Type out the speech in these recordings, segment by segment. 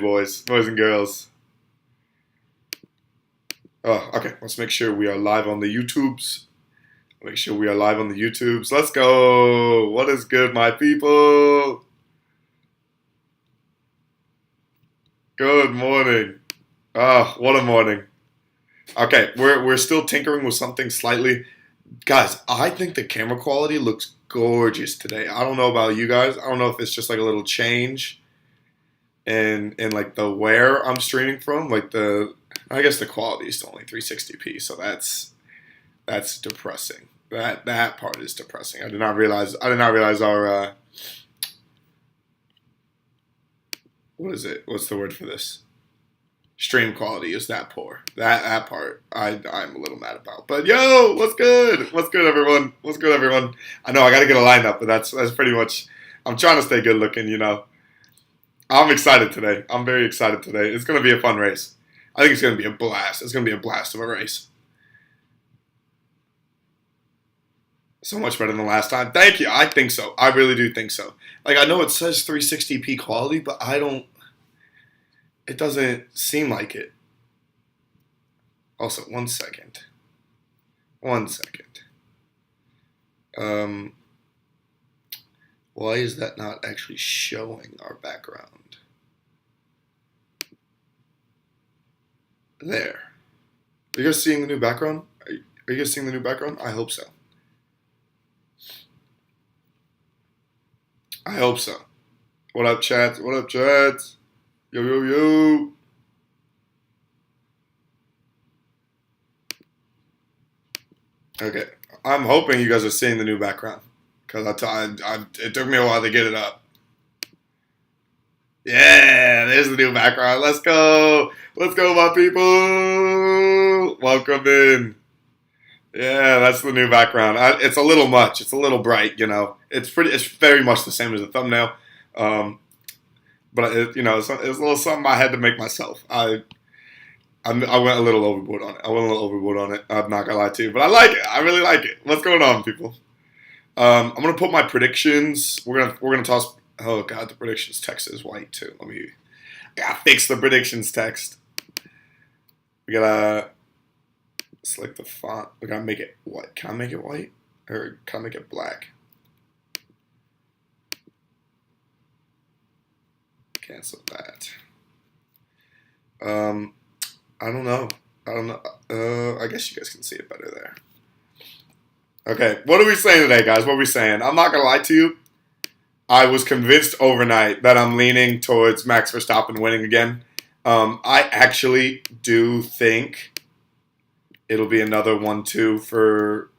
boys and girls. Oh, okay. Let's make sure we are live on the YouTubes. Make sure we are live on the YouTubes. Let's go. What is good, my people? Good morning. Oh, what a morning. Okay, we're still tinkering with something slightly. Guys, I think the camera quality looks gorgeous today. I don't know about you guys. I don't know if it's just like a little change in like the where I'm streaming from. I guess the quality is still only 360p, so that's depressing. That part is depressing. I did not realize our what is it? What's the word for this? Stream quality is that poor. That part I'm a little mad about. But yo, what's good? What's good, everyone? What's good, everyone? I know I got to get a lineup, but that's pretty much. I'm trying to stay good looking. I'm excited today. I'm very excited today. It's gonna be a fun race. I think it's gonna be a blast. It's gonna be a blast of a race. So much better than last time. Thank you. I think so. I really do think so. Like I know it says 360p quality, but I don't. It doesn't seem like it. Also, 1 second. 1 second. Why is that not actually showing our background? There. Are you guys seeing the new background? Are you guys seeing the new background? I hope so. I hope so. What up, chat? What up, chat? Yo, yo, yo. Okay. I'm hoping you guys are seeing the new background. Because it took me a while to get it up. Yeah, there's the new background. Let's go. Let's go, my people. Welcome in. Yeah, that's the new background. It's a little much. It's a little bright. It's very much the same as the thumbnail. But it's a little something I had to make myself. I went a little overboard on it. I'm not gonna lie to you, but I like it. I really like it. What's going on, people? I'm gonna put my predictions. We're gonna toss. Oh god, the predictions text is white too. I gotta fix the predictions text. We gotta select the font. We gotta make it white. Can I make it white or can I make it black? Cancel that. I don't know. I guess you guys can see it better there. Okay, what are we saying today, guys? What are we saying? I'm not gonna lie to you. I was convinced overnight that I'm leaning towards Max Verstappen winning again. I actually do think it'll be another 1-2 for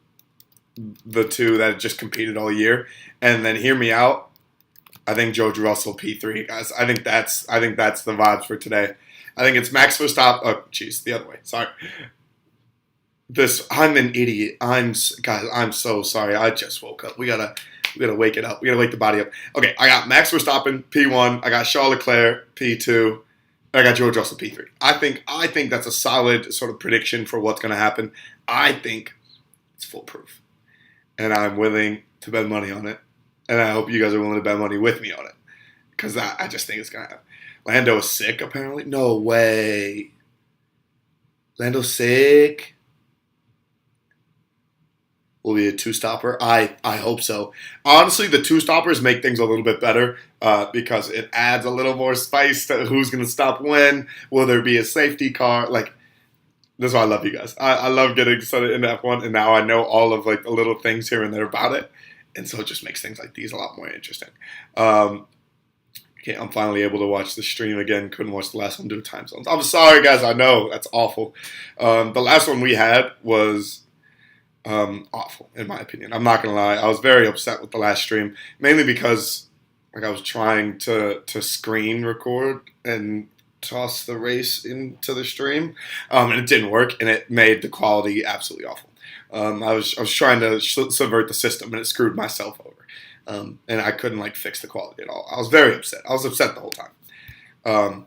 the two that just competed all year. And then hear me out. I think George Russell P3, guys. I think that's the vibes for today. I think it's Max Verstappen. Oh, jeez, the other way. Sorry. I'm an idiot. Guys, I'm so sorry. I just woke up. We gotta wake it up. We gotta wake the body up. Okay, I got Max Verstappen P1. I got Charles Leclerc P2. I got George Russell P3. I think that's a solid sort of prediction for what's gonna happen. I think it's foolproof, and I'm willing to bet money on it. And I hope you guys are willing to bet money with me on it, because I just think it's gonna happen. Lando is sick, apparently. No way. Lando's sick. Will be a two-stopper. I hope so. Honestly, the two-stoppers make things a little bit better because it adds a little more spice to who's going to stop when. Will there be a safety car? Like, that's why I love you guys. I love getting started in F1, and now I know all of like the little things here and there about it, and so it just makes things like these a lot more interesting. Okay, I'm finally able to watch the stream again. Couldn't watch the last one due to time zones. I'm sorry, guys. I know that's awful. The last one we had was awful, in my opinion. I'm not gonna lie. I was very upset with the last stream, mainly because like I was trying to screen record and toss the race into the stream, and it didn't work, and it made the quality absolutely awful. I was trying to subvert the system, and it screwed myself over. And I couldn't like fix the quality at all. I was very upset. I was upset the whole time.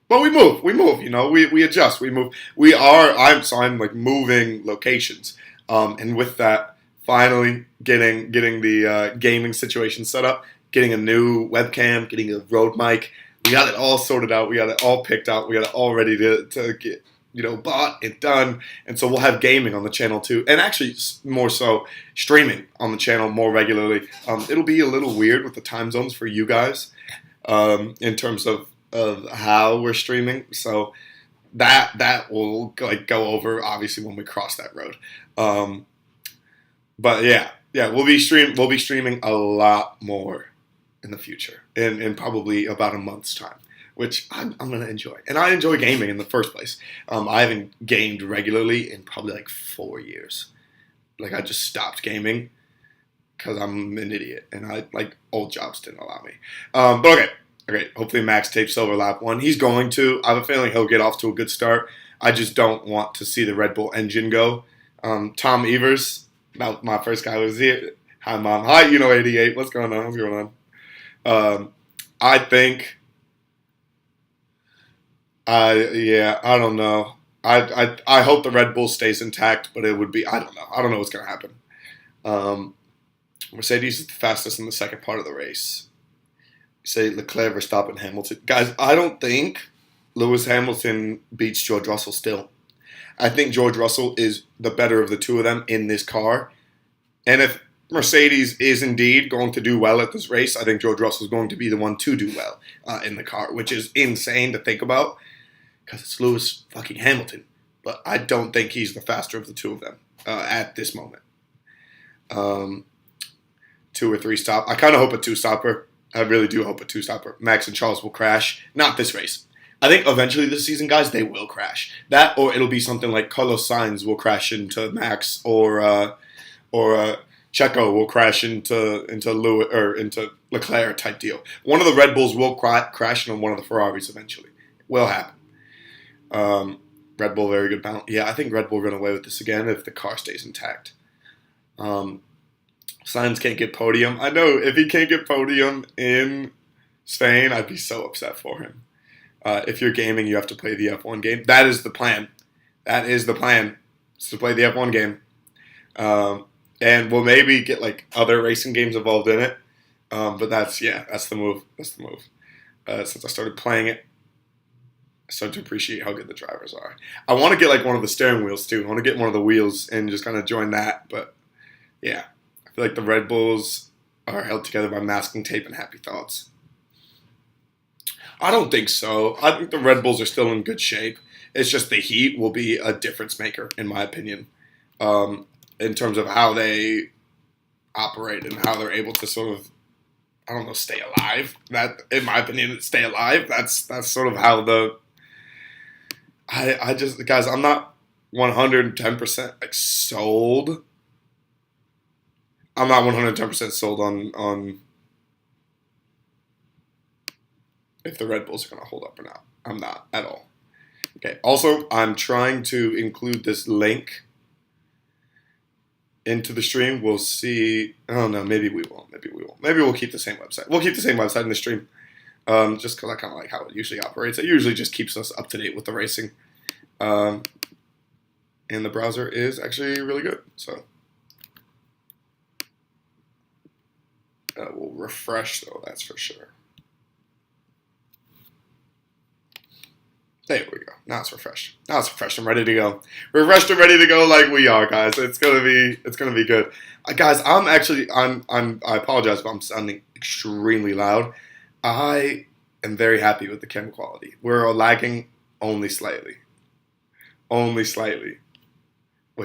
But we move. We adjust. We move. I'm like moving locations. And with that, finally getting the gaming situation set up, getting a new webcam, getting a Rode mic. We got it all sorted out. We got it all picked out. We got it all ready to get, bought and done. And so we'll have gaming on the channel too. And actually, more so, streaming on the channel more regularly. It'll be a little weird with the time zones for you guys in terms of how we're streaming. So that will go over, obviously, when we cross that road. But yeah, we'll be streaming a lot more in the future, in probably about a month's time, which I'm going to enjoy. And I enjoy gaming in the first place. I haven't gamed regularly in probably like 4 years. Like, I just stopped gaming because I'm an idiot, and old jobs didn't allow me. But okay, hopefully Max tapes Silver Lap 1. He's going to. I have a feeling he'll get off to a good start. I just don't want to see the Red Bull engine go. Tom Evers, my first guy, was here. Hi, Mom. Hi, 88. What's going on? I think, I don't know. I hope the Red Bull stays intact, but it would be, I don't know. I don't know what's going to happen. Mercedes is the fastest in the second part of the race. You say Leclerc, Verstappen, Hamilton. Guys, I don't think Lewis Hamilton beats George Russell still. I think George Russell is the better of the two of them in this car. And if Mercedes is indeed going to do well at this race, I think George Russell is going to be the one to do well in the car, which is insane to think about because it's Lewis fucking Hamilton. But I don't think he's the faster of the two of them at this moment. 2 or 3 stop. I kind of hope a 2-stopper. I really do hope a 2-stopper. Max and Charles will crash. Not this race. I think eventually this season, guys, they will crash. That, or it'll be something like Carlos Sainz will crash into Max, or Checo will crash into Lewis or into Leclerc type deal. One of the Red Bulls will crash into one of the Ferraris eventually. It will happen. Red Bull, very good balance. Yeah, I think Red Bull run away with this again if the car stays intact. Sainz can't get podium. I know, if he can't get podium in Spain, I'd be so upset for him. If you're gaming, you have to play the F1 game. That is the plan. It's to play the F1 game. And we'll maybe get other racing games involved in it. But that's the move. Since I started playing it, I started to appreciate how good the drivers are. I want to get one of the steering wheels too. I want to get one of the wheels and just kind of join that. But yeah, I feel like the Red Bulls are held together by masking tape and happy thoughts. I don't think so. I think the Red Bulls are still in good shape. It's just the heat will be a difference maker, in my opinion, in terms of how they operate and how they're able to sort of, I don't know, stay alive. That, in my opinion, stay alive. That's sort of how I just, guys, I'm not 110% sold. I'm not 110% sold on if the Red Bulls are going to hold up or not. I'm not at all. Okay. Also, I'm trying to include this link into the stream. We'll see. Oh no, maybe we won't. Maybe we'll keep the same website. We'll keep the same website in the stream. Just because I kind of like how it usually operates. It usually just keeps us up to date with the racing. And the browser is actually really good. So we'll refresh though. That's for sure. There we go. Now it's refreshed. I'm ready to go. Refreshed and ready to go like we are, guys. It's gonna be good. Guys, I apologize if I'm sounding extremely loud. I am very happy with the camera quality. We're lagging only slightly. Which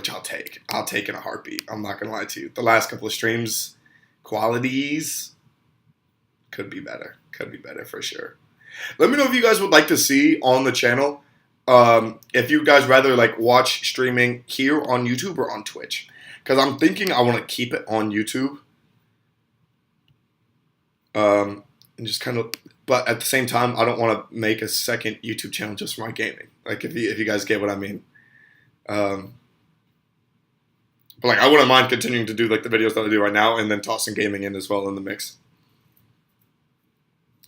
I'll take. I'll take in a heartbeat. I'm not gonna lie to you. The last couple of streams, qualities could be better. For sure. Let me know if you guys would like to see on the channel, if you guys rather watch streaming here on YouTube or on Twitch. Because I'm thinking I want to keep it on YouTube. And just kind of, but at the same time, I don't want to make a second YouTube channel just for my gaming. If you guys get what I mean. But I wouldn't mind continuing to do the videos that I do right now and then tossing gaming in as well in the mix.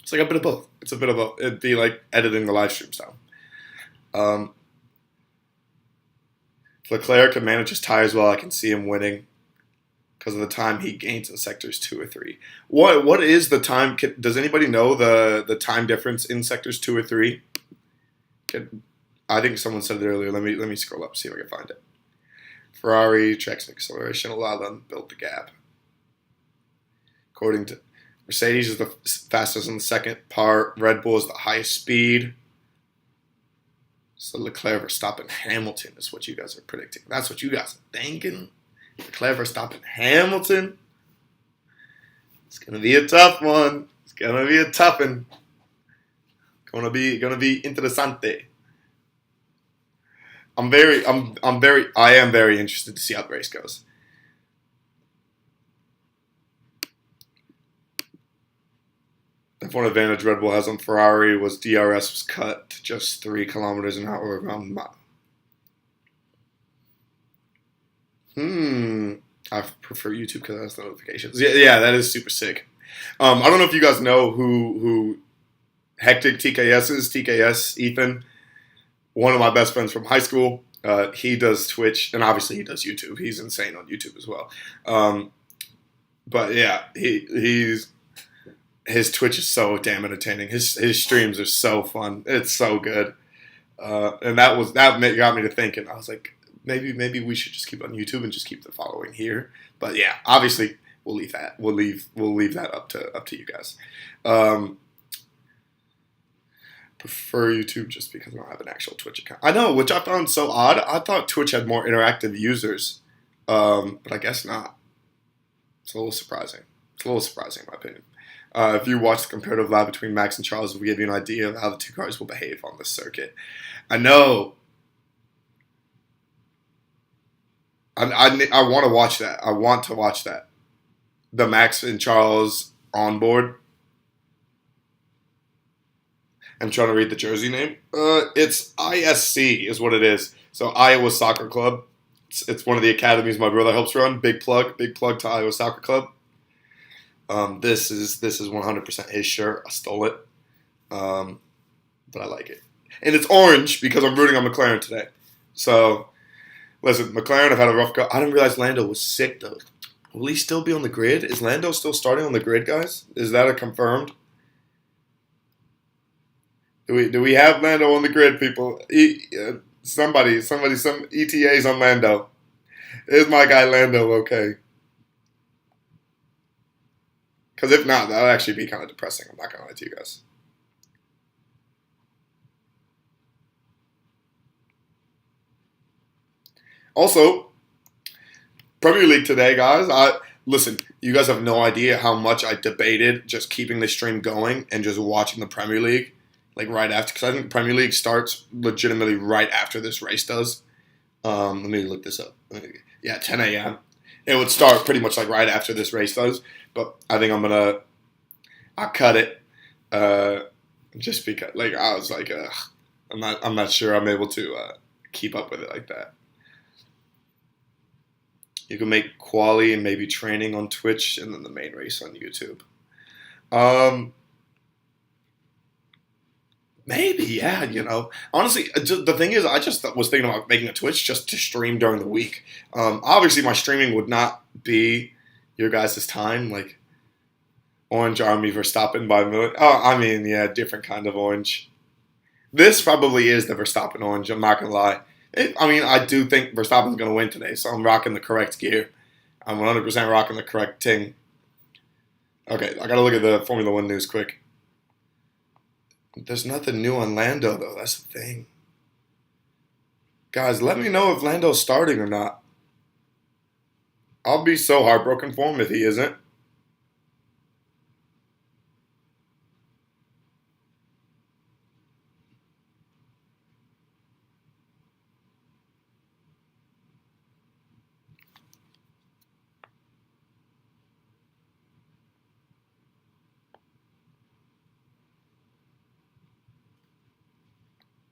It's a bit of both. It'd be like editing the live stream style. If Leclerc can manage his tires well, I can see him winning. because of the time he gains in sectors 2 or 3. What is the time? Does anybody know the time difference in sectors 2 or 3? I think someone said it earlier. Let me scroll up, see if I can find it. Ferrari checks acceleration, allow them to build the gap. According to Mercedes is the fastest on the second part. Red Bull is the highest speed. So Leclerc, Verstappen, Hamilton is what you guys are predicting. That's what you guys are thinking. Leclerc, Verstappen, Hamilton. It's gonna be a tough one. It's gonna be a tough one. Gonna be interessante. I am very interested to see how the race goes. The one advantage Red Bull has on Ferrari was DRS was cut to just 3 kilometers an hour around the mile. I prefer YouTube because it has notifications. Yeah, that is super sick. I don't know if you guys know who Hectic TKS is. TKS, Ethan, one of my best friends from high school. He does Twitch, and obviously he does YouTube. He's insane on YouTube as well. But yeah, his Twitch is so damn entertaining. His streams are so fun. It's so good. And that got me to thinking. I was like, maybe we should just keep on YouTube and just keep the following here. But yeah, obviously we'll leave that. We'll leave that up to you guys. Prefer YouTube just because I don't have an actual Twitch account. I know, which I found so odd. I thought Twitch had more interactive users, but I guess not. It's a little surprising. In my opinion. If you watch the comparative lap between Max and Charles, it will give you an idea of how the two cars will behave on this circuit. I know. I want to watch that. I want to watch that. The Max and Charles onboard. I'm trying to read the jersey name. It's ISC is what it is. So Iowa Soccer Club. It's one of the academies my brother helps run. Big plug to Iowa Soccer Club. This is 100% his shirt. I stole it, but I like it, and it's orange because I'm rooting on McLaren today. So, listen, McLaren have had a rough go. I didn't realize Lando was sick though. Will he still be on the grid? Is Lando still starting on the grid, guys? Is that a confirmed? Do we have Lando on the grid, people? Some ETAs on Lando. Is my guy Lando okay? Because if not, that would actually be kind of depressing. I'm not going to lie to you guys. Also, Premier League today, guys. Listen, you guys have no idea how much I debated just keeping the stream going and just watching the Premier League, like right after. Because I think Premier League starts legitimately right after this race does. Let me look this up. Yeah, 10 a.m. It would start pretty much like right after this race does. But I think I'll cut it, just because, like, I was like, I'm not sure I'm able to keep up with it like that. You can make quali and maybe training on Twitch, and then the main race on YouTube. Maybe, yeah, Honestly, the thing is, I just was thinking about making a Twitch just to stream during the week. Obviously, my streaming would not be your guys' time, like Orange Army Verstappen by Million. Oh, I mean, yeah, different kind of orange. This probably is the Verstappen orange, I'm not going to lie. I do think Verstappen's going to win today, so I'm rocking the correct gear. I'm 100% rocking the correct thing. Okay, I got to look at the Formula 1 news quick. There's nothing new on Lando, though. That's the thing. Guys, let me know if Lando's starting or not. I'll be so heartbroken for him if he isn't.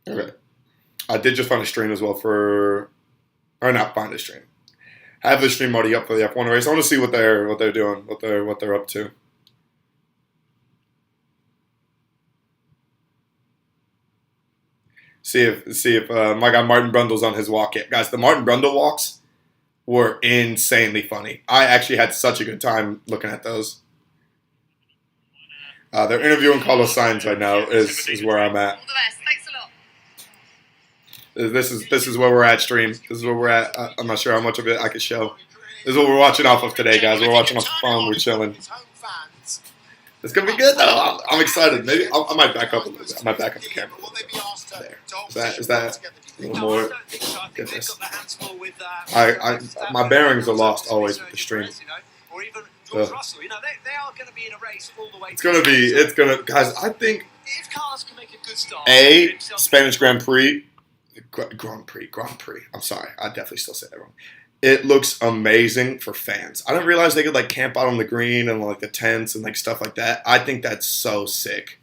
Okay. I did just find a stream as well or not find a stream. I have the stream already up for the F1 race. I want to see what they're doing, what they're up to. See if my guy Martin Brundle's on his walk yet. Guys, the Martin Brundle walks were insanely funny. I actually had such a good time looking at those. They're interviewing Carlos Sainz right now. Is where I'm at. This is where we're at. Stream. This is where we're at. I'm not sure how much of it I can show. This is what we're watching off of today, guys. We're watching off the phone. We're chilling. It's gonna be good though. I'm excited. Maybe I might back up a little bit. I might back up the camera. There. Is that a little more? Goodness. My bearings are lost always with the stream. It's gonna, guys. I think Spanish Grand Prix. Grand Prix. I'm sorry. I definitely still say that wrong. It looks amazing for fans. I didn't realize they could like camp out on the green and like the tents and like stuff like that. I think that's so sick.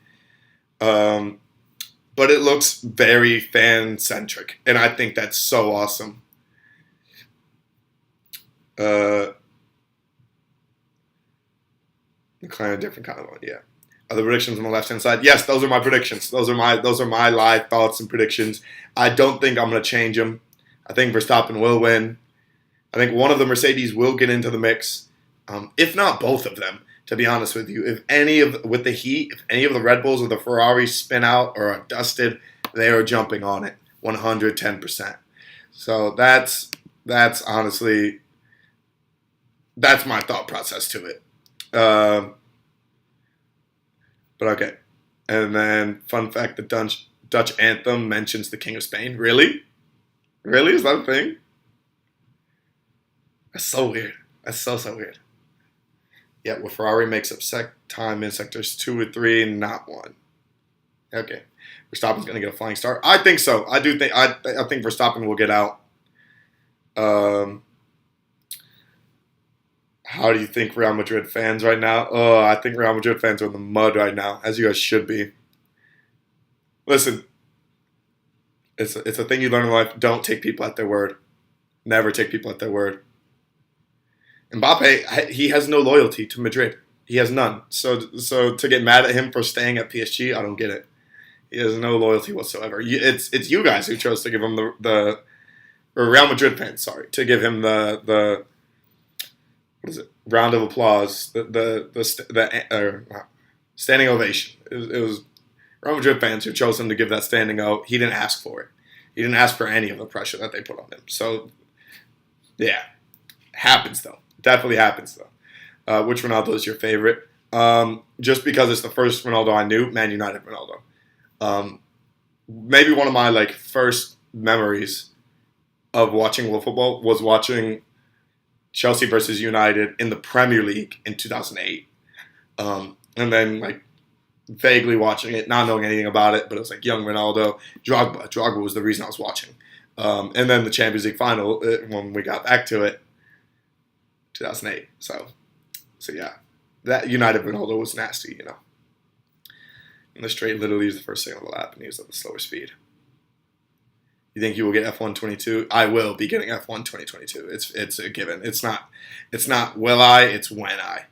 But it looks very fan centric, and I think that's so awesome. Kind of different kind of one, yeah. Are the predictions on the left hand side? Yes, those are my predictions. Those are my live thoughts and predictions. I don't think I'm going to change them. I think Verstappen will win. I think one of the Mercedes will get into the mix, if not both of them. To be honest with you, if any of the Red Bulls or the Ferraris spin out or are dusted, they are jumping on it 110%. So that's honestly my thought process to it. But okay. And then, fun fact: the Dutch anthem mentions the King of Spain. Really? Really? Is that a thing? That's so weird. That's so weird. Yeah, well, Ferrari makes up time in sectors 2 and 3 and not 1. Okay. Verstappen's going to get a flying start. I think so. I do think I think Verstappen will get out. How do you think Real Madrid fans right now? Oh, I think Real Madrid fans are in the mud right now, as you guys should be. Listen, it's a thing you learn in life. Don't take people at their word. Never take people at their word. Mbappe, he has no loyalty to Madrid. He has none. So to get mad at him for staying at PSG, I don't get it. He has no loyalty whatsoever. It's you guys who chose to give him the Real Madrid fans, sorry, to give him the what is it? Round of applause, the standing ovation. It was Real Madrid fans who chose him to give that standing O. He didn't ask for it. He didn't ask for any of the pressure that they put on him. So yeah, happens though. Definitely happens though. Which Ronaldo is your favorite? Just because it's the first Ronaldo I knew, Man United Ronaldo. Maybe one of my like first memories of watching world football was watching Chelsea versus United in the Premier League in 2008. And then like vaguely watching it, not knowing anything about it, but it was like young Ronaldo, Drogba. Drogba was the reason I was watching. And then the Champions League final when we got back to it. 2008. So yeah, that United Ronaldo was nasty, you know. And the straight literally is the first thing on the lap, and he was at the slower speed. You think you will get F1 22? I will be getting F1 2022. It's a given. It's not will I? It's when I.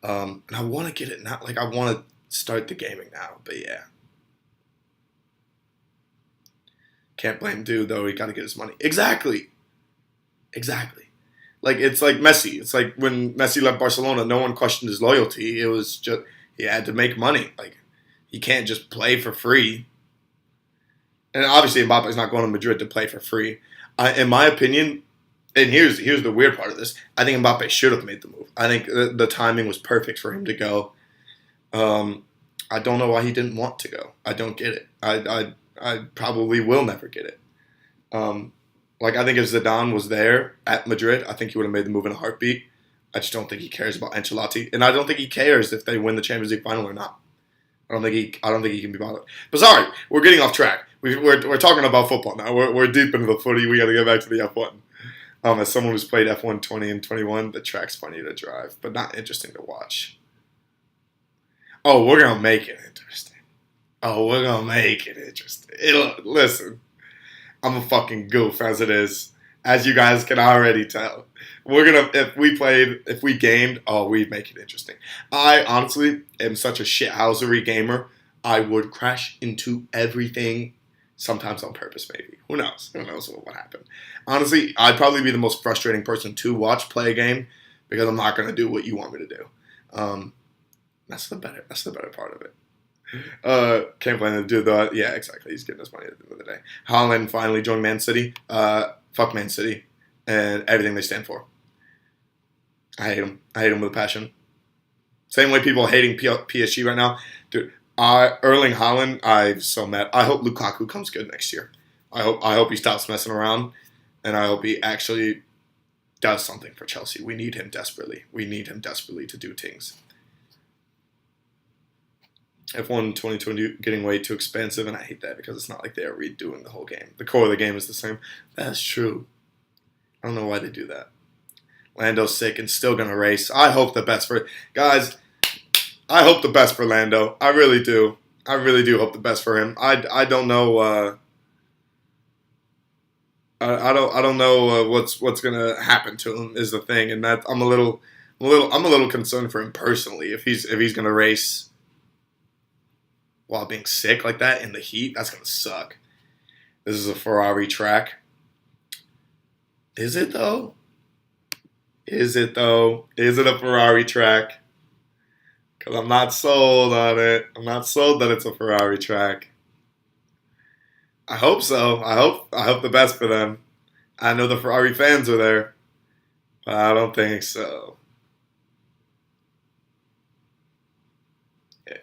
And I want to get it now. Like I want to start the gaming now. But yeah, can't blame dude though. He got to get his money. Exactly. Like, it's like Messi. It's like when Messi left Barcelona, no one questioned his loyalty. It was just, he had to make money. Like, he can't just play for free. And obviously, Mbappe's not going to Madrid to play for free. In my opinion, and here's the weird part of this, I think Mbappe should have made the move. I think the timing was perfect for him to go. I don't know why he didn't want to go. I don't get it. I probably will never get it. Like, I think if Zidane was there at Madrid, I think he would have made the move in a heartbeat. I just don't think he cares about Ancelotti. And I don't think he cares if they win the Champions League final or not. I don't think he can be bothered. But sorry, we're getting off track. We're talking about football now. We're deep into the footy. We got to get back to the F1. As someone who's played F1 20 and 21, the track's funny to drive, but not interesting to watch. Oh, we're going to make it interesting. Listen. I'm a fucking goof as it is, as you guys can already tell. If we gamed, we'd make it interesting. I honestly am such a shithousery gamer. I would crash into everything Sometimes on purpose, maybe. Who knows? Who knows what would happen? Honestly, I'd probably be the most frustrating person to watch play a game because I'm not going to do what you want me to do. That's the better part of it. Can't blame the dude though. Yeah, exactly. He's getting his money at the end of the day. Haaland finally joined Man City. Fuck Man City and everything they stand for. I hate them. I hate them with a passion. Same way people are hating PSG right now, dude. Erling Haaland, I'm so mad. I hope Lukaku comes good next year. I hope he stops messing around, and I hope he actually does something for Chelsea. We need him desperately. We need him desperately to do things. F1 2020 getting way too expensive, and I hate that because it's not like they're redoing the whole game. The core of the game is the same. That's true. I don't know why they do that. Lando's sick and still going to race. I hope the best for guys. I hope the best for Lando. I really do. I really do hope the best for him. I don't know. I don't know what's gonna happen to him is the thing, and that I'm a little concerned for him personally. If he's gonna race while being sick like that in the heat, that's gonna suck. This is a Ferrari track. Is it though? Is it though? Is it a Ferrari track? Because I'm not sold on it. I'm not sold that it's a Ferrari track. I hope so. I hope the best for them. I know the Ferrari fans are there, but I don't think so.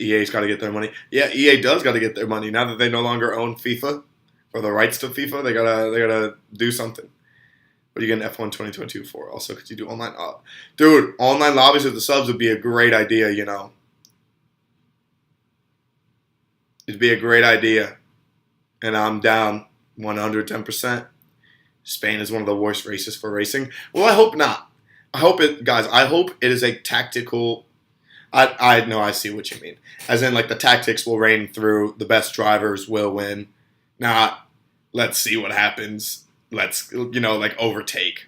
EA's got to get their money. Yeah, EA does got to get their money now that they no longer own FIFA or the rights to FIFA. They gotta do something. What are you getting F1 2022 for? Also, could you do online? Dude, online lobbies with the subs would be a great idea, you know. It'd be a great idea. And I'm down 110%. Spain is one of the worst races for racing. Well, I hope not. I hope it, guys, I hope it is a tactical. I know, I see what you mean. As in, like, the tactics will reign through, the best drivers will win. Not, let's see what happens. Let's, like, overtake.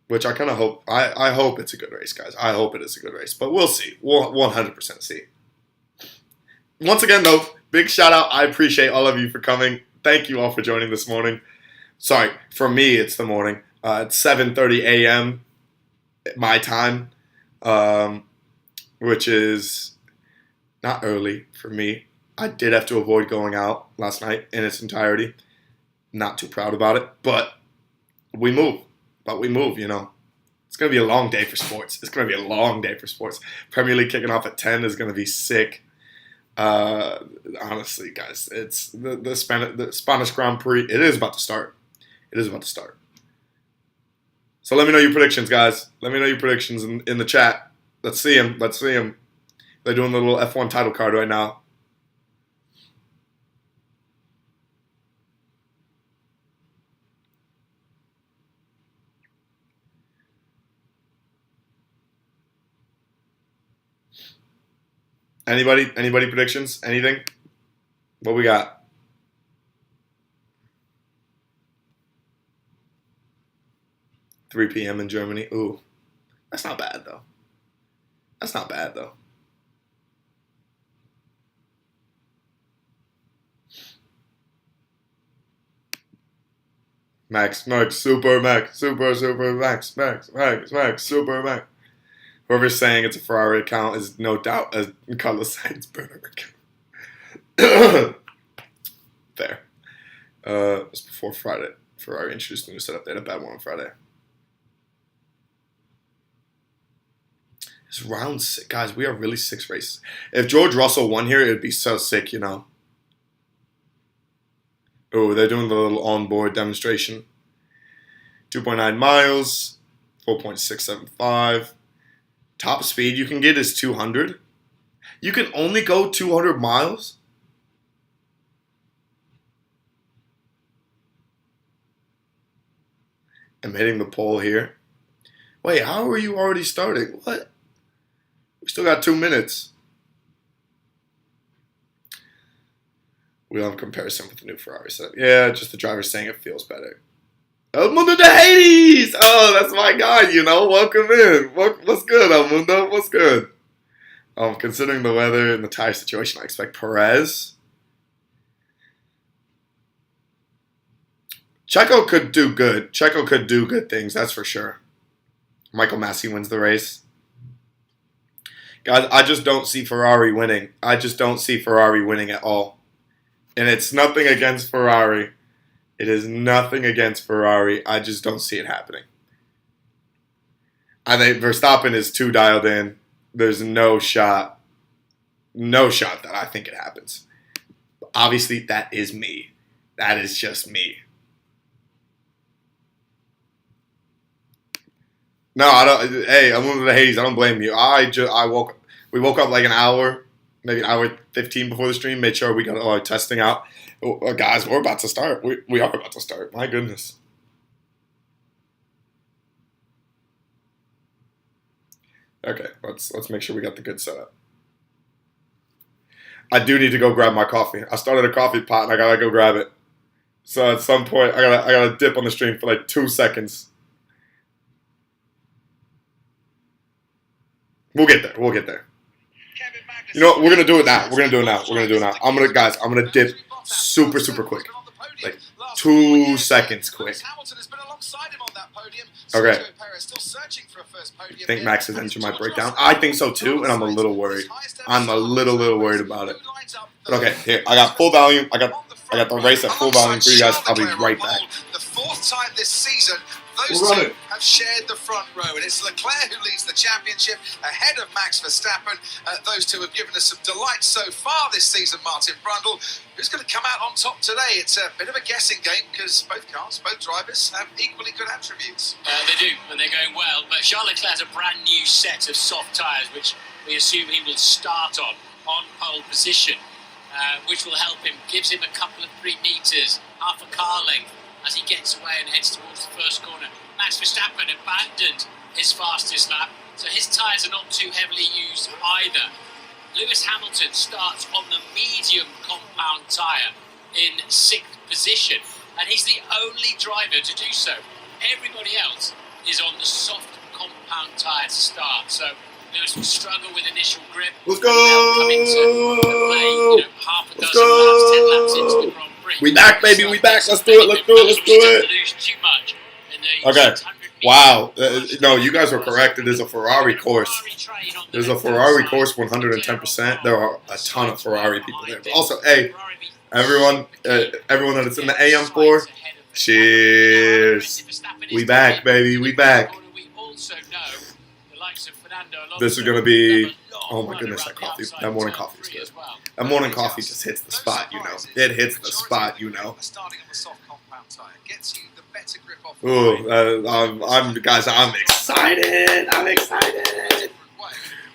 Which I kind of hope. I hope it's a good race, guys. I hope it is a good race. But we'll see. We'll 100% see. Once again, though, big shout out. I appreciate all of you for coming. Thank you all for joining this morning. Sorry, for me, it's the morning. It's 7:30 a.m. my time, which is not early for me. I did have to avoid going out last night in its entirety. Not too proud about it, but we move. It's going to be a long day for sports. Premier League kicking off at 10 is going to be sick. Honestly, guys, it's the Spanish Grand Prix. It is about to start. So let me know your predictions, guys. Let me know your predictions in the chat. Let's see them. They're doing the little F1 title card right now. Anybody predictions? Anything? What we got? $3 p.m. in Germany. Ooh, that's not bad though. Max, super Max, super Max, super Max. Whoever's saying it's a Ferrari account is no doubt a Carlos Sainz burner account. Fair. It was before Friday. Ferrari introduced a new setup. They had a bad one on Friday. It's round 6. Guys, we are really 6 races. If George Russell won here, it would be so sick, Oh, they're doing the little onboard demonstration. 2.9 miles, 4.675. Top speed you can get is 200. You can only go 200 miles? I'm hitting the pole here. Wait, how are you already starting? What? We still got 2 minutes. We'll have a comparison with the new Ferrari setup. Yeah, just the driver saying it feels better. El Mundo de Hades! Oh, that's my guy, Welcome in. What's good, El Mundo? What's good? Considering the weather and the tire situation, I expect Perez. Checo could do good. Checo could do good things, that's for sure. Michael Massey wins the race. Guys, I just don't see Ferrari winning. I just don't see Ferrari winning at all. And it's nothing against Ferrari. It is nothing against Ferrari. I just don't see it happening. I think Verstappen is too dialed in. There's no shot. No shot that I think it happens. Obviously, that is me. That is just me. No, I don't. Hey, I'm one of the Hades. I don't blame you. We woke up like an hour, maybe an hour 15 before the stream. Made sure we got all our testing out. Guys, we're about to start. We are about to start. My goodness. Okay, let's make sure we got the good setup. I do need to go grab my coffee. I started a coffee pot and I gotta go grab it. So at some point, I gotta dip on the stream for like 2 seconds. We'll get there. We'll get there. You know what? We're gonna do it now. We're gonna do it now. We're gonna do it now. I'm gonna dip super quick, like 2 seconds quick. Okay. I think Max's engine might break down. I think so too, and I'm a little worried. I'm a little worried about it. But okay, here I got full volume. I got the race at full volume for you guys. I'll be right back. The 4th time this season, those two have shared the front row, and it's Leclerc who leads the championship ahead of Max Verstappen. Those two have given us some delight so far this season. Martin Brundle, who's going to come out on top today? It's a bit of a guessing game because both drivers have equally good attributes. They do, and they're going well. But Charles Leclerc has a brand new set of soft tyres, which we assume he will start on pole position, which will help him. Gives him a couple of 3 metres, half a car length, as he gets away and heads towards the first corner. Max Verstappen abandoned his fastest lap, so his tyres are not too heavily used either. Lewis Hamilton starts on the medium compound tyre in 6th position, and he's the only driver to do so. Everybody else is on the soft compound tyre to start, so Lewis will struggle with initial grip. Let's go! Come into play, half a dozen laps, 10 laps into the Grand Prix. We back, baby. We back. Let's do it. Let's do it. Let's do it. Okay. Wow. No, you guys were correct. It is a Ferrari course. It is a Ferrari course 110%. There are a ton of Ferrari people there. But also, hey, everyone that is in the AM4, cheers. We back, baby. We back. This is going to be, oh my goodness, that morning coffee is good. That morning coffee just hits the spot, you know. It hits the spot, you know. Ooh, guys, I'm excited. I'm excited.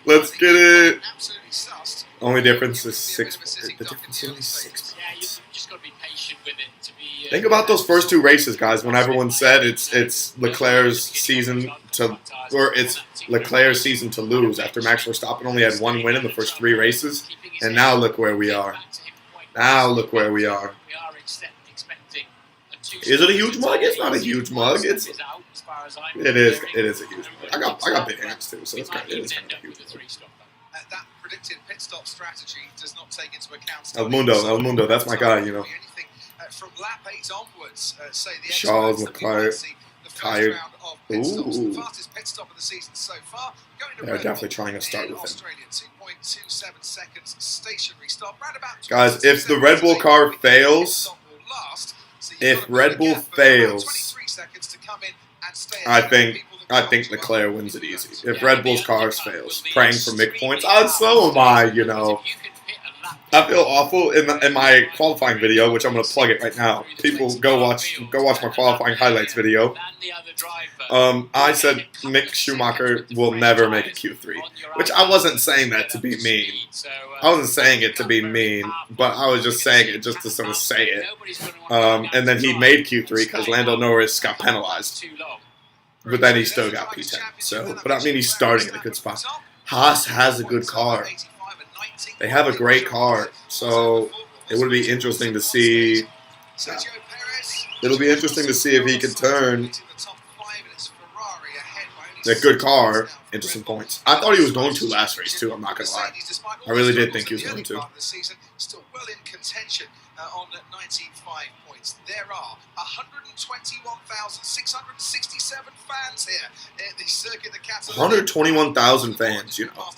Let's get it. Only difference is 6. The difference is only 6 points. Think about those first 2 races, guys. When everyone said it's Leclerc's season to, or it's Leclerc's season to lose after Max Verstappen only had 1 win in the first 3 races, and now look where we are. Now look where we are. Is it a huge mug? It's not a huge mug. It is a huge mug. I got big hands too, so it is kind of a huge mug. That predicted pit stop strategy does not take into account El Mundo, that's my guy, you know. From lap 8 onwards, say the Charles Leclerc tired. Ooh. Fastest pit stop of the season so far. They're definitely trying to start with him. 2.27 seconds stationary stop. Guys, if the Red Bull car fails, I think Leclerc wins it easy. If Red Bull's cars fails, praying for Mick points, so am I, you know. I feel awful in my qualifying video, which I'm going to plug it right now. People go watch my qualifying highlights video. I said Mick Schumacher will never make a Q3, which I wasn't saying that to be mean. I wasn't saying it to be mean, but I was just saying it just to sort of say it. And then he made Q3 because Lando Norris got penalized, but then he still got P10. So, but I mean, he's starting in a good spot. Haas has a good car. They have a great car, so it would be interesting to see. It'll be interesting to see if he can turn a good car into some points. I thought he was going to last race too. I'm not gonna lie. I really did think he was going to. still well in contention on 95 points. There are 121,667 fans here at the Circuit de Catalunya. 121,000 fans, you know.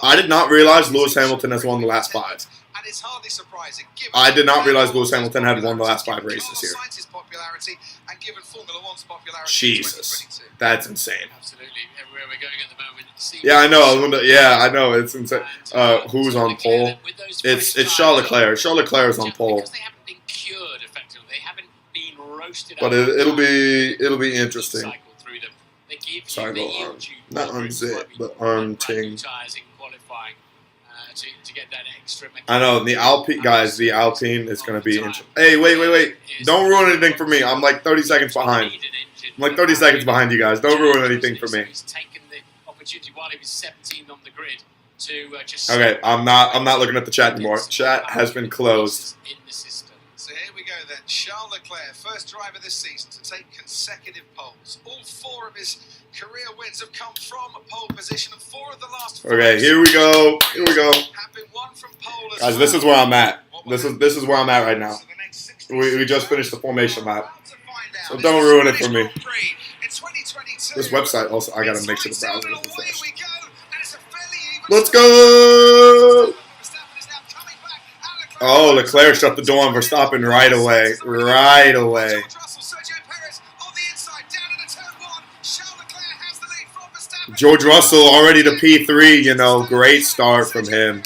I did not realize Lewis Hamilton has won the last 5. And it's hardly surprising. I did not realize Lewis Hamilton had won the last 5 races here. Jesus, that's insane. Absolutely, everywhere we're going at the moment. Yeah, I know. Yeah, I know. It's insane. Who's on pole? It's Charles Leclerc. Charles Leclerc is on pole. Because they haven't been cured effectively. They haven't been roasted. But it'll be interesting. Sorry, not unzip, but unting. To get that extra. I know the Alpine guys. The Alpine is going to be interesting. Hey, wait! Don't ruin anything for me. I'm like 30 seconds behind. I'm like 30 seconds behind you guys. Don't ruin anything for me. He's taken the opportunity while he was 17 on the grid to just. Okay, I'm not looking at the chat anymore. Chat has been closed. In the system. So here we go then. Charles Leclerc, first driver this season to take consecutive poles. All 4 of his career wins have come from pole position, and 4 of the last 5. Okay, here we go. Here we go. Have been won from pole as Guys, this is where I'm at. This is where I'm at right now. We just finished the formation lap. So don't ruin it for me. This website also, I gotta make sure the browser is refreshed. Let's go! Oh, Leclerc shut the door on Verstappen right away. Right away. George Russell already to P3, you know, great start from him.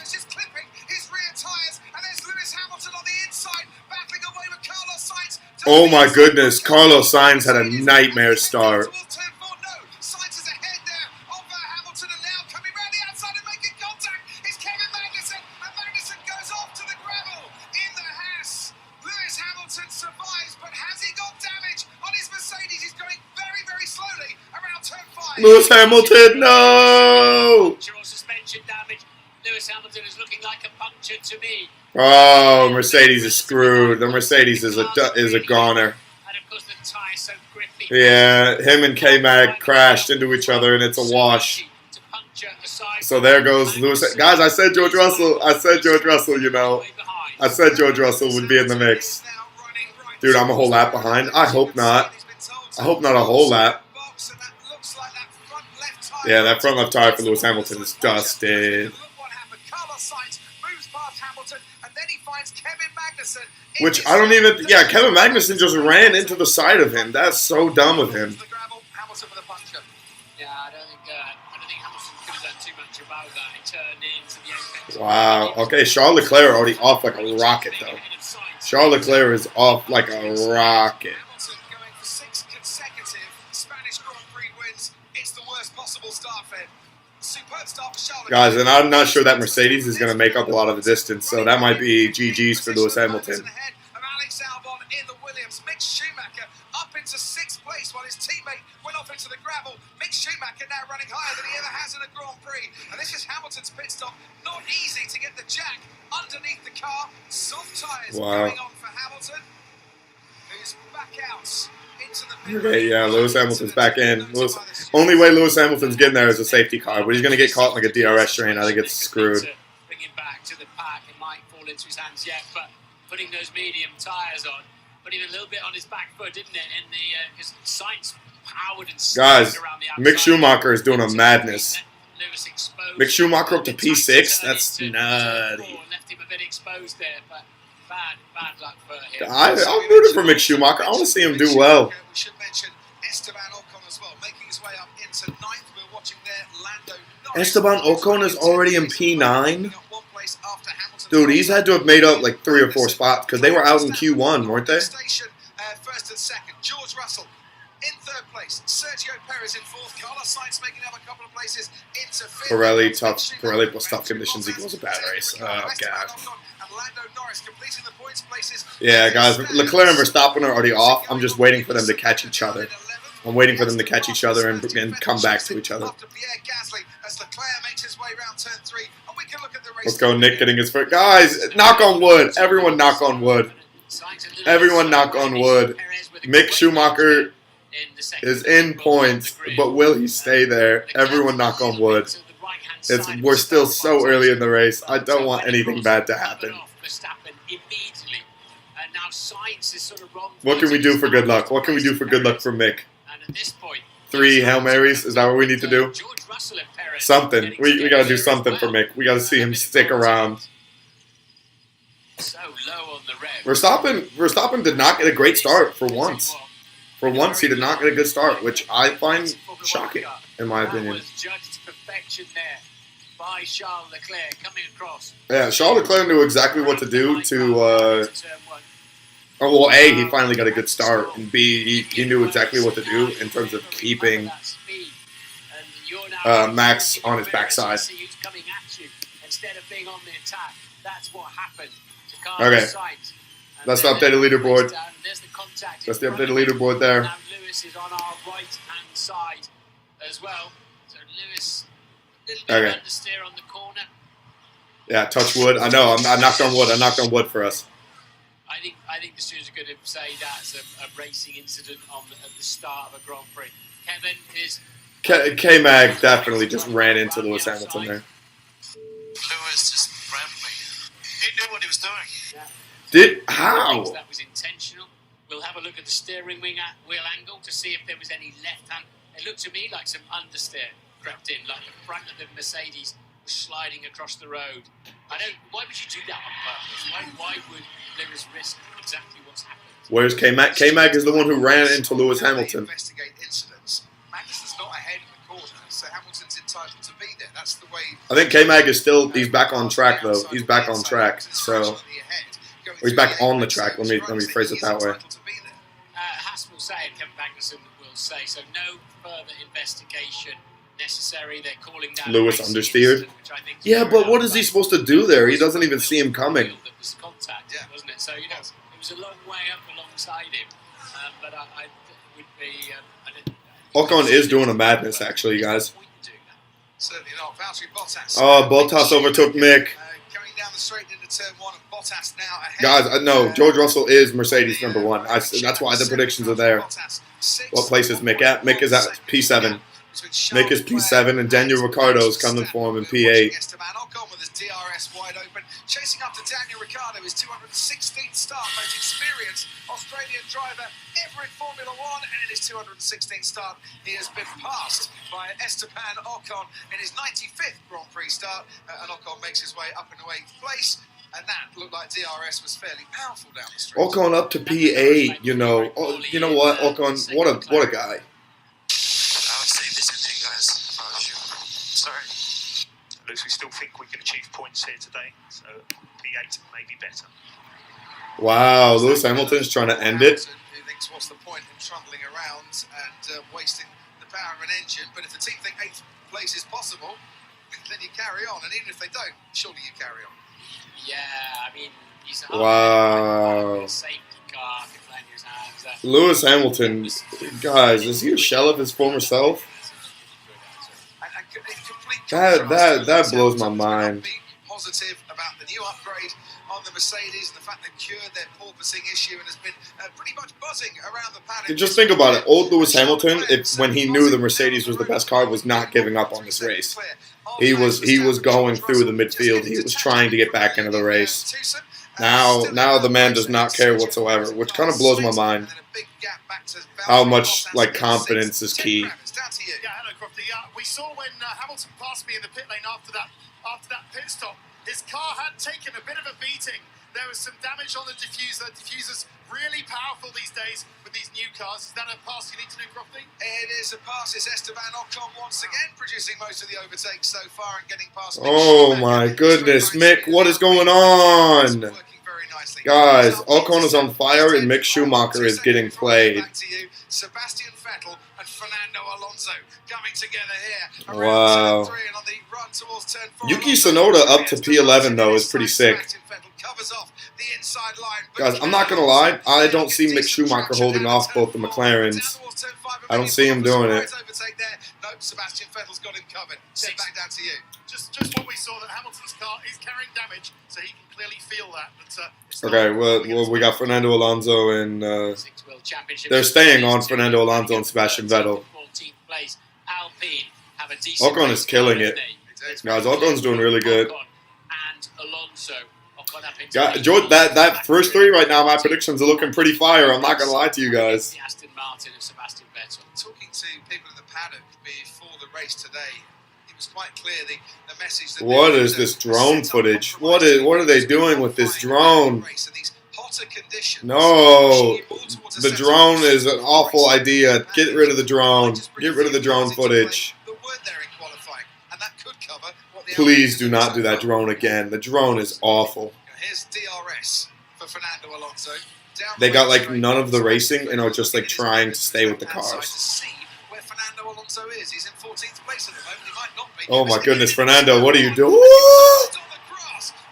Oh my goodness, Carlos Sainz had a nightmare start. Lewis Hamilton, no! Suspension damage. Lewis Hamilton is looking like a puncture to me. Oh, Mercedes is screwed. The Mercedes is a goner. And of course the tie so grippy. Yeah, him and K-Mag crashed into each other, and it's a wash. So there goes Lewis. Guys, I said George Russell. I said George Russell, you know. I said George Russell would be in the mix. Dude, I'm a whole lap behind. I hope not. I hope not a whole lap. Yeah, that front left tire for Lewis Hamilton is dusted. Which I don't even... Yeah, Kevin Magnussen just ran into the side of him. That's so dumb of him. Yeah, I don't think Hamilton could have done too much about that. He turned into the apex. Wow. Okay, Charles Leclerc already off like a rocket, though. Charles Leclerc is off like a rocket. Hamilton going for 6 consecutive Spanish Grand Prix wins. It's the worst possible start for him. Superb start for Charles Leclerc. Guys, and I'm not sure that Mercedes is going to make up a lot of the distance, so that might be GG's for Lewis Hamilton. In the Williams, Mick Schumacher up into 6th place while his teammate went off into the gravel. Mick Schumacher now running higher than he ever has in a Grand Prix. And this is Hamilton's pit stop. Not easy to get the jack underneath the car. Soft tyres going on for Hamilton, who's back out into the pit. Okay, yeah, Lewis Hamilton's back in. Only way Lewis Hamilton's getting there is a safety car, but he's going to get caught in like a DRS train. I think it's screwed. Bring him back to the pack. It might fall into his hands yet, but putting those medium tyres on, putting a little bit on his back foot, didn't it? In the his Sainz powered and guys, around the Mick Schumacher is doing a madness. Lewis exposed. Mick Schumacher up to P6. That's nutty. Left him a bit exposed there, but bad luck for him. I'm rooting for Mick Schumacher. I want to see him do well. We should mention Esteban Ocon as well, making his way up into 9th. We're watching there, Lando Norris. Esteban Ocon is already in P9. Dude, he's had to have made up like 3 or 4 spots because they were out in Q1, weren't they? First and second, George Russell in 3rd place, Sergio Perez in 4th, Carlos Sainz making up a couple of places into 5th. Pirelli plus tough conditions equals a bad race. Oh, God. Yeah, guys, Leclerc and Verstappen are already off. I'm just waiting for them to catch each other. I'm waiting for them to catch each other and come back to each other. Let's go, Nick getting his first. Guys, knock on wood. Everyone knock on wood. Everyone knock on wood. Mick Schumacher is in points, but will he stay there? Everyone knock on wood. We're still so early in the race. I don't want anything bad to happen. What can we do for good luck? What can we do for good luck for Mick? 3 Hail Marys? Is that what we need to do? Something. We got to do something for Mick. We got to see him stick around. Verstappen did not get a great start for once. For once, he did not get a good start, which I find shocking, in my opinion. Yeah, Charles Leclerc knew exactly what to do to... well, A, he finally got a good start, and B, he knew exactly what to do in terms of keeping Max on his backside. Okay, that's the updated leaderboard. That's the updated leaderboard there. Now Lewis is on our right-hand side as well. So Lewis, a little bit of understeer on the corner. Yeah, touch wood. I know. I knocked on wood. I knocked on wood for us. I think the students are going to say that's a racing incident at the start of a Grand Prix. Kevin is... K-Mag definitely just ran into Lewis Hamilton there. Lewis just rammed me. He knew what he was doing. Yeah. How? That was intentional. We'll have a look at the steering wheel angle to see if there was any left hand. It looked to me like some understeer crept in, like the front of the Mercedes was sliding across the road. Why would you do that on purpose? Why would Lewis risk exactly what's happened? Where's K-Mag? K-Mag is the one who ran into Lewis Hamilton. Investigate incidents. Magnussen's not ahead in the corner, so Hamilton's entitled to be there. That's the way. I think K-Mag is still. He's back on track though. He's back on track. So. Or he's back on the track. Let me phrase it that way. Haas will say, and Kevin Magnussen will say, so no further investigation necessary. They're calling that Lewis understeered. Yeah, but what is he supposed to do there? He doesn't even see him coming. That was contact, wasn't it? So, it was a long way up alongside him. But I would be... Ocon is doing a madness, actually, guys. Certainly not. Valtteri Bottas. Oh, Bottas overtook Mick. Going down the straight into turn 1, and Bottas now ahead. Guys, no, George Russell is Mercedes #1. That's why the predictions are there. What place is Mick at? Mick is at P7. Mick is P7, and Daniel Ricciardo is coming for him in P8. Esteban Ocon with his DRS wide open, chasing up to Daniel Ricciardo, his 216th start, most experienced Australian driver ever in Formula 1, and in his 216th start, he has been passed by Esteban Ocon in his 95th Grand Prix start, and Ocon makes his way up into 8th place. And that looked like DRS was fairly powerful down the street. Ocon up to P8, you know. Oh, you know what, Ocon, what a guy. Sorry. Lewis, we still think we can achieve points here today, so P8 may be better. Wow, Lewis Hamilton's trying to end it. Who thinks what's the point in trundling around and wasting the power of an engine? But if the team think 8th place is possible, then you carry on. And even if they don't, surely you carry on. Yeah, I mean, he's wow. Safety car playing his hands. Lewis Hamilton, guys, is he a shell of his former self? That blows my mind. Positive about the new upgrade on the Mercedes and the fact they've cured their porpoising issue and has been pretty much buzzing around the paddock. Just think about it. Old Lewis Hamilton, when he knew the Mercedes was the best car, was not giving up on this race. He was going through the midfield. He was trying to get back into the race. Now the man does not care whatsoever, which kind of blows my mind. How much confidence is key. Yeah, hello, Crofty. We saw when Hamilton passed me in the pit lane after that pit stop. His car had taken a bit of a beating. There was some damage on the diffuser. The diffuser's really powerful these days with these new cars. Is that a pass you need to do, Crofty? It is a pass. It's Esteban Ocon once again producing most of the overtakes so far and getting past. Oh my goodness, Mick, what is going on? Guys, Ocon is on fire and Mick Schumacher is getting played. Sebastian Vettel and Fernando Alonso coming together here. Wow. Yuki Tsunoda up to P11 though is pretty sick. Guys, I'm not gonna lie, I don't see Mick Schumacher holding off both the McLarens. I don't see him doing it. Sebastian Vettel's got him covered. Send back down to you. Just what we saw, that Hamilton's car is carrying damage, so he can clearly feel that. But, okay, well, we got Fernando Alonso and they're staying on Fernando Alonso and Sebastian Vettel. Ocon is killing it. Guys, Ocon's doing really good. And Alonso. Yeah, that first three right now, my predictions are looking pretty fire. I'm not gonna lie to you guys. Aston Martin and Sebastian Vettel. Talking to people in the paddock before the race today, it was quite clear the message that what is this drone footage? What are they doing with this drone? No, the drone is an awful idea. Get rid of the drone. Get rid of the drone footage. Please do not do that drone again. The drone is awful. Here's DRS for Fernando Alonso. They got like none of the racing and are just like trying to stay with the cars. He's in 14th place at the moment. He might not be. Oh my goodness, Fernando, what are you doing?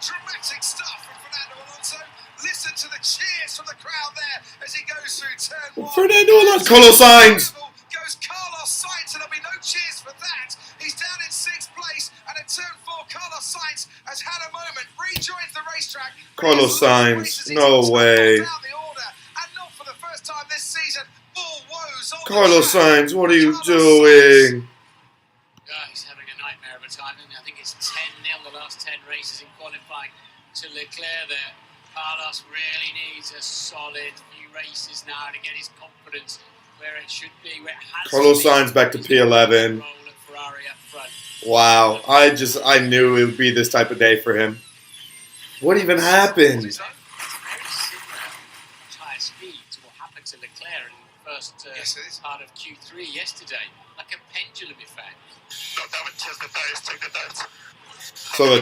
Dramatic stuff from Fernando Alonso. Listen to the cheers from the crowd there as he goes through turn 1. Fernando Alonso, Carlos Sainz. Goes Carlos Sainz, and there'll be no cheers for that. He's down in 6th place, and at turn 4, Carlos Sainz has had a moment, rejoins the racetrack. Carlos Sainz, no way. Carlos Sainz, what are you doing? He's having a nightmare of a time. I think it's 10-0 the last 10 races in qualifying to Leclerc there. Carlos really needs a solid few races now to get his confidence where it should be. Where it has Carlos Sainz back to P11. Wow, I knew it would be this type of day for him. What even happened? Higher speed to what happened to Leclerc in the first part of Q3 yesterday, like a pendulum effect. So the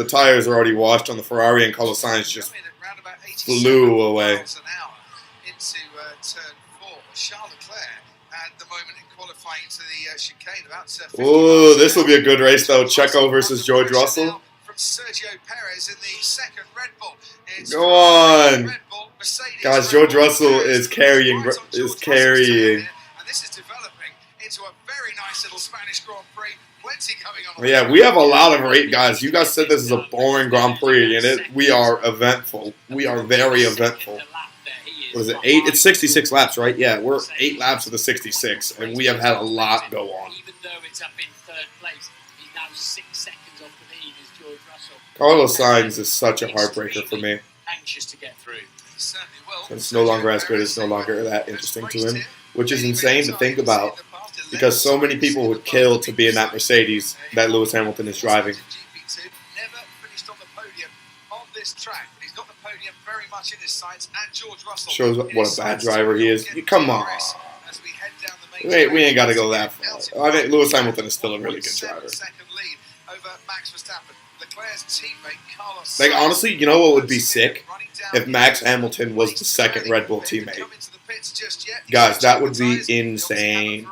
tires are already washed on the Ferrari, and Carlos Sainz just flew away. Into turn 4, Charles Leclerc at the moment in qualifying into the chicane. Ooh, this will be a good race though. Checo versus George Russell. From Sergio Perez in the second Red Bull. Go on, guys! George Russell is carrying. And this is developing into a very nice little Spanish Grand Prix. Plenty coming on. Yeah, we have a lot of rate, guys. You guys said this is a boring Grand Prix, and we are eventful. We are very eventful. What is it? 8? It's 66 laps, right? Yeah, we're 8 laps of the 66, and we have had a lot go on. Even though it's up in 3rd place, he's now 6 seconds off the lead as George Russell. Carlos Sainz is such a heartbreaker for me. Anxious to get through. It's no longer as good. It's no longer that interesting to him, which is insane to think about, because so many people would kill to be in that Mercedes that Lewis Hamilton is driving. Never finished on the podium on this track. He's got the podium very much in his sights, and George Russell shows what a bad driver he is. Come on. We ain't got to go that far. I think Lewis Hamilton is still a really good driver. Like, honestly, you know what would be sick? If Max Hamilton was the second Red Bull teammate. Guys, that would be insane.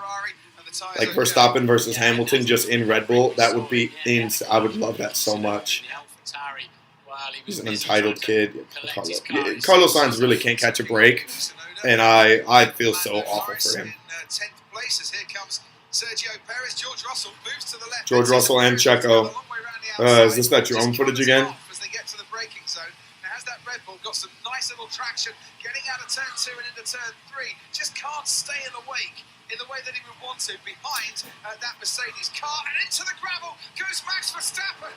Like Verstappen versus Hamilton just in Red Bull, that would be insane. I would love that so much. He's an entitled kid. Carlos Sainz really can't catch a break, and I feel so awful for him. George Russell and Checo. Is this that drone footage again? Red Bull got some nice little traction getting out of turn 2 and into turn 3. Just can't stay in the wake in the way that he would want to behind that Mercedes car, and into the gravel goes Max Verstappen.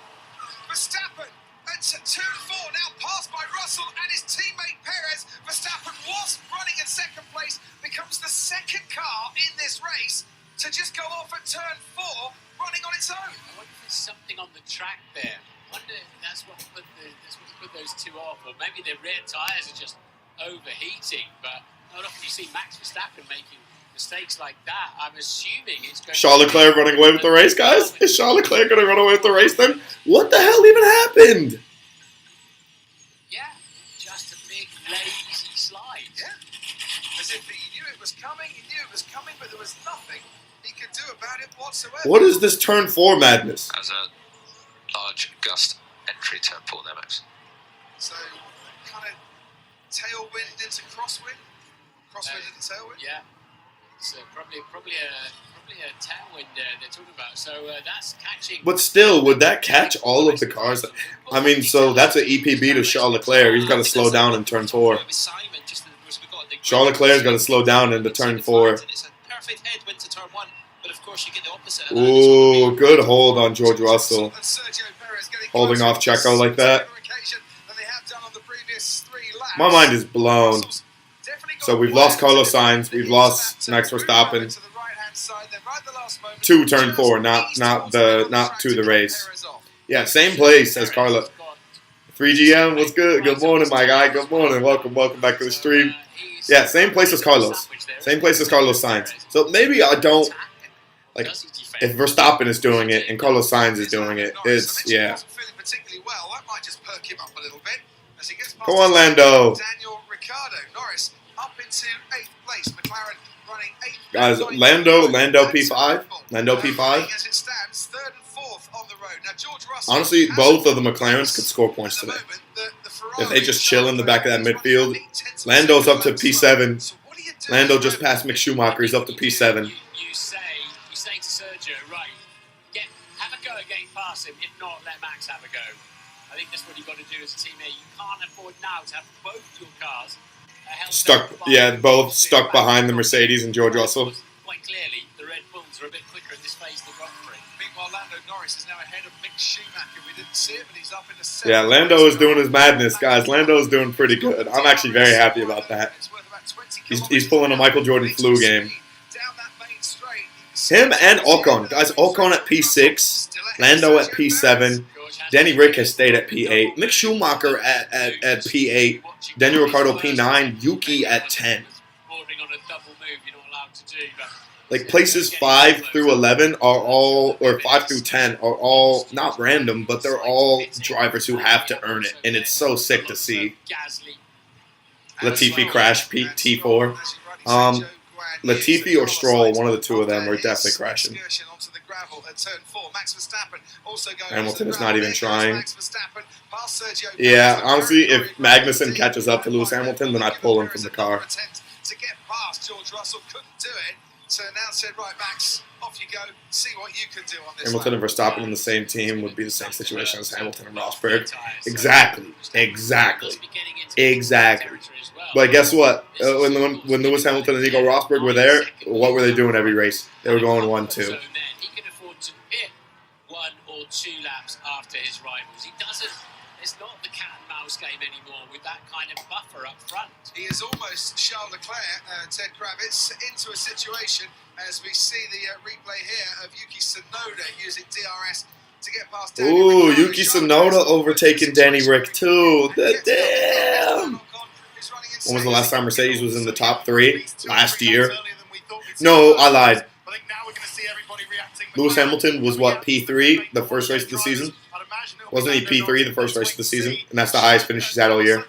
Verstappen at turn 4 now passed by Russell and his teammate Perez. Verstappen was running in 2nd place, becomes the 2nd car in this race to just go off at turn 4 running on its own. I wonder if there's something on the track there. I wonder if that's what put those two off, or maybe their rear tyres are just overheating. But not often you see Max Verstappen making mistakes like that. I'm assuming it's going Charles Leclerc running away with the race, guys? Is Charles Leclerc going to run away with the race then? What the hell even happened? Yeah, just a big lazy slide. Yeah, as if he knew it was coming, but there was nothing he could do about it whatsoever. What is this turn 4 madness? As a large gust entry turn 4 there, Max. So, kind of tailwind into crosswind? Crosswind into tailwind? Yeah. It's probably a tailwind they're talking about. So that's catching. But still, would that catch all of the cars? I mean, so that's an EPB to Charles Leclerc. He's got to slow down in turn 4. Charles Leclerc's got to slow down into turn 4. course, you get the opposite of that. Ooh, good hold on George Russell. Holding off Checo like that. My mind is blown. So we've lost Carlos Sainz. We've lost Max Verstappen to turn 4, not to the race. Yeah, same place as Carlos. 3GM, what's good? Good morning, my guy. Good morning. Welcome back to the stream. Yeah, same place as Carlos. Same place as Carlos Sainz. So maybe I don't like if Verstappen is doing it and Carlos Sainz is doing it. It's yeah. Come on, Lando. Guys, Lando P5. Lando P5. Honestly, both of the McLarens could score points today. If they just chill in the back of that midfield. Lando's up to P7. Lando just passed Mick Schumacher. He's up to P7. You say to Sergio, right, have a go at getting past him. If not, let Max have a go. I think that's what you've got to do as a teammate. You can't afford now to have both your cars stuck. Yeah, both stuck behind the Mercedes and George Russell. Quite clearly, the Red Bulls are a bit quicker at this phase than Grand Prix. Meanwhile, Lando Norris is now ahead of Mick Schumacher. We didn't see it, but he's up in the yeah, Lando is doing his madness, guys. Lando is doing pretty good. I'm actually very happy about that. He's pulling a Michael Jordan flu game. Him and Ocon. Guys, Ocon at P6. Lando at P7. Danny Rick has stayed at P8. Mick Schumacher at P8. Daniel Ricciardo P9. Yuki at 10. Like places 5 through 11 are all, or 5 through 10 are all not random, but they're all drivers who have to earn it, and it's so sick to see. Latifi crash T4. Latifi or Stroll, one of the two of them, are definitely crashing. Hamilton is not even trying. Yeah, honestly, if Magnussen catches up to Lewis Hamilton, then I pull him from the car. So now said, right, Max, off you go. See what you can do on this. Hamilton and Verstappen in the same team would be the same situation as Hamilton and Rosberg. Exactly. But guess what? When Lewis Hamilton and Nico Rosberg were there, what were they doing every race? They were going 1-2. So then he can afford to hit 1 or 2 laps after his rivals. He doesn't. It's not the cat and mouse game anymore with that kind of buffer up front. He is almost Charles Leclerc, Ted Kravitz, into a situation as we see the replay here of Yuki Tsunoda using DRS to get past Danny Ooh, Ricciardo. Yuki Tsunoda overtaking Danny Rick too. Damn. When was the last time Mercedes was in the top 3? Last year. No, I lied. Lewis Hamilton was what, P3 the first race of the season? Wasn't he P3 the first race of the season? And that's the highest finish he's had all year.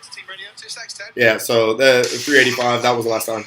Yeah, so the 385, that was the last time.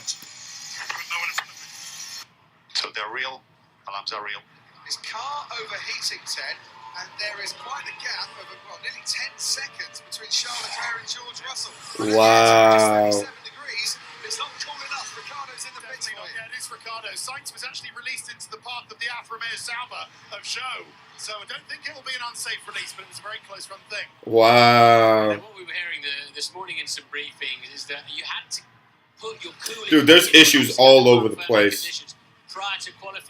So they're real. Alarms are real. His car overheating, Ted, and there is quite a gap of nearly 10 seconds between Charles Leclerc and George Russell. Wow. 7 degrees. It's not cool enough. Ricardo's in the pits. Yeah, it is Ricardo. Sainz was actually released into the path of the Alfa Romeo Sauber of show. So I don't think it will be an unsafe release, but it was a very close run thing. Wow. What we were hearing this morning in some briefings is that you had to put your cooling. Dude, there's issues all over the place.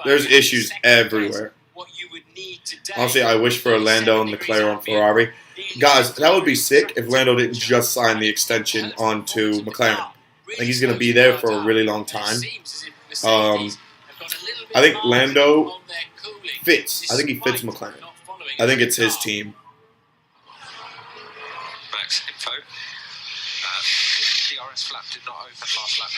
There's issues everywhere. What you would need today. Honestly, I wish for a Lando and Leclerc on Ferrari. Guys, that would be sick if Lando didn't just sign the extension onto McLaren. I think he's going to be there for a really long time. I think Lando fits. I think he fits McLaren. I think it's his team. Max info. DRS flap did not open last lap.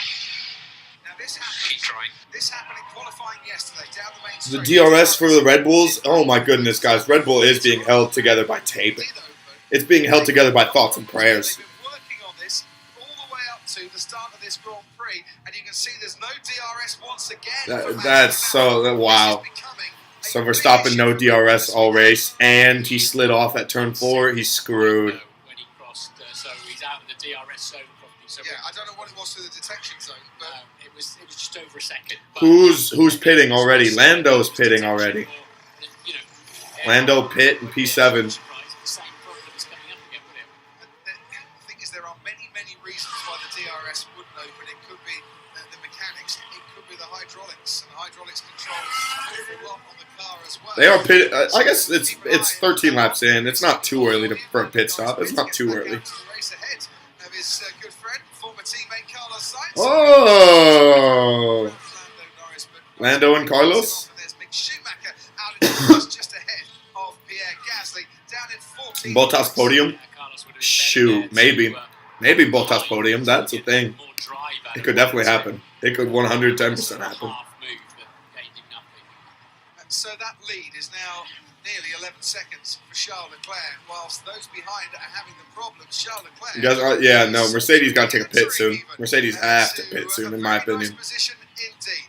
Now this Keep trying. This happened in qualifying yesterday down the main The straight. DRS for the Red Bulls, oh my goodness, guys. Red Bull is being held together by tape. It's being held together by thoughts and prayers. They've been working on this all the way up to the start of this Grand Prix, and you can see there's no DRS once again. That's so, wow. So Verstappen, no DRS all race, and he slid off at turn 4. He's screwed. When he crossed, so he's out of the DRS zone. So Yeah, I don't know what it was for the detection zone, but it was just over a second. But Who's pitting already? Lando's pitting already. Lando pit and P7. the thing is there are many many reasons why the DRS wouldn't open. It could be the mechanics, it could be the hydraulics, and the hydraulics control an awful lot on the car as well. They are pit. I guess it's 13 laps in. It's not too early for a pit stop. It's not too early. His good friend, former teammate Carlos Sainz. Oh, Lando and Carlos. There's Mick Schumacher out in just ahead of Pierre Gasly, down in 14. Bottas podium. Shoot, maybe Bottas podium. That's a thing. It could definitely happen. It could 110% happen. So that lead is now nearly 11 seconds for Charles Leclerc, whilst those behind are having the problems. Charles Leclerc. You guys are, yeah, no, Mercedes got to take a pit soon. Mercedes have to pit soon, in my opinion. Nice position indeed.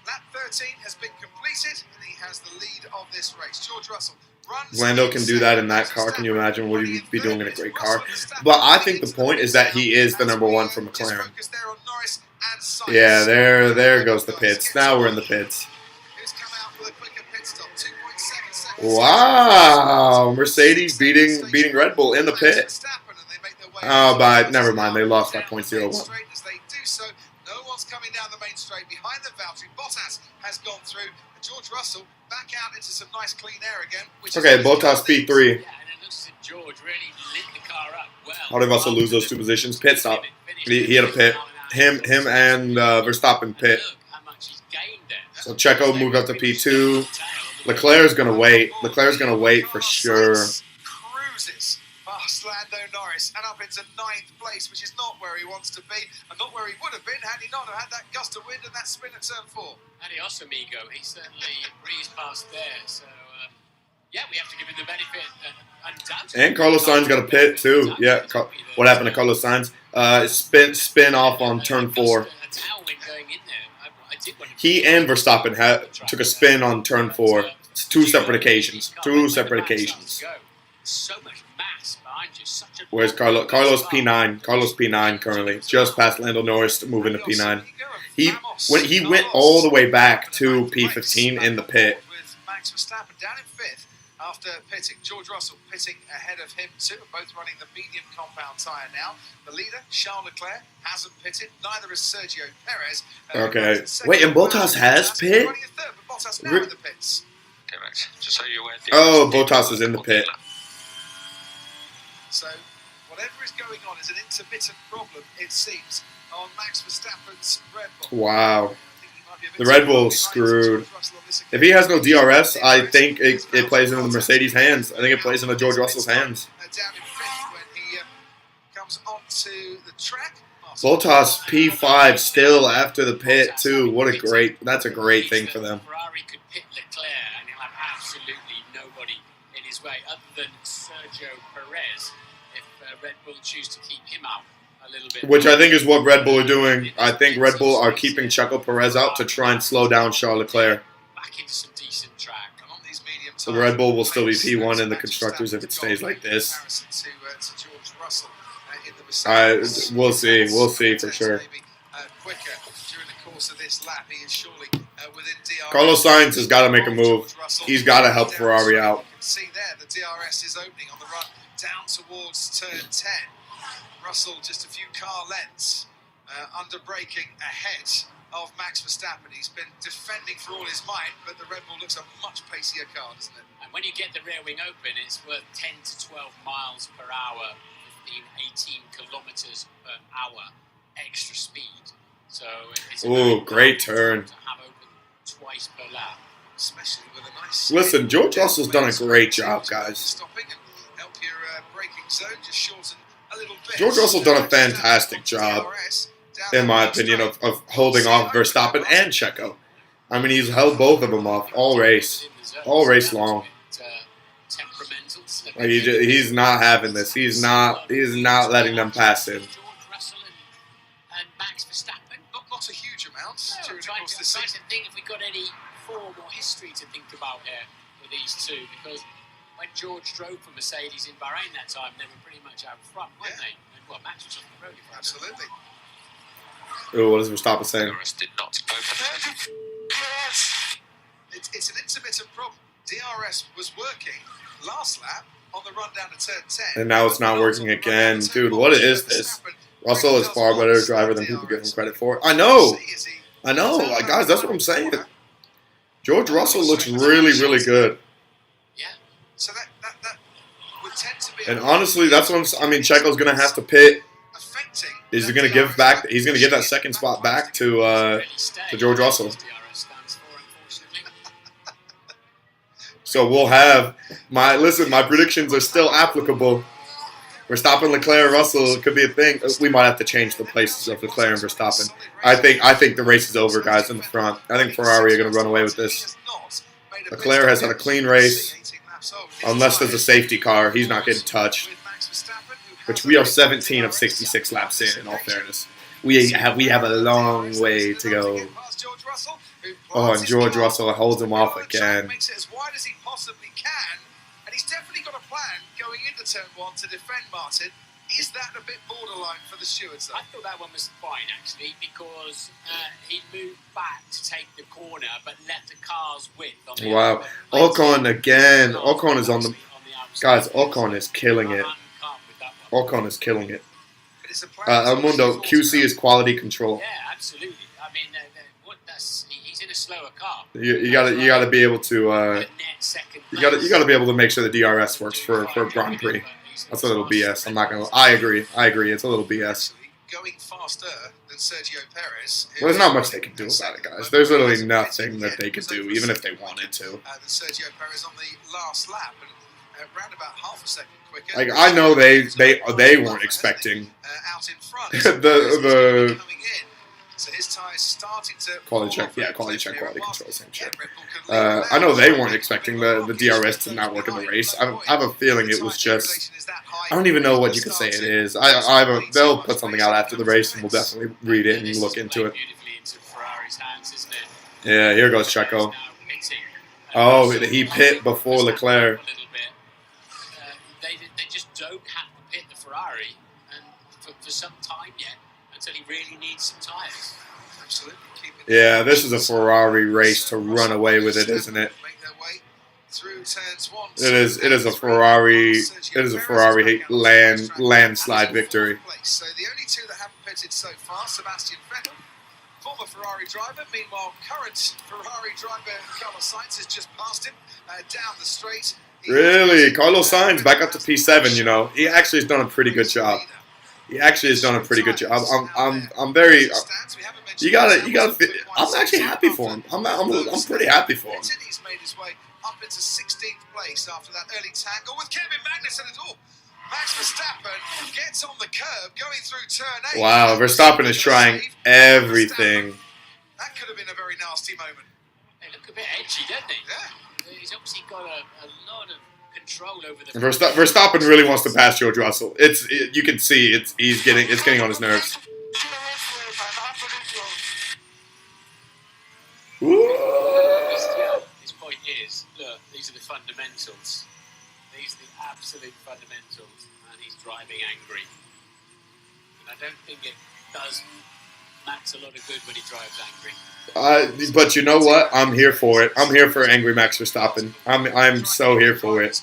Lap 13 has been completed, and he has the lead of this race. George Russell runs. Lando can do that in that car. Can you imagine what he'd be doing in a great car? But I think the point is that he is the #1 for McLaren. Yeah, there goes the pits. Now we're in the pits. Wow, Mercedes beating Red Bull in the pit. Oh, but never mind. They lost by 0.01. No one's coming down the main straight behind the Valtteri. Bottas has gone through. George Russell back out into some nice clean air again. Okay, Bottas P3. Yeah, and it looks like George really lit the car up well. How did Russell lose those 2 positions? Pit stop. He had a pit. Him and Verstappen pit. So Checo moved up to P2. Leclerc's gonna wait. Leclerc's gonna wait for sure. Cruises past Lando Norris and up into 9th place, which is not where he wants to be, and not where he would have been had he not have had that gust of wind and that spin at turn 4. Adios, amigo. He certainly breezed past there. So yeah, we have to give him the benefit. Undoubtedly. And Carlos Sainz got a pit too. Yeah. What happened to Carlos Sainz? Spin off on turn 4. He and Verstappen took a spin on turn 4. It's 2 separate occasions. 2 separate occasions. Where's Carlos? Carlos P9. Carlos P9 currently. Just past Lando Norris to move into P9. He went all the way back to P15 in the pit. With Max Verstappen down in 5th after pitting. George Russell pitting ahead of him too. Both running the medium compound tyre now. The leader, Charles Leclerc, hasn't pitted. Neither has Sergio Perez. Okay. Wait, and Bottas has pit? Running in 3rd, but Bottas now in the pits. Correct. Just so you're aware. Oh, Bottas is in the pit. So, whatever is going on is an intermittent problem, it seems, on Max Verstappen's Red Bull. Wow. The Red Bull's screwed. If he has no DRS, I think it plays into the Mercedes' hands. I think it plays into George Russell's hands. Down in 5th when he comes onto the track. Bottas P5 still after the pit too. That's a great thing for them. Ferrari could pit Leclerc and he'll have absolutely nobody in his way other than Sergio Perez if Red Bull choose to keep him out a little bit. Which I think is what Red Bull are doing. I think Red Bull are keeping Checo Perez out to try and slow down Charles Leclerc. Back into some decent track. And on these medium So Red Bull will still be P1 in the constructors if it stays like this. We'll see. We'll see for sure. Carlos Sainz has got to make a move. He's got to help Ferrari out. You can see there the DRS is opening on the run down towards turn 10. Russell just a few car lengths under braking ahead of Max Verstappen. He's been defending for all his might, but the Red Bull looks a much pacier car, doesn't it? And when you get the rear wing open, it's worth 10 to 12 miles per hour, 15, 18 kilometers per hour extra speed. So it's a great turn. To have open twice per lap. Especially with a nice. Listen, George Russell's done a great job, guys. Stopping and help your braking zone just shorten a little bit. George Russell's done a fantastic job, in my opinion, of holding off Verstappen and Checo. I mean, he's held both of them off all race long. Like he's not having this. He's not letting them pass him. And Max Verstappen, not a huge amount during the course of the trying season. to think if we got any form or history to think about here with these two, because when George drove for Mercedes in Bahrain that time, they were pretty much out front, weren't they? And well, Max was on the road. Absolutely. Ooh, what is Verstappen saying? Did not open. It's an intermittent problem. DRS was working last lap on the run down to turn 10. And now it's not working again. Dude, what is this? Russell is far better driver than people give him credit for. I know. Like, guys, that's what I'm saying. George Russell looks really, really good. Yeah. So that would tend to be. And honestly, that's what I mean. Checo's gonna have to pit. He's gonna give back. He's gonna give that second spot back to George Russell. So we'll have my predictions are still applicable. Verstappen, Leclerc, Russell could be a thing. We might have to change the places of Leclerc and Verstappen. I think the race is over, guys, in the front. I think Ferrari are going to run away with this. Leclerc has had a clean race. Unless there's a safety car, he's not getting touched. Which we are 17 of 66 laps in all fairness. We have a long way to go. Oh, and George Russell holds him off again. Makes it as wide as he possibly can. And he's definitely got a plan going into turn 1 to defend Martin. Is that a bit borderline for the stewards, though? I thought that one was fine, actually, because he moved back to take the corner, but let the cars width. On the wow. Ocon again. Ocon is on the... Guys, Ocon is killing it. Ocon is killing it. Mundo, QC is quality control. Yeah, absolutely. I mean, he's in a slower car. You gotta be able to you gotta be able to make sure the DRS works for Grand Prix. That's a little BS. I'm not gonna. I agree. It's a little BS. Going faster than Sergio Perez. Well, there's not much they can do about it, guys. There's literally nothing that they could do, even if they wanted to. Sergio Perez on the last lap, and around about half a second quicker. Like, I know they weren't expecting out in front. the So his tires starting to quality check, quality control, same shit. I know they weren't expecting the DRS to not work in the race. I have a feeling it was just. I don't even know what you could say it is. They'll put something out after the race, and we'll definitely read it and look into it. Yeah, here goes Checo. Oh, he pit before Leclerc. They just don't have to pit the Ferrari and for some time yet until he really needs some tyres. Absolutely. Yeah, this is a Ferrari race to run away with it, isn't it? It is a Ferrari. It is a Ferrari landslide victory. So the only two that haven't pitted so far, Sebastian Vettel, former Ferrari driver. Meanwhile, current Ferrari driver Carlos Sainz has just passed him down the straight. Really, Carlos Sainz back up to P7. You know, he actually has done a pretty good job. I'm very. You gotta. I'm actually happy for him. I'm pretty happy for him. He's made his way up into 16th place after that early tangle with Kevin Magnussen at all. Max Verstappen gets on the curb going through turn 8. Wow, Verstappen is trying everything. That could have been a very nasty moment. They look a bit edgy, don't they? Yeah. He's obviously got a lot of control over the. Verstappen really wants to pass George Russell. You can see it's getting on his nerves. His point is, look, these are the fundamentals. These are the absolute fundamentals, and he's driving angry. And I don't think it does Max a lot of good when he drives angry. But you know what? I'm here for it. I'm here for angry Max Verstappen. I'm so here for it.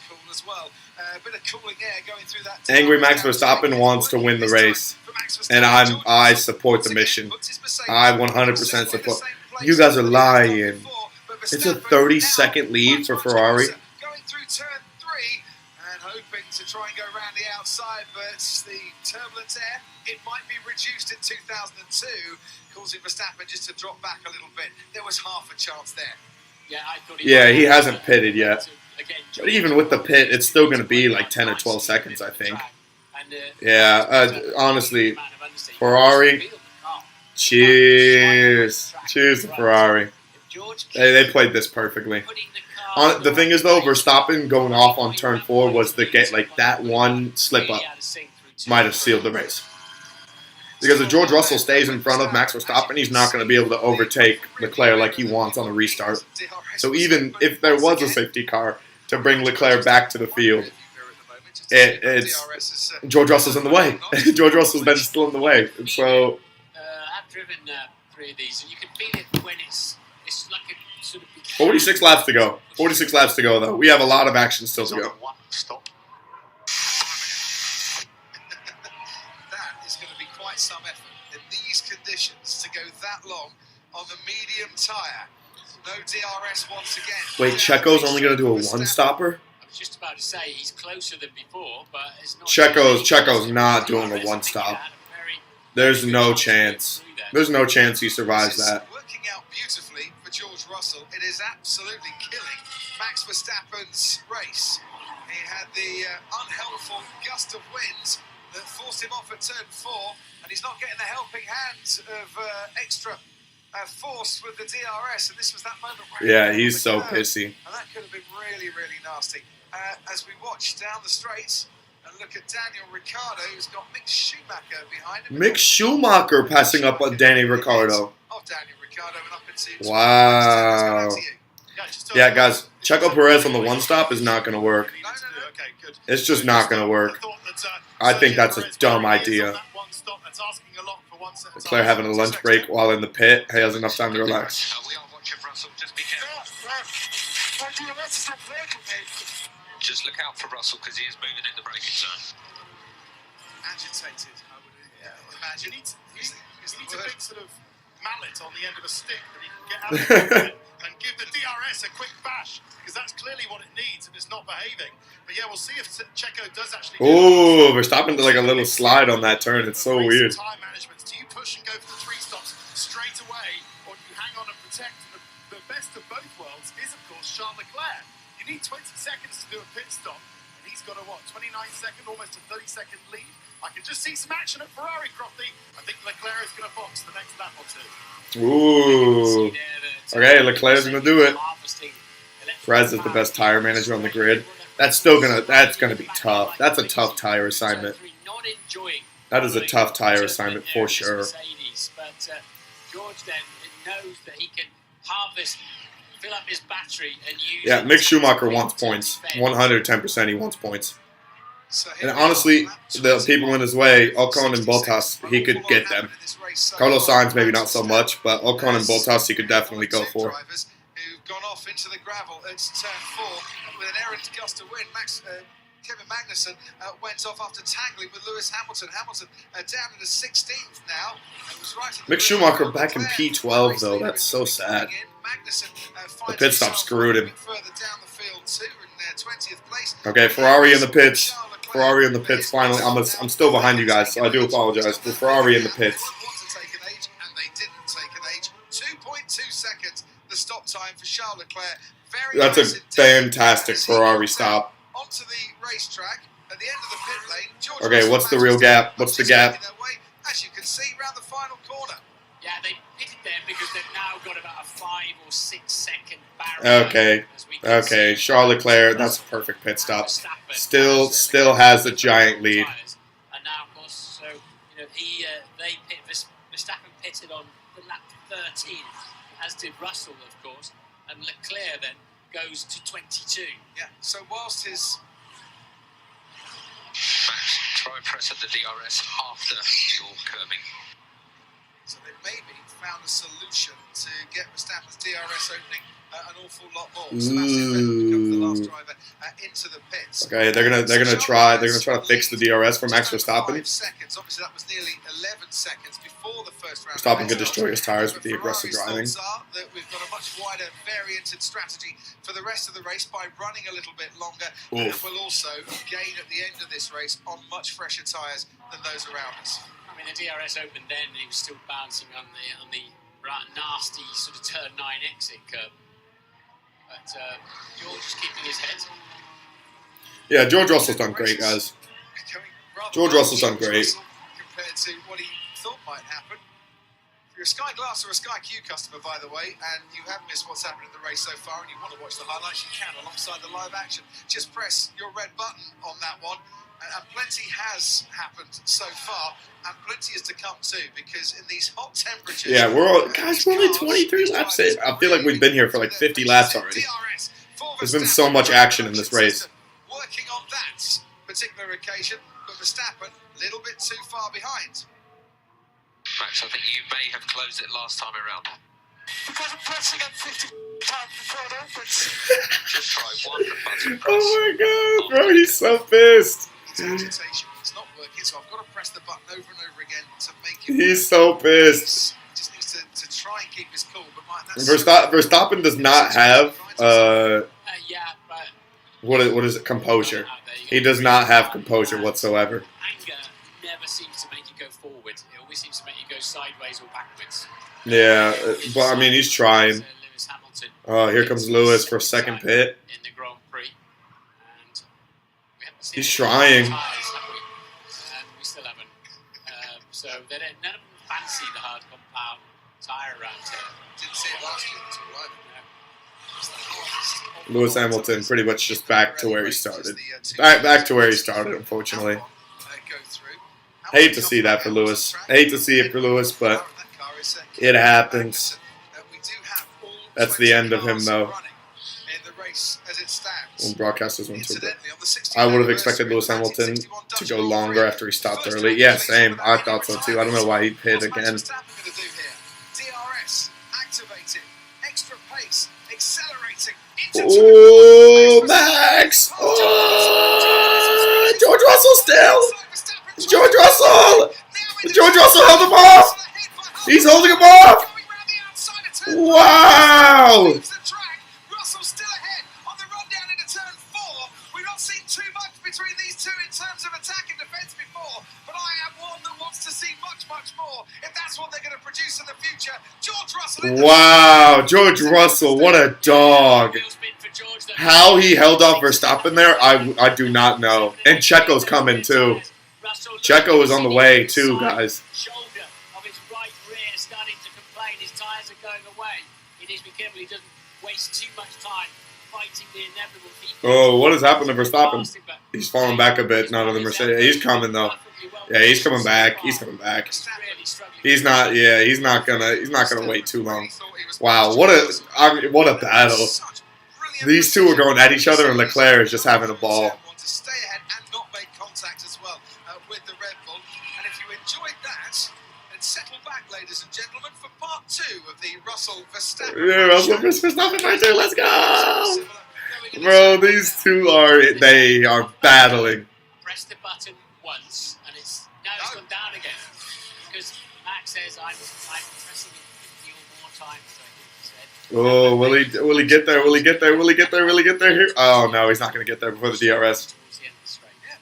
Angry Max Verstappen wants to win the race, and I support the mission. I 100% support. You guys are lying. It's a 30-second lead for Ferrari. Going through turn 3 and hoping to try and go around the outside, but the turbulence air, it might be reduced in 2002, causing Verstappen just to drop back a little bit. There was half a chance there. Yeah, he hasn't pitted yet. But even with the pit, it's still going to be like 10 or 12 seconds, I think. Yeah, honestly, Ferrari, cheers. Cheers to Ferrari. They played this perfectly. The thing is, though, Verstappen going off on turn 4 was that one slip-up might have sealed the race. Because if George Russell stays in front of Max Verstappen, he's not going to be able to overtake Leclerc like he wants on a restart. So even if there was a safety car to bring Leclerc back to the field, it's George Russell's in the way. George Russell's been still in the way. And so I've driven 3 of these, and you can feel it when it's like a sort of 46 laps to go. 46 laps to go, though. We have a lot of action still to go. in these conditions to go that long on the medium tyre. No DRS once again. Wait, Checo's only going to do a one-stopper? I was just about to say he's closer than before, but it's not. Checo's not doing a one-stop. There's no chance. There's no chance he survives that. Working out beautifully for George Russell. It is absolutely killing Max Verstappen's race. He had the unhelpful gust of winds that forced him off at turn 4, and he's not getting the helping hand of extra force with the DRS, and this was that moment where yeah, he's so pissy. And that could have been really, really nasty. As we watch down the straight and look at Daniel Ricciardo, who's got Mick Schumacher behind him. Mick Schumacher passing up on Danny Ricciardo. Of Daniel Ricciardo and up into wow. Yeah, guys, Checo Perez on the one-stop is not going to work. It's just not going to work. I think that's a dumb idea. Leclerc having a lunch break while in the pit. He has enough time to relax. We are watching Russell. Just be careful. Just look out for Russell because he is moving in the braking zone. Agitated, I would imagine. He needs a big sort of mallet on the end of a stick that he can get out of it and give the DRS a quick bash, because that's clearly what it needs if it's not behaving. But yeah, we'll see if Checo does actually. Oh, Verstappen did like a little slide on that turn. It's so weird. Time management. Do you push and go for the 3 stops straight away, or do you hang on and protect? The best of both worlds is, of course, Charles Leclerc. You need 20 seconds to do a pit stop, and he's got a 29-second, almost a 30-second lead. I can just see some action at Ferrari, Crofty. I think Leclerc is going to box the next lap or 2. Ooh. Okay, Leclerc's going to do it. Perez is the best tire manager on the grid. That's gonna be tough. That's a tough tire assignment. That is a tough tire assignment for sure. But George then knows that he can harvest, fill up his battery, and use. Yeah, Mick Schumacher wants points. 110% he wants points. And honestly, the people in his way, Ocon and Bottas, he could get them. Carlos Sainz maybe not so much, but Ocon and Bottas he could definitely go for. Who've gone off into the gravel at turn 4 with an errant gust of wind. Kevin Magnussen went off after tangling with Lewis Hamilton. Hamilton down to the 16th now. Mick Schumacher back in P12 though. That's so sad. The pit stop screwed him. Okay, Ferrari in the pits. Ferrari in the pits finally. I'm still behind you guys, so I do apologize. But Ferrari in the pits. And they didn't take an age. 2.2 seconds. The stop time for Charles Leclerc. That's a fantastic Ferrari stop. Onto the racetrack at the end of the pit lane. George Okay, what's the real gap? What's the gap? As you can see, around the final corner. Yeah, they pitted there because they've now got about a 5 or 6 second barrier. Okay, Charles Leclerc. That's a perfect pit stop. Still has a giant lead. And now, of course, so Verstappen pitted on the lap 13. As did Russell, of course, and Leclerc then goes to 22. Yeah, so whilst his... Max, try and press at the DRS after your curbing. So they maybe found a solution to get Verstappen's DRS opening an awful lot more. Sebastian Vettel becomes the last driver into the pits. Okay, they're gonna try to fix the DRS for Max Verstappen. 5 seconds. Obviously, that was nearly 11 seconds before the first round. Verstappen could destroy his tires with the aggressive driving. That we've got a much wider, varianted strategy for the rest of the race by running a little bit longer. And we'll also gain at the end of this race on much fresher tyres than those around us. I mean, the DRS opened then, and he was still bouncing on the nasty sort of turn 9 exit curve. But George is keeping his head. Yeah, George Russell's done great, guys. George Russell's done great. Compared to what he thought might happen. If you're a Sky Glass or a Sky Q customer, by the way, and you have missed what's happened in the race so far and you want to watch the highlights, you can alongside the live action. Just press your red button on that one. And plenty has happened so far, and plenty is to come too, because in these hot temperatures... Yeah, we're only 23 laps in. I feel like we've been here for like 50 laps already. There's been so much action in this race. Working on that particular occasion, but Verstappen a little bit too far behind. Max, I think you may have closed it last time around. Because I'm pressing at 50 times before it opens. Just try one button press. Oh my god, bro, he's so pissed. Agitation. It's not working, so I've got to press the button over and over again to make it He's work. so pissed. He just needs to try and keep his cool. But that's Verstappen does not have yeah, but what is it? Composure. He does not have composure whatsoever. anger never seems to make you go forward. It always seems to make you go sideways or backwards. Yeah, but I mean he's trying. Lewis Hamilton. Oh, here comes Lewis for a second pit. In the Grand Prix. And we haven't seen He's trying. Tires, have we? We still haven't. So none of them fancy the hard compound tyre around here. Didn't see it last year until right. Lewis Hamilton pretty much just back to where he started. Back to where he started, unfortunately. Hate to see that for Lewis. Hate to see it for Lewis, but it happens. That's the end of him, though. When broadcasters went to it. I would have expected Lewis Hamilton to go longer after he stopped early. Yeah, same. I thought so too. I don't know why he hit again. DRS activated, extra pace, accelerating. Oh, Max! Oh, George Russell still! George Russell! George Russell held him off! He's holding him off! Wow! Russell still ahead on the run down into turn 4. We've not seen too much between these two in terms of attack and defence before, but I am one that wants to see much, much more. If that's what they're going to produce in the future, George Russell. Wow, George Russell, what a dog! How he held off Verstappen there, I do not know. And Checo's coming too. Checo is on the way too, guys. Shoulder of his right rear starting to complain. His tyres are going away. He needs to be careful he doesn't waste too much time fighting the inevitable. Oh, what has happened to Verstappen? He's falling back a bit now to the Mercedes. He's coming though. Yeah, he's coming back. He's coming back. He's not. Yeah, he's not gonna wait too long. Wow, what a battle. These two are going at each other, and Leclerc is just having a ball. To stay ahead and not make contact as well with the Red Bull. And if you enjoyed that, then settle back, ladies and gentlemen, for part 2 of the Russell Verstappen. Yeah, Russell Verstappen right there. Let's go, bro. These two they are battling. Press the button once, and it's gone down again because Max says I'm pressing it 50 or more times. I think he said. Oh, will he get there? Will he get there? Will he get there? Will he get there here? Oh no, he's not gonna get there before the DRS. Yeah,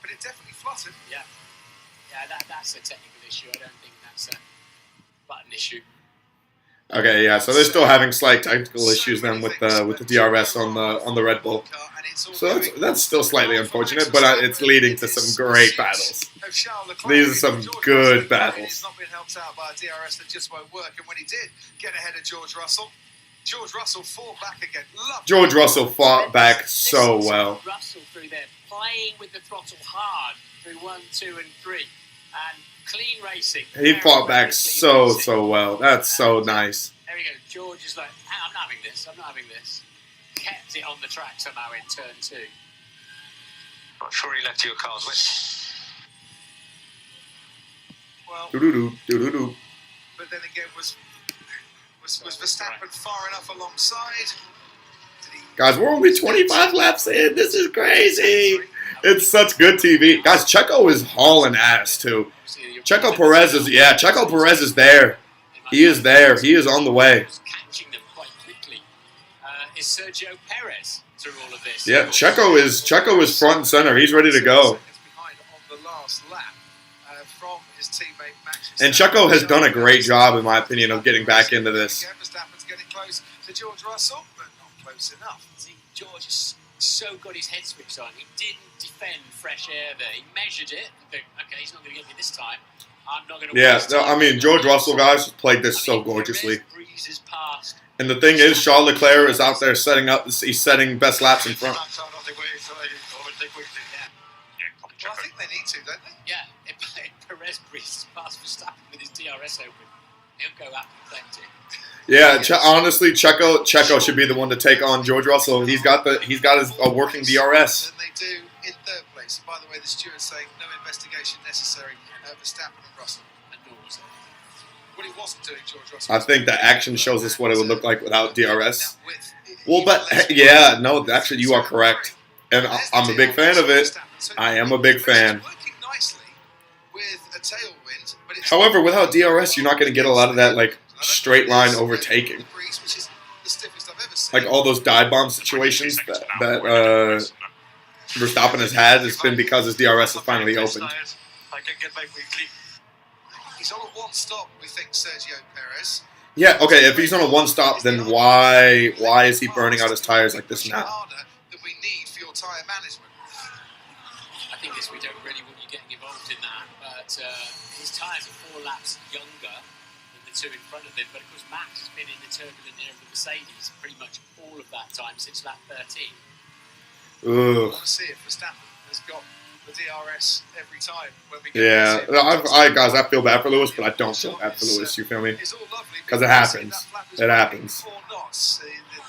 but it definitely fluttered. Yeah, that's a technical issue. I don't think that's a button issue. Okay, yeah. So they're still having slight technical issues then with the DRS on the Red Bull. So that's still slightly unfortunate, but it's leading to some great battles. These are some good battles. He's not been helped out by a DRS that just won't work, and when he did get ahead of George Russell fought back again. George Russell fought back so well. Russell through there, playing with the throttle hard through 1, 2, and 3, and clean racing. He fought back so well. That's so nice. There we go. George is like, I'm not having this. I'm not having this. Kept it on the track somehow in turn 2. Not sure he left your cars with. Well, Do-do-do. but then again, was Verstappen far enough alongside? Guys, we're only 25 laps in. This is crazy. It's such good TV. Guys, Checo is hauling ass too. Checo Perez is there. He is there. He is on the way. Catching them quite quickly. Is Sergio Perez through all of this? Yeah, Checo is front and center. He's ready to go. And Checo has done a great job, in my opinion, of getting back into this. Verstappen's getting close to George Russell, but not close enough. See, George has so got his head switched on. He didn't defend fresh air there. He measured it and think, okay, he's not going to get me this time. I'm not going to. Yeah, I mean, George Russell, guys, has played this so gorgeously. And the thing is, Charles Leclerc is out there setting up. He's setting best laps in front. Well, I think they need to, don't they? Yeah, if Perez breezes past Verstappen with his DRS open, he'll go apoplectic. Yeah, honestly, Checo should be the one to take on George Russell. He's got his working DRS. Than they do in third place. And by the way, the steward's saying no investigation necessary. Verstappen and Russell. And nor was there. What he wasn't doing, George Russell. I think the action shows us what it would look like without DRS. Well, but yeah, no, actually, you are correct, and I'm a big fan of it. I am a big fan. a tailwind, but it's However, without DRS, you're not going to get a lot of that like straight line overtaking. which is the stiffest I've ever seen. Like all those dive bomb situations that Verstappen has had, it's been because his DRS is finally opened. He's on a one-stop, we think, Sergio Perez. Yeah, okay, if he's on a one-stop, then why is he burning out his tires like this now? Harder than we need for your tyre management. I think we don't really want you getting involved in that, but his tyres are 4 laps younger than the 2 in front of him. But of course, Max has been in the turbulent era of the Mercedes pretty much all of that time since lap 13. Ugh. I want to see if Verstappen has got the DRS every time when we get Yeah, to see it. guys, I feel bad for Lewis, but I don't feel bad for Lewis. You feel me? It's all lovely 'Cause it because happens. that flap is It happens. 4 knots,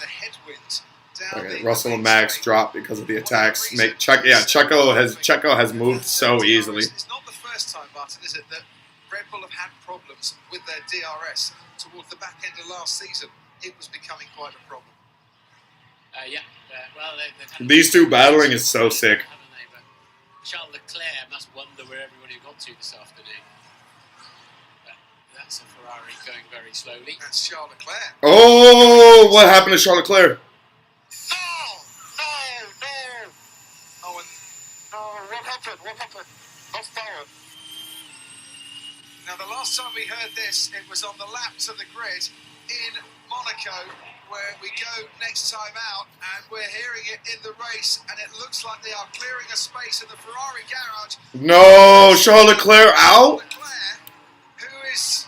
the headwind down Okay, the Russell and main Max straight. dropped because of the attacks. Checo has moved so easily. It's not the first time, Martin, is it, that Red Bull have had problems with their DRS towards the back end of last season. It was becoming quite a problem. Well, they've had These two battling is so sick. haven't they? But Charles Leclerc must wonder where everybody got to this afternoon. But that's a Ferrari going very slowly. That's Charles Leclerc. Oh, what happened to Charles Leclerc? Oh, and What happened? Not power. now the last time we heard this, it was on the lap to the grid in Monaco, where we go next time out, and we're hearing it in the race, and it looks like they are clearing a space in the Ferrari garage. No, Charles Leclerc out? Leclerc, who is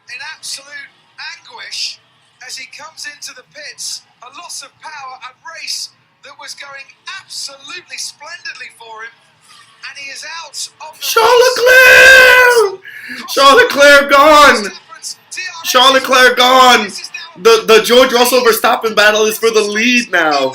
in absolute anguish as he comes into the pits, a loss of power, a race that was going absolutely splendidly for him, and he is out of the Charles race. Leclerc! Charles Leclerc gone! Charles Leclerc gone! The George Russell Verstappen battle is for the lead now.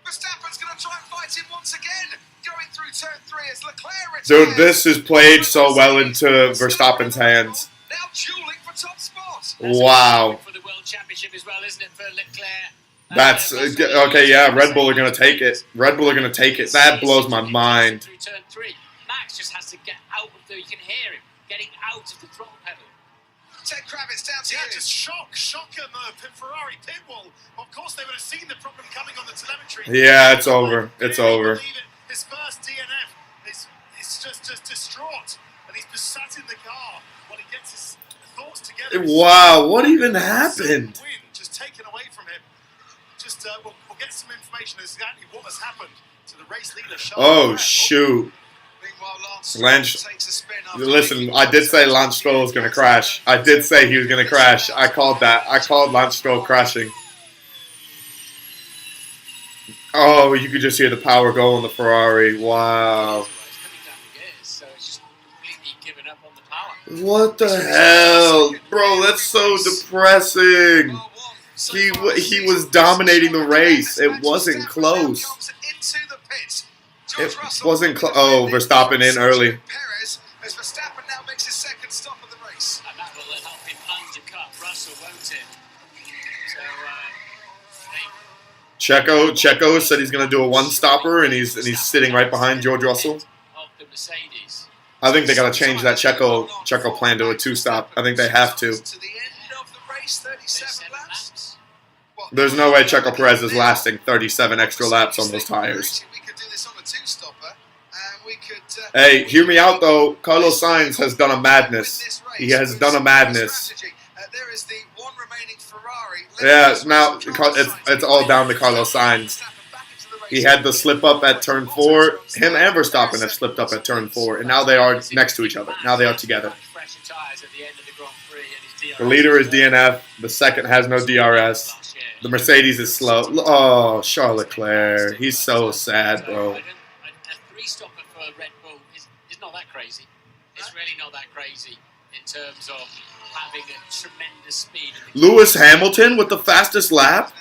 Verstappen's going to try and fight him once again, going through turn 3 as Leclerc returns. Dude, this is played so well into Verstappen's hands. Now dueling for top spot. Wow. For the World Championship as well, isn't it, for Leclerc? That's okay. Yeah, Red Bull are gonna take it. Red Bull are gonna take it. That blows my mind. Through turn 3, Max just has to get out of the. You can hear him getting out of the throttle pedal. Ted Kravitz down to Yeah, you. just shock him, Ferrari pit wall. Of course, they would have seen the problem coming on the telemetry. Yeah, it's over. It's over. His first DNF is just distraught, and he's just sat in the car while he gets his thoughts together. Wow, what even happened? Win just taken away from him. Just we'll get some information as exactly what has happened to the race leader. Oh shoot! Meanwhile, Lance, takes a spin after listen, making I did say Lance Stroll was gonna crash. I did say he was gonna crash. I called that. I called Lance Stroll crashing. Oh, you could just hear the power go on the Ferrari. Wow. So it's just completely given up on the power. What the hell, bro? That's so depressing. He was dominating the race. It wasn't close. It wasn't close. Oh, Verstappen in early. Perez as Verstappen now makes his second stop of the race. And that will help him undercut Russell, won't it? So, Checo said he's gonna do a one-stopper, and he's sitting right behind George Russell. of the Mercedes. I think they gotta change that Checo plan to a two-stop. I think they have to. To the end of the race, 37 laps. There's no way Checo Perez is lasting 37 extra laps on those tires. We could do this on a two-stopper, and we could. Hey, hear me out though. Carlos Sainz has done a madness. He has done a madness. There is the one remaining Ferrari. Yeah, now it's all down to Carlos Sainz. He had the slip up at turn 4. Him and Verstappen have slipped up at turn 4, and now they are next to each other. Now they are together. Fresher tyres at the end of the Grand Prix, and his The leader is DNF. The second has no DRS. The Mercedes is slow. Oh, Charles Leclerc. He's so sad, bro. A three-stopper for Red Bull is not that crazy. It's really not that crazy in terms of having a tremendous speed. Lewis Hamilton with the fastest lap.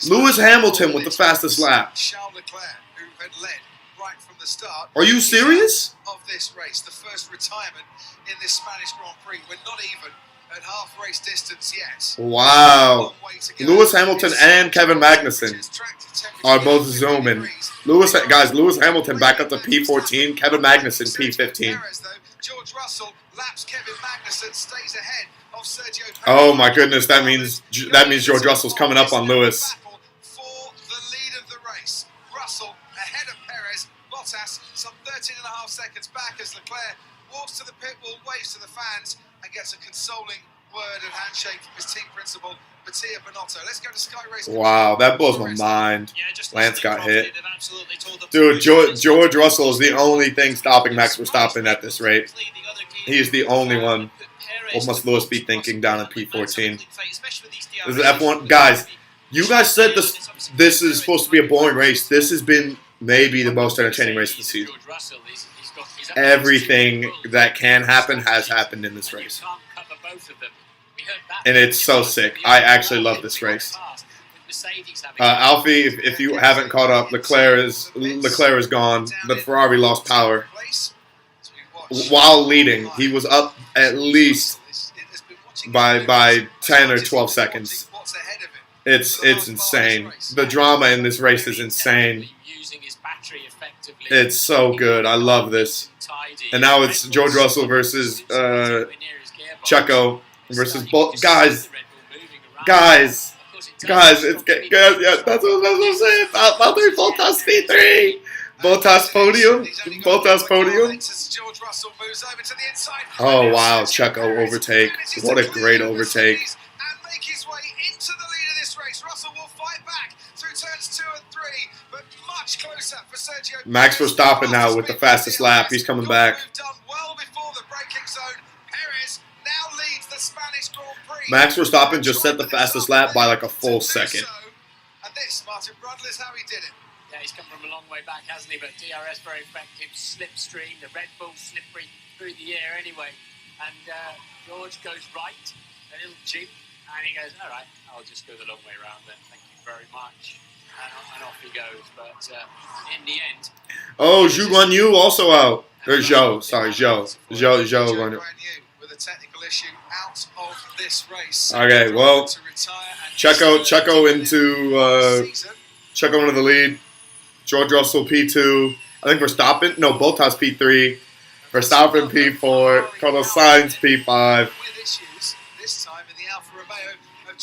Lewis Hamilton with the fastest lap. Charles Leclerc, who had led right from the start. Are you serious? Of this race, the first retirement in this Spanish Grand Prix. We're not even at half race distance yet. Wow. Lewis Hamilton and Kevin Magnussen are both zooming. Lewis Hamilton back up to P14. Kevin Magnussen P15. George Russell laps Kevin Magnussen, stays ahead of Sergio Perez. Oh my goodness, that means George Russell's coming up on Lewis. For the lead of the race, Russell ahead of Perez. Bottas some 13.5 seconds back as Leclerc walks to the pit wall, waves to the fans, and gets a consoling word and handshake from his team principal, Mattia Binotto. Let's go to Sky Race. Wow, that blows my mind. Yeah, just Lance got hit. they've absolutely told them Dude, to George Russell is the only thing stopping Max Verstappen at this rate. He is the only one. What must Lewis be thinking down in P14? This is F1. Guys, you guys said this is supposed to be a boring race. This has been maybe the most entertaining race of the season. Everything that can happen has happened in this race. And it's so sick. I actually love this race. Alfie, if you haven't caught up, Leclerc is gone. The Ferrari lost power. While leading, he was up at least by 10 or 12 seconds. It's insane. The drama in this race is insane. It's so good. I love this. And now it's George Russell versus Checo versus both guys. It's good. Yeah, that's what I'm saying. Valtteri Bottas P3. Bottas podium. Bottas podium. Oh wow, Checo overtake. What a great overtake. Max Verstappen now with the fastest lap. He's coming back. Max Verstappen just set the fastest lap by like a full second. And this, Martin Brundle, is how he did it. Yeah, he's come from a long way back, hasn't he? But DRS very effective, slipstream, the Red Bull slippery through the air anyway. And George goes right, a little jig, and he goes, all right, I'll just go the long way around then. Thank you very much. And off he goes. But in the end... Oh, Zhou Guan Yu also out. Or Zhou, sorry, Zhou Guan Yu. With a technical issue out of this race. Okay, well, Checo into the lead. George Russell P2. I think Verstappen. No, Bottas P3. Verstappen P4. Carlos Sainz P5.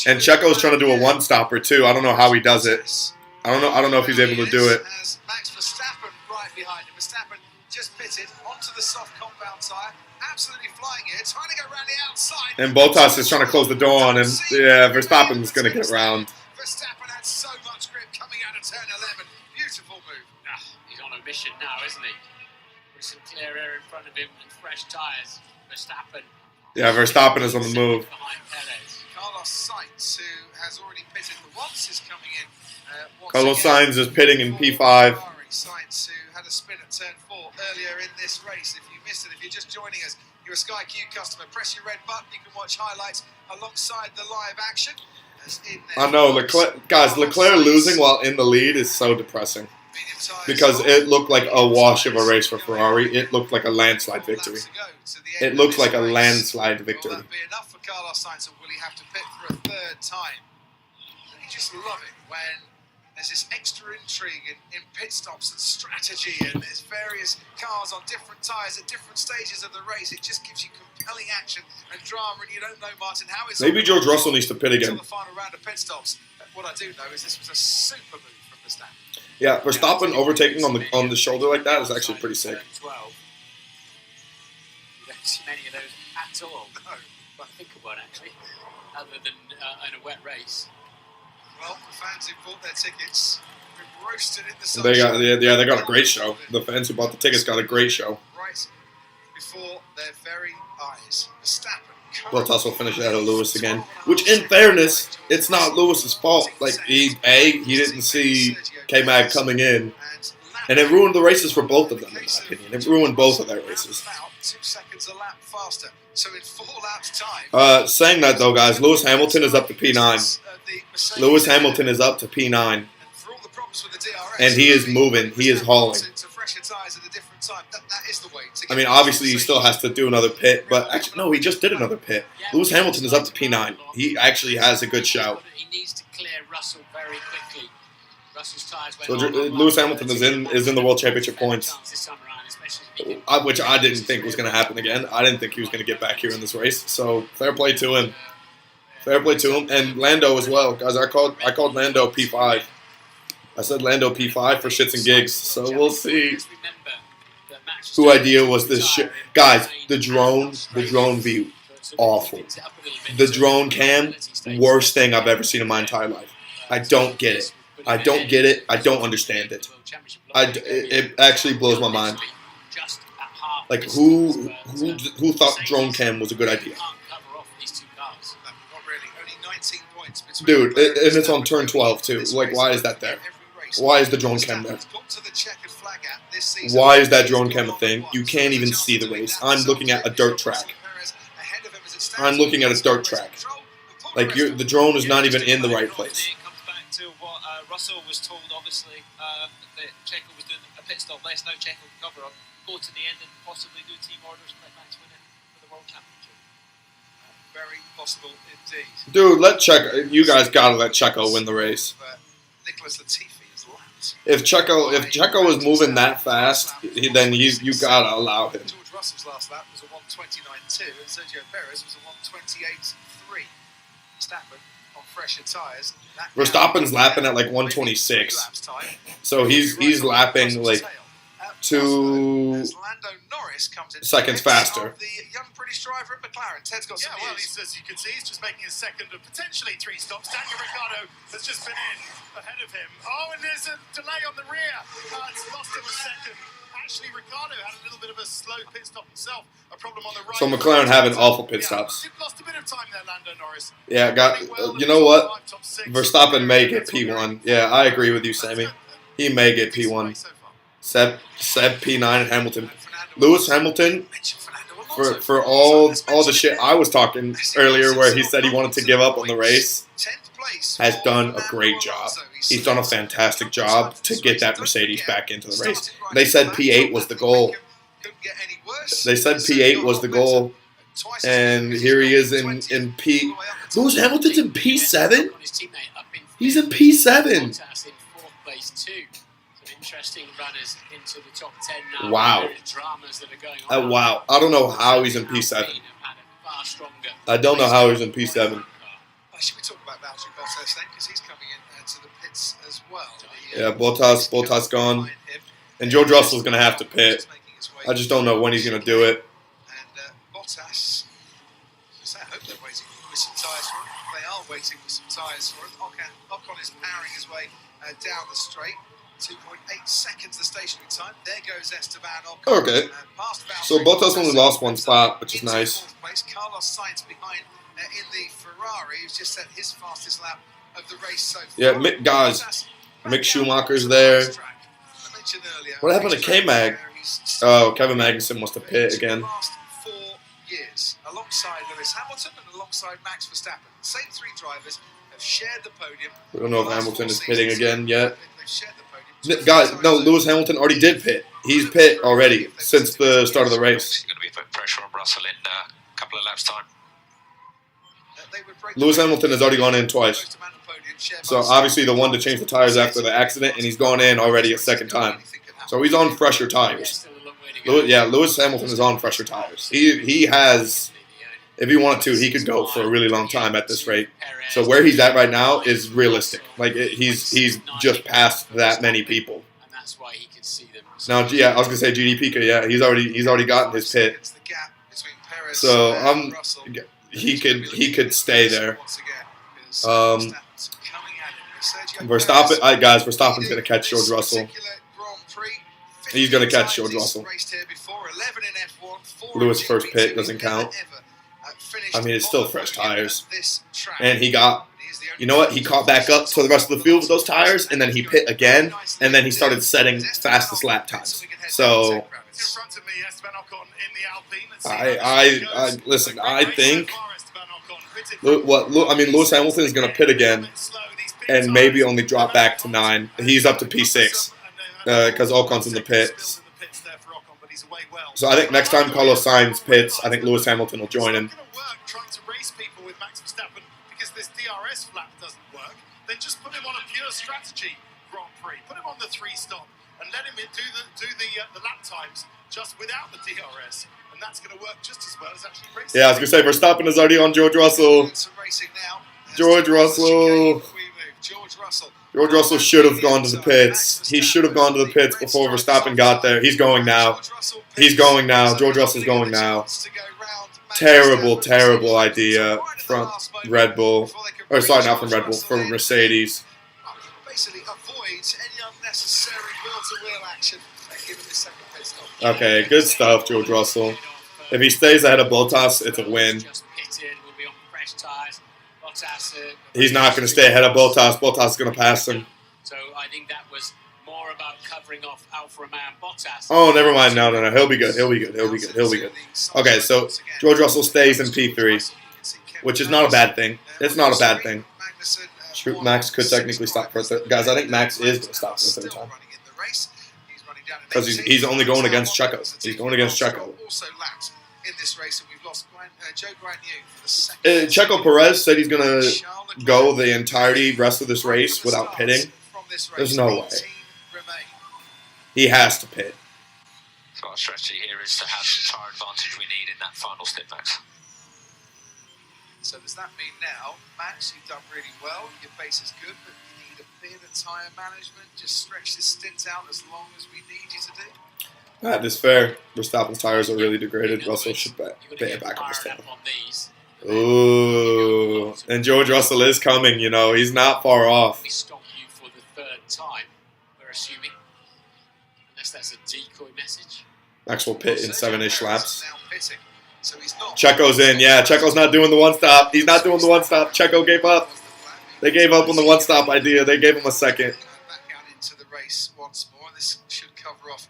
And Checo's trying to do a one-stopper too. I don't know how he does it. I don't know if he's able to do it. Max Verstappen right behind him. Verstappen just pitted onto the soft compound tyre. Absolutely flying here, trying to go around the outside. And Bottas is trying to close the door on him. Yeah, Verstappen's going to get around. Verstappen had so much grip coming out of turn 11. Beautiful move. He's on a mission now, isn't he? With some clear air in front of him and fresh tyres. Verstappen. Yeah, Verstappen is on the move. Behind Perez. Carlos Sainz, who has already pitted once, is coming in. Carlos Sainz is pitting in P5. Sainz, who had a spin at turn 4 earlier in this race. If you missed it, if you're just joining us, you're a Sky Q customer. Press your red button. You can watch highlights alongside the live action. I know, Leclerc losing while in the lead is so depressing. Because it looked like a wash of a race for Ferrari. It looked like a landslide victory. It looked like a landslide victory. Will that be enough for Carlos Sainz, or will he have to pit for a third time? And you just love it when there's this extra intrigue in pit stops and strategy, and there's various cars on different tyres at different stages of the race. It just gives you compelling action and drama, and you don't know, Martin, how it's... Maybe George Russell needs to pit again. ...the final round of pit stops. What I do know is this was a super move from Verstappen. Yeah, Verstappen overtaking on the shoulder like that is actually pretty sick. 12. You don't see many of those at all. No. Well, think of one, actually, other than in a wet race. Well, the fans who bought their tickets have been roasted in the sunshine. They got a great show. The fans who bought the tickets got a great show. Right before their very eyes. Verstappen. Bottas will finish ahead of Lewis again. Which, in fairness, it's not Lewis's fault. Like, he didn't see K-Mag coming in. And it ruined the races for both of them, in my opinion. It ruined both of their races. 2 seconds a lap faster. So in 4 laps time. Saying that, though, guys, Lewis Hamilton is up to P9. Lewis Hamilton is up to P9. And he is moving. He is hauling. I mean, obviously, he still has to do another pit. But actually, no, he just did another pit. Lewis Hamilton is up to P9. He actually has a good shout. He needs to clear Russell very quickly. Russell's tyres went So Lewis Hamilton is in the World Championship points. This time around especially if he can which I didn't think was going to happen again. I didn't think he was going to get back here in this race. So fair play to him. Fair play to him, and Lando as well, guys. I called Lando P5. I said Lando P5 for shits and gigs. So we'll see. Who idea was this shit, guys? The drone view, awful. The drone cam, worst thing I've ever seen in my entire life. I don't get it. I don't get it. I don't understand it. It actually blows my mind. Like who thought drone cam was a good idea? Dude, and it's on turn 12 too. Like, why is that there? Why is the drone cam there? Why is that drone cam a thing? You can't even see the race. I'm looking at a dirt track. I'm looking at a dirt track. Like, the drone is not even in the right place. It comes back to what Russell was told, obviously, that Checo was doing a pit stop. Let's now Checo cover up, go to the end and possibly do team orders and let Max win it for the World Championship. Very possible indeed. Dude, let Checo. You guys gotta let Checo win the race. Nicholas Latifi has lapped. If Checo is moving that fast, then you gotta allow him. George Russell's last lap was a 1:29.2, and Sergio Perez was a 1:28.3. Verstappen on fresher tyres. Verstappen's lapping at like 1:26, so he's lapping like 2 seconds faster. The young British driver at McLaren, Ted's got some well, news. as you can see, he's just making his second of potentially 3 stops. Daniel Ricciardo has just been in ahead of him. Oh, and there's a delay on the rear. It's lost him a second. Actually, Ricciardo had a little bit of a slow pit stop himself. A problem on the right. So McLaren having awful pit stops. Lost a bit of time there, Lando Norris. Yeah, you know what? Verstappen may get P1. Yeah, I agree with you, Sammy. He may get P1. Seb P9 and Hamilton. Lewis Hamilton, for all the shit I was talking earlier where he said he wanted to give up on the race, has done a great job. He's done a fantastic job to get that Mercedes back into the race. They said P8 was the goal. They said P8 was the goal. And here he is in P... Lewis Hamilton's in P7? He's in P7. Interesting runners into the top 10 now. Wow. Dramas that are going on. Wow. I don't know how he's in P7. I don't know how he's in P7. Should we talk about Valtteri Bottas then? Because he's coming in to the pits as well. Yeah, Bottas gone. And George Russell's going to have to pit. I just don't know when he's going to do it. And Bottas, I hope they're waiting with some tyres for him. They are waiting with some tyres for him. Ocon is powering his way down the straight. 2.8 seconds the stationary time. There goes Esteban Ocon. Okay. So Bottas only lost 1 spot, which is nice. Carlos Sainz behind in the Ferrari, who's just set his fastest lap of the race so far. Yeah, Mick Schumacher's there. What happened to K-Mag? Oh, Kevin Magnussen must have pit again. Last 4 years, alongside Lewis Hamilton and alongside Max Verstappen. The same 3 drivers have shared the podium. We don't know if Hamilton is pitting again yet. They've shared the podium. Guys, no, Lewis Hamilton already did pit. He's pit already since the start of the race. There's going to be a bit of pressure on Russell in a couple of laps' time. Lewis Hamilton has already gone in twice. So obviously the one to change the tires after the accident, and he's gone in already a second time. So he's on fresher tires. Lewis Hamilton is on fresher tires. He has, if he wanted to, he could go for a really long time at this rate. So where he's at right now is realistic. Like he's just past that many people. Now, yeah, I was gonna say GDP. Yeah, he's already gotten his pit. So he could stay there. Verstappen's gonna catch George Russell. He's gonna catch George Russell. Lewis' first pit doesn't count. I mean, it's still fresh tires. And he got, you know what? He caught back up to the rest of the field with those tires, and then he pit again, and then he started setting fastest lap times. So, listen, I think, Lewis Hamilton is going to pit again, and maybe only drop back to 9. He's up to P6, because Ocon's in the pits. So I think next time Carlos Sainz pits, I think Lewis Hamilton will join him. Trying to race people with Max Verstappen because this DRS flap doesn't work, then just put him on a pure strategy Grand Prix. Put him on the 3-stop and let him do the lap times just without the DRS, and that's going to work just as well as actually racing. Yeah, I was going to say, Verstappen is already on George Russell. George Russell. George Russell should have gone to the pits. He should have gone to the pits before Verstappen got there. He's going now. He's going now. George Russell's going now. Terrible, terrible idea from Red Bull. Or sorry, not from Red Bull, from Mercedes. Basically avoids any unnecessary wheel-to-wheel action. Okay, good stuff, George Russell. If he stays ahead of Bottas, it's a win. He's not going to stay ahead of Bottas. Bottas is going to pass him. So I think that was more about covering off Alfa Romeo and Bottas. Oh, never mind. No. He'll be good. He'll be good. He'll be good. He'll be good. Okay, so George Russell stays in P3, which is not a bad thing. It's not a bad thing. Shoot, Max could technically stop for a third. Guys, I think Max is going to stop for a third time. Because he's only going against Checo. He's going against Checo. Checo Perez said he's going to go the entirety rest of this race without pitting. There's no way. He has to pit. So our strategy here is to have the tyre advantage we need in that final stint, Max. So does that mean now, Max, you've done really well, your pace is good, but you need a bit of tyre management, just stretch this stint out as long as we need you to do? That is fair. Verstappen's tires are really degraded. Russell should pay it back on this tail. Ooh, and George Russell is coming, you know, he's not far off. We stop you for the third time, we're assuming, unless that's a decoy message. Max will pit in 7-ish laps. Checo's in, yeah, Checo's not doing the one-stop. He's not doing the one-stop. Checo gave up. They gave up on the one-stop idea. They gave him a second. Back out into the race once more. This should cover off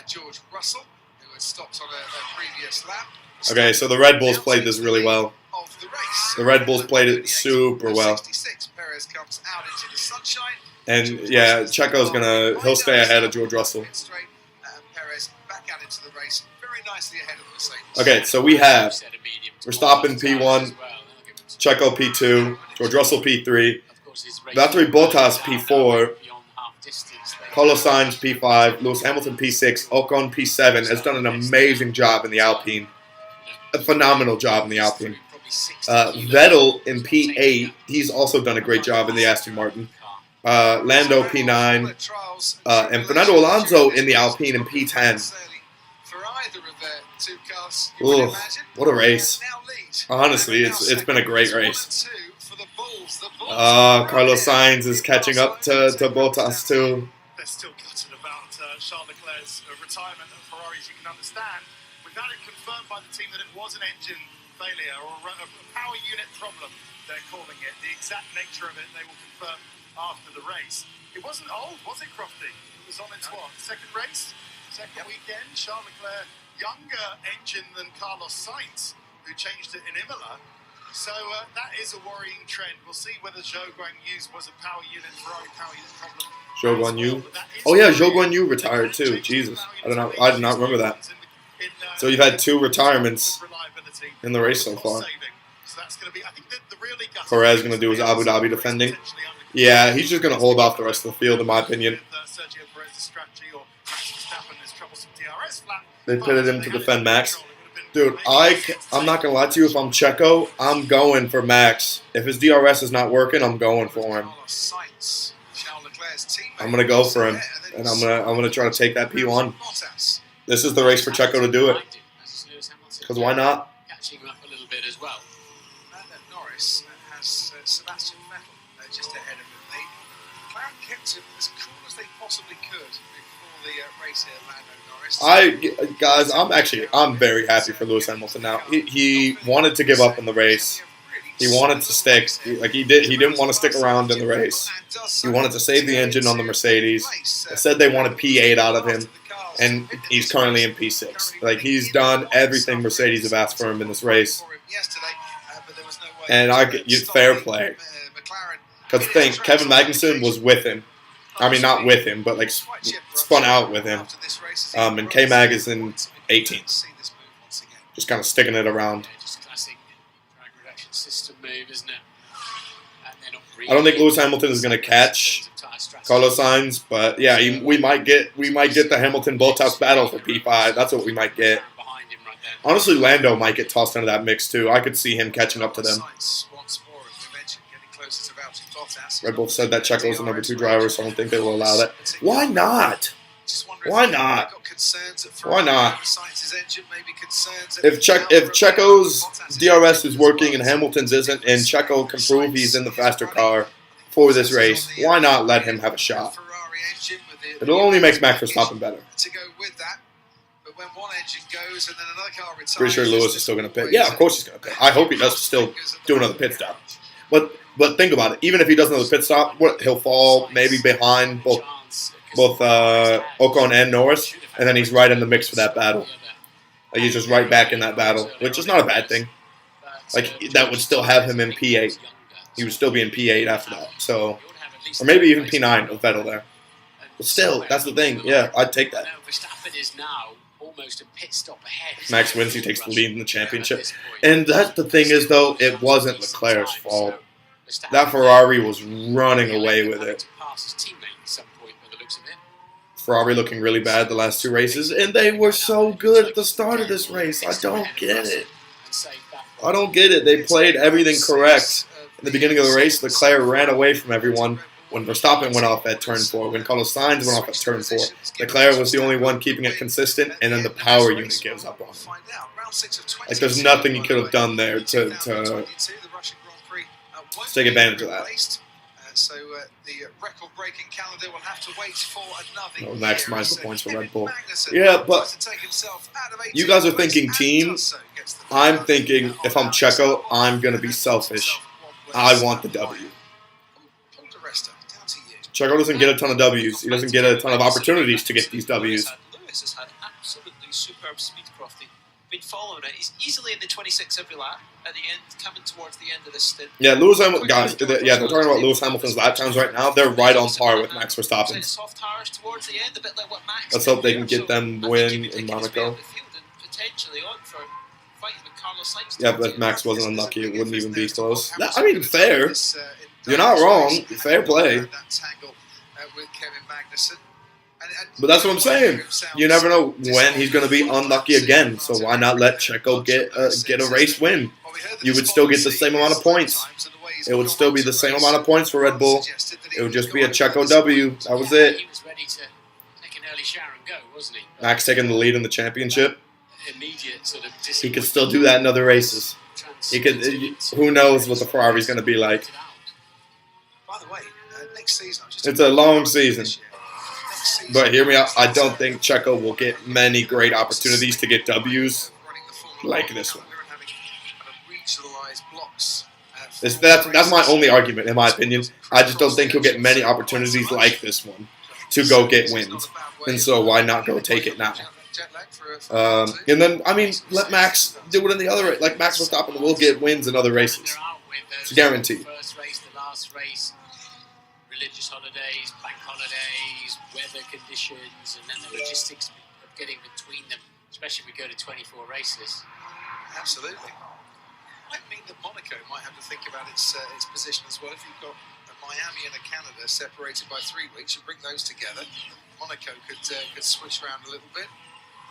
George Russell, who had stopped on a previous lap. Okay, so the Red Bulls played this really well. The Red Bulls played it super well. And yeah, Checo's he'll stay ahead of George Russell. Okay, so we have Verstappen P1, Checo P2, George Russell P3, Valtteri Bottas P4, Carlos Sainz P5, Lewis Hamilton P6, Ocon P7 has done an amazing job in the Alpine. A phenomenal job in the Alpine. Vettel in P8, he's also done a great job in the Aston Martin. Lando P9, and Fernando Alonso in the Alpine in P10. Ooh, what a race. Honestly, it's been a great race. Carlos Sainz is catching up to Bottas too. They're still gutted about Charles Leclerc's retirement at Ferrari, as you can understand. We've had it confirmed by the team that it was an engine failure or a power unit problem, they're calling it. The exact nature of it they will confirm after the race. It wasn't old, was it, Crofty? It was on its second race? Second weekend. Charles Leclerc, younger engine than Carlos Sainz, who changed it in Imola. So that is a worrying trend. We'll see whether Zhou Guanyu was a power unit, Ferrari power unit problem. Zhou Guanyu. Oh yeah, Zhou Guanyu retired too. Jesus, I did not remember that. So you've had 2 retirements in the race so far. Perez going to do his Abu Dhabi defending. Yeah, he's just going to hold off the rest of the field, in my opinion. They pitted him to defend Max. Dude, I'm not going to lie to you. If I'm Checo, I'm going for Max. If his DRS is not working, I'm going for him. I'm going to go for him. And I'm going to try to take that P1. This is the race for Checo to do it. Because why not? Catching him up a little bit as well. Norris has Sebastian Vettel just ahead of him. McLaren kept him as cool as they possibly could before the race here, Lando Norris. I'm very happy for Lewis Hamilton now. He wanted to give up in the race. He wanted to stick. He didn't want to stick around in the race. He wanted to save the engine on the Mercedes. They said they wanted P8 out of him, and he's currently in P6. Like, he's done everything Mercedes have asked for him in this race. And it's fair play. Because think, Kevin Magnussen was with him. I mean, not with him, but like spun out with him. And K-Mag is in 18th. Just kind of sticking it around. Just classic drag reduction system move, isn't it? I don't think Lewis Hamilton is going to catch Carlos Sainz, but yeah, we might get the Hamilton-Bottas battle for P5. That's what we might get. Honestly, Lando might get tossed into that mix too. I could see him catching up to them. Red Bull said that Checo is the number 2 driver, so I don't think they will allow that. Why not? Why not? Why not? If Checo's DRS is working and Hamilton's isn't, and Checo can prove he's in the faster car for this race, why not let him have a shot? It'll only make Max Verstappen better. Pretty sure Lewis is still going to pit. Yeah, of course he's going to pit. I hope he does still do another pit stop. But think about it. Even if he does another pit stop, he'll fall maybe behind both Ocon and Norris, and then he's right in the mix for that battle. Like he's just right back in that battle, which is not a bad thing. Like that would still have him in P8. He would still be in P8 after that. So, or maybe even P9 with Vettel there. But still, that's the thing. Yeah, I'd take that. Max wins. He takes the lead in the championship. And that's the thing is, though, it wasn't Leclerc's fault. That Ferrari was running away with it. Ferrari looking really bad the last 2 races, and they were so good at the start of this race. I don't get it. I don't get it. They played everything correct. In the beginning of the race, Leclerc ran away from everyone. When Verstappen went off at turn 4, when Carlos Sainz went off at turn 4, Leclerc was the only one keeping it consistent, and then the power unit gives up on him. Like, there's nothing he could have done there to take advantage of that. So the record-breaking calendar will have to wait for another year. Maximize the points for Red Bull. Yeah, but you guys are thinking team. I'm thinking if I'm Checo, I'm going to be selfish. I want the W. Checo doesn't get a ton of W's. He doesn't get a ton of opportunities to get these W's. Lewis has had absolutely superb speed, Crofty. Been following it. He's easily in the 26 every lap at the end, coming towards the end of this stint. Yeah, Lewis Hamilton, guys. Yeah, they're talking about Lewis Hamilton's lap times right now. They're right on par with Max Verstappen's. Soft tires towards the end, a bit like what Max. Let's hope they can get them win in Monaco. Potentially on for fighting with Carlos Sainz. Yeah, but if Max wasn't unlucky, it wouldn't even be close. I mean, fair. You're not wrong. Fair play. But that's what I'm saying. You never know when he's going to be unlucky again. So why not let Checo get a race win? You would still get the same amount of points. It would still be the same amount of points for Red Bull. It would just be a Checo W. That was it. Max taking the lead in the championship. He could still do that in other races. He could. Who knows what the Ferrari's going to be like? It's a long season. But hear me out, I don't think Checo will get many great opportunities to get W's like this one. That's my only argument, in my opinion. I just don't think he'll get many opportunities like this one to go get wins. And so why not go take it now? And then, I mean, let Max do it in the other race. Like Max Verstappen will get wins in other races. It's guaranteed. Religious holidays, bank holidays, weather conditions, and then the logistics of getting between them, especially if we go to 24 races. Absolutely. Might mean that Monaco might have to think about its position as well. If you've got a Miami and a Canada separated by 3 weeks, you bring those together. Monaco could switch around a little bit,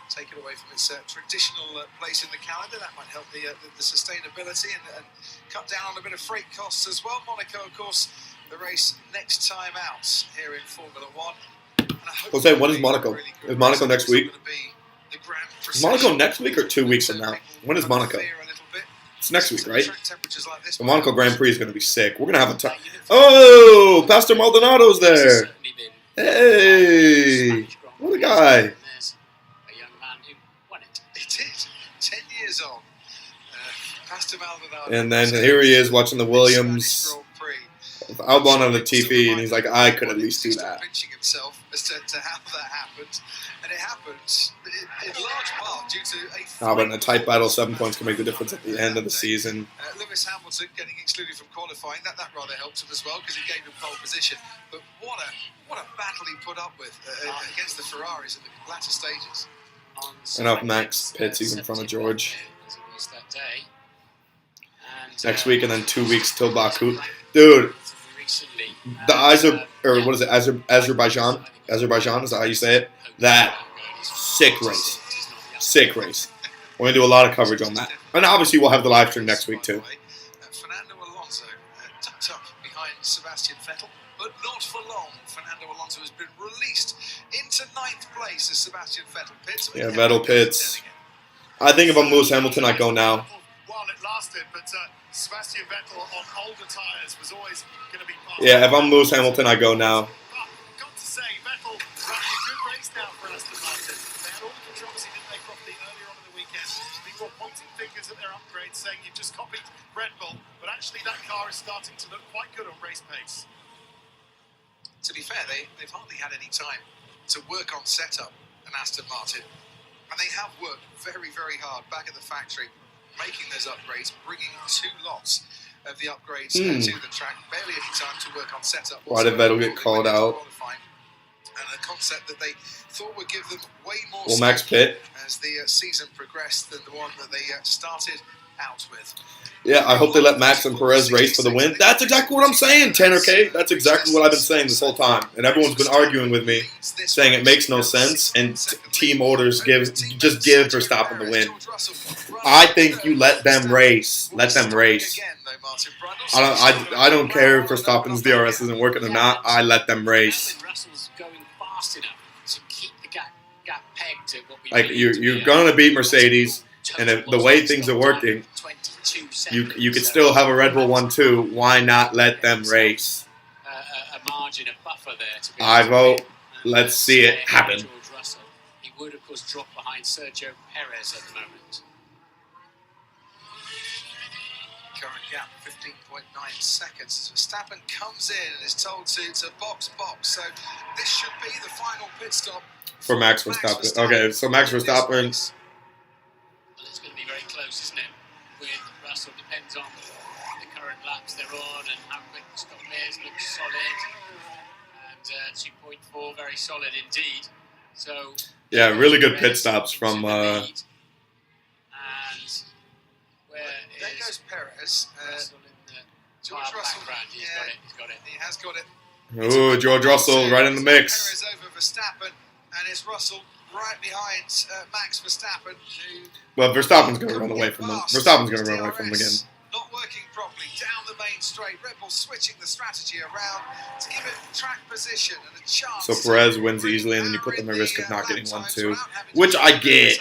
take it away from its traditional place in the calendar. That might help the sustainability and cut down on a bit of freight costs as well. Monaco, of course, the race next time out here in Formula 1. Jose, when is Monaco? Is Monaco next week? Is Monaco next week or 2 weeks from now? When is Monaco? It's next week, right? The Monaco Grand Prix is going to be sick. We're going to have a time. Oh, Pastor Maldonado's there. Hey, what a guy. And then here he is watching the Williams Albon on the TV, and he's like, I could at least do that. Albon in a tight battle, 7 points can make the difference at the end of the season. Lewis Hamilton getting excluded from qualifying, that rather helped him as well because it gave him pole position. But what a battle he put up with against the Ferraris in the latter stages. And up Max pits, he's in front of George. Next week and then 2 weeks till Baku. Dude, recently. the what is it? Azerbaijan? Azerbaijan is that how you say it? That sick race. Sick race. We're going to do a lot of coverage on that. And obviously we'll have the live stream next week too. Fernando Alonso tucked up behind Sebastian Vettel, but not for long. Fernando Alonso has been released into 9th place as Sebastian Vettel pits. Yeah, Vettel pits. I think if I'm Lewis Hamilton, I go now. While it lasted, but Sebastian Vettel on older tyres was always going to be part Yeah, if I'm Lewis Hamilton, I go now. But got to say, Vettel running a good race now for Aston Martin. They had all the controversy, didn't they, properly earlier on in the weekend. People were pointing fingers at their upgrades, saying you've just copied Red Bull, but actually that car is starting to look quite good on race pace. To be fair, they've hardly had any time to work on setup an Aston Martin. And they have worked very, very hard back at the factory, making those upgrades, bringing 2 lots of the upgrades to the track. Barely any time to work on setup. Why did Vettel get called out? And a concept that they thought would give them way more Will Max pit? as the season progressed than the one that they started out with. Yeah, I hope they let Max and Perez race for the win. That's exactly what I'm saying, Tanner K. That's exactly what I've been saying this whole time. And everyone's been arguing with me, saying it makes no sense, and team orders just give Verstappen the win. I think you let them race. Let them race. I don't care if Verstappen's DRS isn't working or not. I let them race. Russell's going fast enough to keep the gap pegged to what we Like you're gonna beat Mercedes, and if the way things are working, you could still have a Red Bull 1-2. Why not let them race? A margin, a buffer there. To be I vote. Let's see it happen. George Russell. He would, of course, drop behind Sergio Perez at the moment. Current gap 15.9 seconds as Verstappen comes in and is told to box. So this should be the final pit stop For Max Verstappen. Okay, so Max Verstappen. Well, it's going to be very close, isn't it? With Russell, depends on the current laps they're on and how quick the stop is. Looks solid. And 2.4, very solid indeed. So Yeah, really good pit stops from. And where there is goes Perez. Russell in the George Russell. background? He's got it. He has got it. Ooh, George Russell right in the mix. Perez over Verstappen, and it's Russell right behind Max Verstappen. But Verstappen's going to run away from him. Verstappen's going to run away from him again. Not working properly down the main straight. Red Bull switching the strategy around to give it track position and a chance. So Perez wins easily, and then you put them at risk of not getting 1-2, which I get.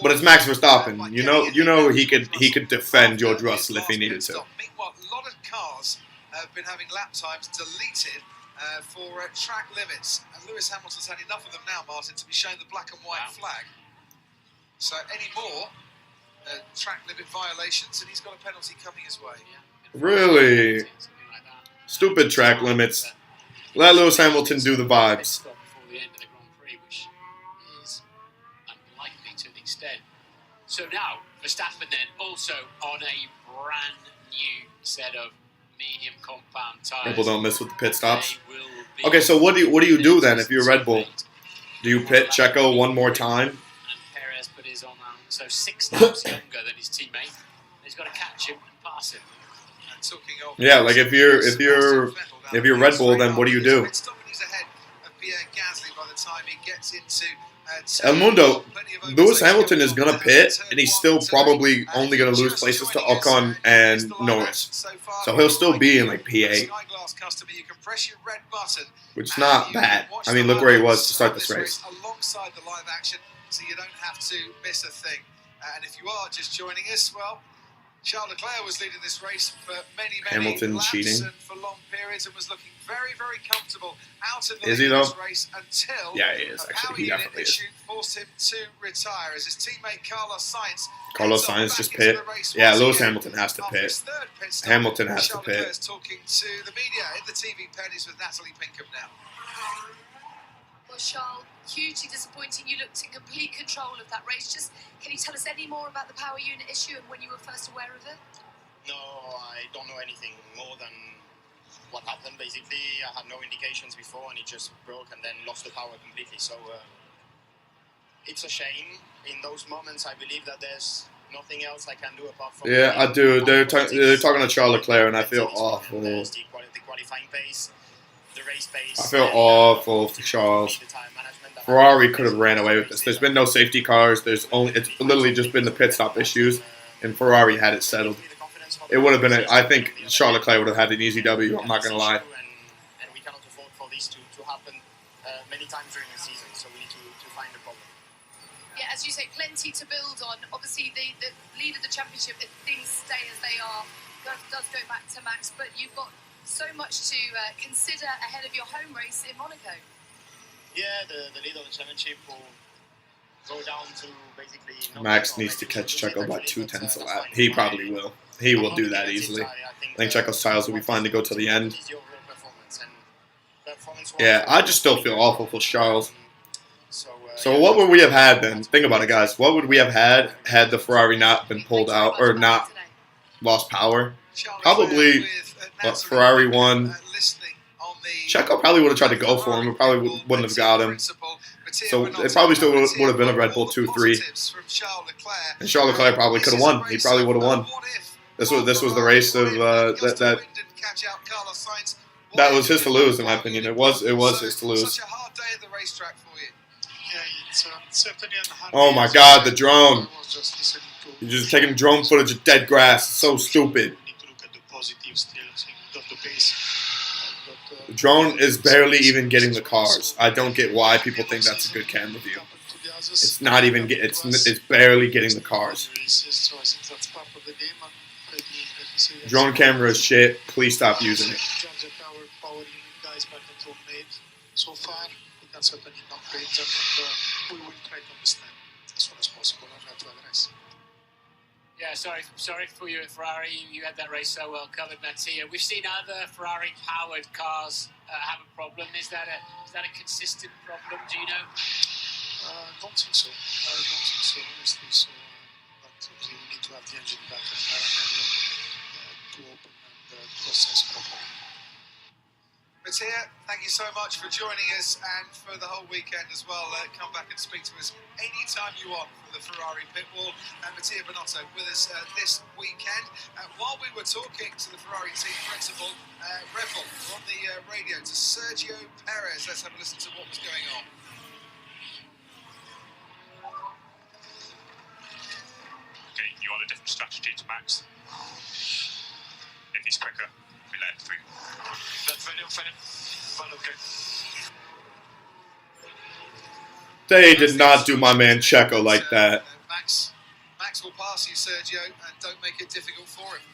But it's Max Verstappen. You know he could defend George Russell if he needed to. Meanwhile, a lot of cars have been having lap times deleted for track limits, and Lewis Hamilton's had enough of them now, Martin, to be shown the black and white flag. So any more track limit violations, and he's got a penalty coming his way. Really? Stupid track limits. Let Lewis Hamilton do the vibes. Before the end of the Grand Prix, which is unlikely to an extent. So now, Verstappen then also on a brand new set of medium compound tyres. Red Bull don't miss with the pit stops. Okay, so what do you do then if you're Red Bull? Do you pit Checo one more time? And Perez put his on so 6 laps younger than his teammate. He's got to catch him and pass him. Yeah, like if you're Red Bull, then what do you do? El Mundo, Lewis Hamilton is going to pit, and he's still probably only going to lose places to Ocon and Norris. So he'll still be in like P8, which is not bad. I mean, look where he was to start this race. Alongside the live action, so you don't have to miss a thing. And if you are just joining us, well, Charles Leclerc was leading this race for many Hamilton laps cheating. and for long periods and was looking very, very comfortable out of the Is he though? race until Yeah, he is. Actually, he definitely is. forced him to retire as his teammate Carlos Sainz just pit. Yeah, Lewis Hamilton has to pit. Hamilton has to pit. Talking to the media in the TV pennies with Natalie Pinkham now. Well, Charles, hugely disappointing. You looked in complete control of that race. Just can you tell us any more about the power unit issue and when you were first aware of it? No, I don't know anything more than what happened. Basically, I had no indications before, and it just broke and then lost the power completely. So it's a shame. In those moments, I believe that there's nothing else I can do apart from. Yeah, I do. They're talking to Charles Leclerc, and I feel awful. The qualifying pace, the race pace. I feel awful for Charles. Ferrari could have ran away with this. There's been no safety cars. It's literally just been the pit stop issues, and Ferrari had it settled. It would have been. I think Charles Leclerc would have had an easy W. I'm not gonna lie. And we cannot afford for this to happen many times during the season. So we need to find a problem. Yeah, as you say, plenty to build on. Obviously, the lead of the championship, if things stay as they are, does go back to Max. But you've got so much to consider ahead of your home race in Monaco. Yeah, the lead of the championship will go down to basically. Max needs to catch Checo by 2/10 a lap. He probably will. He will do that easily. I think Checo's tires will be fine to go to the end. Yeah, I just still feel awful for Charles. So what would we have had then? Think about it, guys. What would we have had the Ferrari not been pulled out or not lost power? Probably Ferrari won. Checo probably would have tried to go for him. We probably wouldn't have got him. So it probably still would have been a Red Bull 2-3. And Charles Leclerc probably could have won. He probably would have won. This was the race of that was his to lose, in my opinion. It was his to lose. Oh my God, the drone! You're just taking drone footage of dead grass. It's so stupid. The drone is barely even getting the cars. I don't get why people think that's a good camera view. It's not even. It's barely getting the cars. Drone camera is shit. Please stop using it. So far, we can certainly not praise them, and we will try to understand as soon as possible and try to address. Yeah, sorry for you at Ferrari. You had that race so well covered, Mattia. We've seen other Ferrari-powered cars have a problem. Is that a consistent problem? Do you know? Don't think so. I don't think so, honestly. So, but we need to have the engine back at Maranello to open and process properly. Mattia, thank you so much for joining us and for the whole weekend as well. Come back and speak to us anytime you want for the Ferrari pit wall. Mattia Binotto with us this weekend. While we were talking to the Ferrari team principal, Red Bull on the radio to Sergio Perez. Let's have a listen to what was going on. Okay, you want a different strategy to Max. If he's quicker, we let him through. That's fine, okay. They did not do my man Checo like that. Max will pass you, Sergio, and don't make it difficult for him.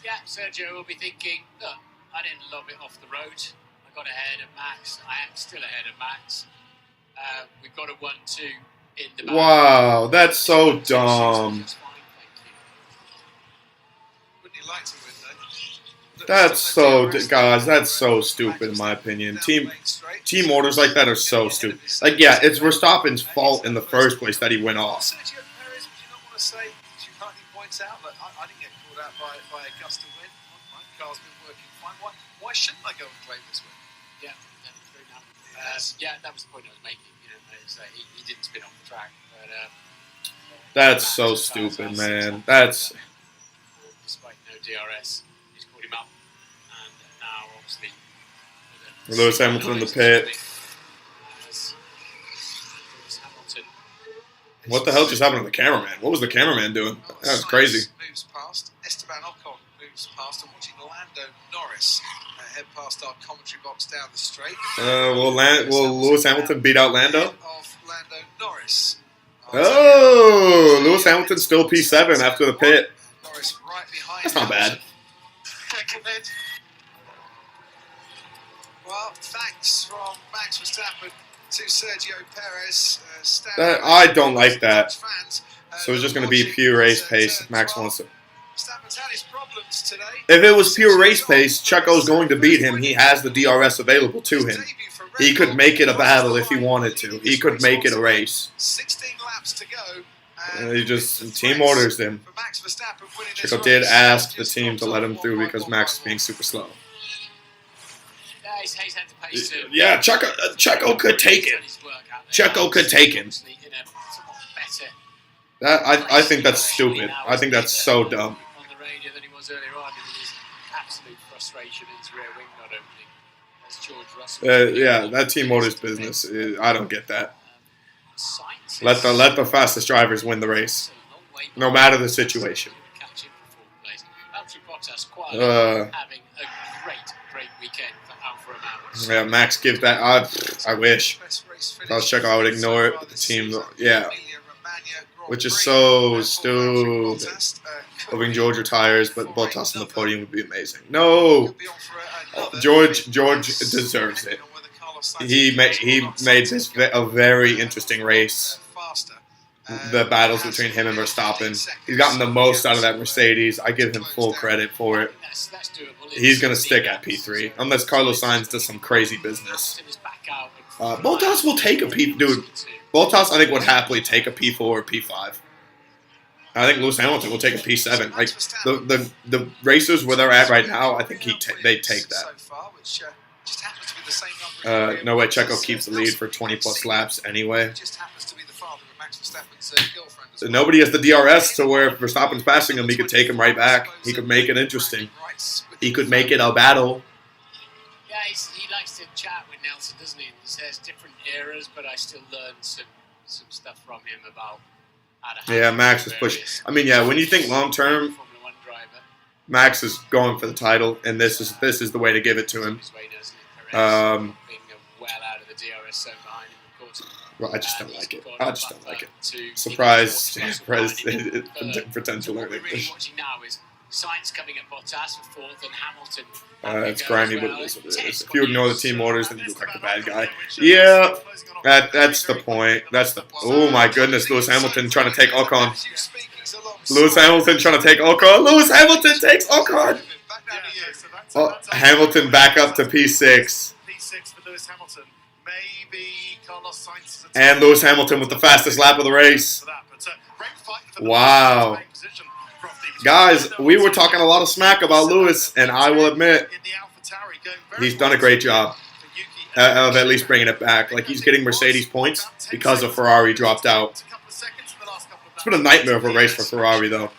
Yeah, Sergio will be thinking, look, I didn't lob it off the road. I got ahead of Max. I am still ahead of Max. We've got a 1-2 in the back. Wow, that's so dumb. Wouldn't you like to win, though? That's so, guys, that's so stupid in my opinion. Team orders like that are so stupid. Like, yeah, it's Verstappen's fault in the first place that he went off. Sergio Perez, would you not want to say, as you rightly point out, that I didn't get caught out by a gust of wind. My car's been working fine. Why shouldn't I go and claim this win? Yeah, true enough. Yeah, that was the point I was making. You know, he didn't spin off the track. But, that's so stupid, man. That's... Despite no DRS, he's caught him up. And now, obviously... Lewis Hamilton in the pit. What the hell just happened to the cameraman? What was the cameraman doing? That was crazy. Moves past. Esteban Ocon moves past. I'm watching Lando Norris head past our commentary box down the straight. Will Lewis Hamilton beat out Lando? Of Lando Norris. Oh, Lewis Hamilton still P7 after the pit. Norris right behind. That's not bad. Well, thanks from Max Verstappen to Sergio Perez. I don't like that. So it's just going to be pure race pace if Max wants to. If it was pure race pace, Checo's going to beat him. He has the DRS available to him. He could make it a battle if he wanted to. He could make it a race. 16 laps to go. He just team orders him. Checo did ask the team to let him through because Max is being super slow. Yeah, Checo could take him. Checo could take him. I think that's stupid. I think that's so dumb. On the radio than he was earlier on, with his absolute frustration in his rear wing not opening. As George Russell. Yeah, that team motors business. I don't get that. Let the fastest drivers win the race, no matter the situation. Having a great weekend for Alfa Romeo. Yeah, Max gives that. I wish. Checo, I would ignore it. But the team, yeah, which is so stupid. Hoping George retires, but Bottas on the podium would be amazing. No, George deserves it. He made this a very interesting race. The battles between him and Verstappen. He's gotten the most out of that Mercedes. I give him full credit for it. He's going to stick at P3 unless Carlos Sainz does some crazy business. Bottas will take a P... Dude, Bottas I think would happily take a P4 or P5. I think Lewis Hamilton will take a P7. Like the racers where they're at right now, I think they take that. No way Checo keeps the lead for 20 plus laps anyway. So nobody has the DRS to where if Verstappen's passing him, he could take him right back. He could make it interesting. He could make it a battle. Yeah, he likes to chat with Nelson, doesn't he? He says different eras, but I still learn some stuff from him about how to. Yeah, Max is pushing. I mean, yeah, when you think long term, Max is going for the title, and this is the way to give it to him. Well, I just don't like it. I just don't like it. Surprise potential. Sainz coming at Bottas for fourth, and Hamilton. It's grimy, but it is what it is. If you ignore the team orders, then you look like the bad guy. Yeah, that's the point. Oh my goodness, Lewis Hamilton trying to take Ocon. Lewis Hamilton trying to take Ocon. Lewis Hamilton takes Ocon. Oh, Hamilton back up to P6. P6 for Lewis Hamilton. Maybe Carlos Sainz. And Lewis Hamilton with the fastest lap of the race. Wow. Guys, we were talking a lot of smack about Lewis, and I will admit, he's done a great job of at least bringing it back. Like, he's getting Mercedes points because of Ferrari dropped out. It's been a nightmare of a race for Ferrari, though.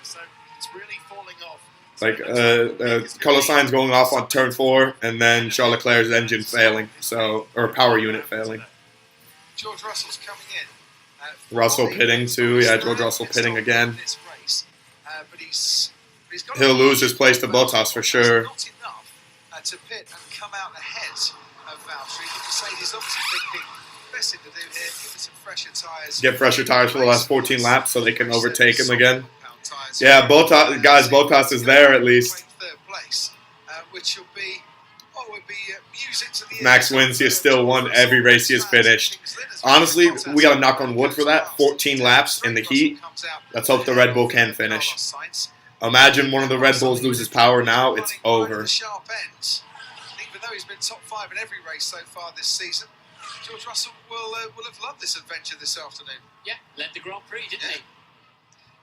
Like, Carlos Sainz going off on turn 4, and then Charles Leclerc's engine failing, or power unit failing. George Russell's coming in. Russell pitting, too. Yeah, George Russell pitting again. He'll lose his place to Bottas for sure. Not enough to pit and come out ahead of Valtteri. Mercedes obviously thinking best thing to do here, give him some fresher tyres. Get fresher tyres for the last 14 laps so they can overtake him again. Yeah, Bottas, guys, Bottas is there at least. Third place, which will be music to the Max wins. He has still won every race he has finished. Honestly, we got to knock on wood for that. 14 laps in the heat. Let's hope the Red Bull can finish. Imagine one of the Red Bulls loses power now. It's over. Even though he's been top 5 in every race so far this season, George Russell will have loved this adventure this afternoon. Yeah, led the Grand Prix, didn't he?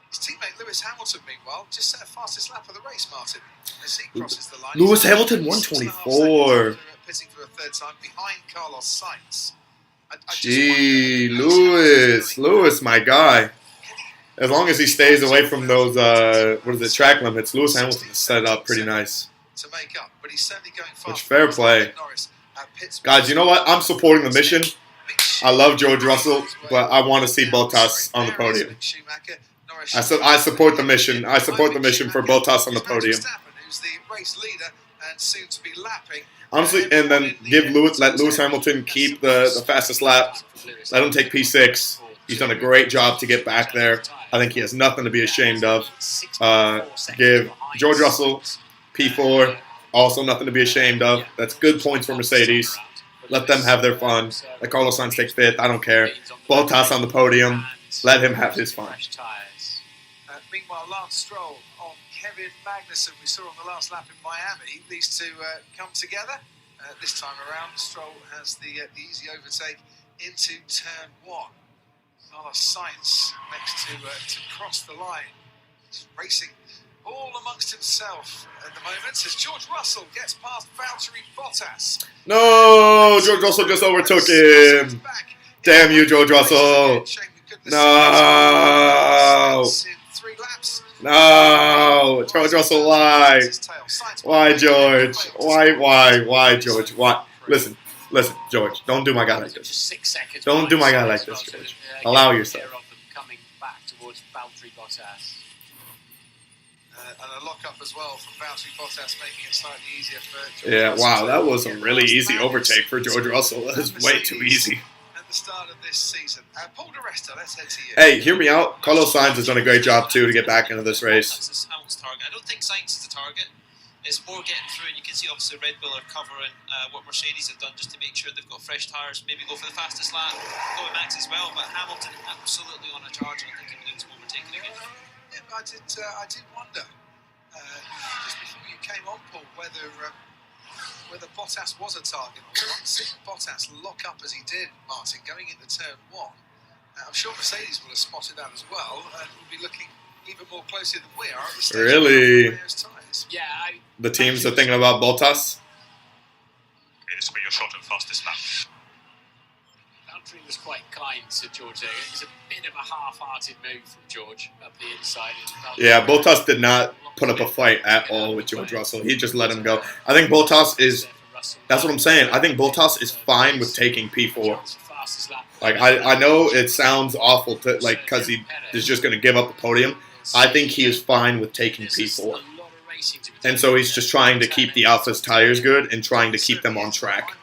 His teammate Lewis Hamilton, meanwhile, just set a fastest lap of the race, Martin. As he crosses the line. Lewis Hamilton 124. Pitting for a third time behind Carlos Sainz. Gee, Lewis, my guy. As long as he stays away from those, track limits, Lewis Hamilton is set up pretty nice. To make up, but he's certainly going fast. Which fair play. Guys, you know what? I'm supporting the mission. I love George Russell, but I want to see Bottas on the podium. I support the mission. I support the mission for Bottas on the podium. Honestly, and then let Lewis Hamilton keep the fastest lap. Let him take P6. He's done a great job to get back there. I think he has nothing to be ashamed of. Give George Russell P4. Also nothing to be ashamed of. That's good points for Mercedes. Let them have their fun. Let Carlos Sainz take 5th. I don't care. Bottas on the podium. Let him have his fun. Meanwhile, Lance Stroll on Kevin Magnussen, we saw on the last lap in Miami, these two come together. This time around, Stroll has the easy overtake into turn 1. Carlos Sainz next to cross the line. He's racing all amongst himself at the moment as George Russell gets past Valtteri Bottas. No, George Russell just overtook him. Damn you, George Russell. No. in 3 laps. No. George Russell, why? Why, George? Why, George? Why? Listen, George. Don't do my guy like this. Just 6 seconds. Don't do my guy like this, George. Allow yourself. Of them coming back towards Valtteri Bottas. And a lock-up as well from Valtteri Bottas, making it slightly easier for George Yeah, Russell wow, to that was a get really past easy Max. overtake for George Russell. That was way too easy. At the start of this season. Paul di Resta, let's head to you. Hey, hear me out. Carlos Sainz has done a great job, too, to get back into this race. That's Hamilton's target. I don't think Sainz is the target. It's more getting through, and you can see obviously Red Bull are covering what Mercedes have done just to make sure they've got fresh tyres, maybe go for the fastest lap, go with Max as well, but Hamilton absolutely on a charge, and I think he'll do some overtaking again. Yeah, I did wonder just before you came on, Paul, whether Bottas was a target. Seeing Bottas lock up as he did, Martin, going into turn 1. I'm sure Mercedes will have spotted that as well, and will be looking even more closely than we are at the stage Really? of those tyres. Yeah, The teams are thinking about Bottas. Okay, this will be your shot at fastest lap. Valtteri was quite kind to George there. It was a bit of a half-hearted move from George up the inside. Yeah, Bottas did not put up a fight at all with George Russell. He just let him go. I think Bottas is... That's what I'm saying. I think Bottas is fine with taking P4. Like, I know it sounds awful to like because he is just going to give up the podium. I think he is fine with taking P4. And so he's just trying to keep the Alpha's tires good and trying to keep them on track.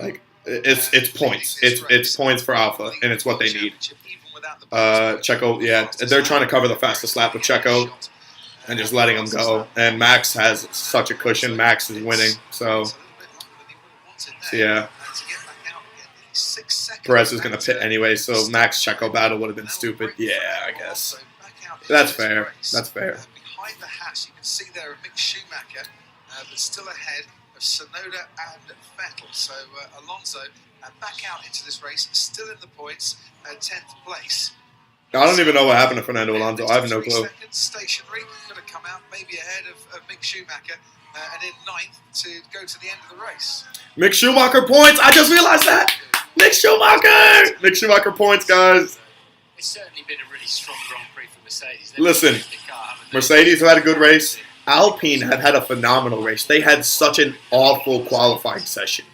Like, it's points. It's points for Alpha, and it's what they need. Checo, yeah, they're trying to cover the fastest lap with Checo and just letting him go. And Max has such a cushion. Max is winning, so yeah. Perez is going to pit anyway, so Max Checo battle would have been stupid. Yeah, I guess. That's fair. That's fair. Behind the hatch, you can see there a Mick Schumacher, but still ahead of Tsunoda and Vettel. So Alonso back out into this race, still in the points, 10th place. I don't even know what happened to Fernando Alonso. I have no clue. Stationary, going to come out maybe ahead of Mick Schumacher, and in 9th to go to the end of the race. Mick Schumacher points. I just realized that. Mick Schumacher. Mick Schumacher points, guys. It's certainly been a really strong Grand Prix for Mercedes. Listen, Mercedes had a good race. Alpine had a phenomenal race. They had such an awful qualifying session.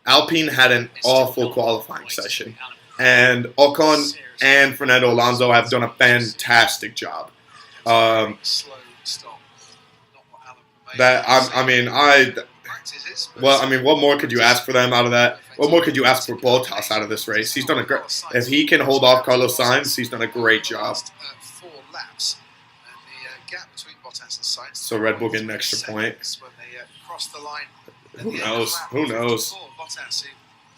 Alpine had an awful qualifying session. And Ocon and Fernando Alonso have done a fantastic job. What more could you ask for them out of that? What more could you ask for Bottas out of this race? He's done a great. If he can hold off Carlos Sainz, he's done a great job. 4 laps, and the gap between Bottas and Sainz. So Red Bull get an extra point. When they cross the line. Who knows? Who knows? Bottas, who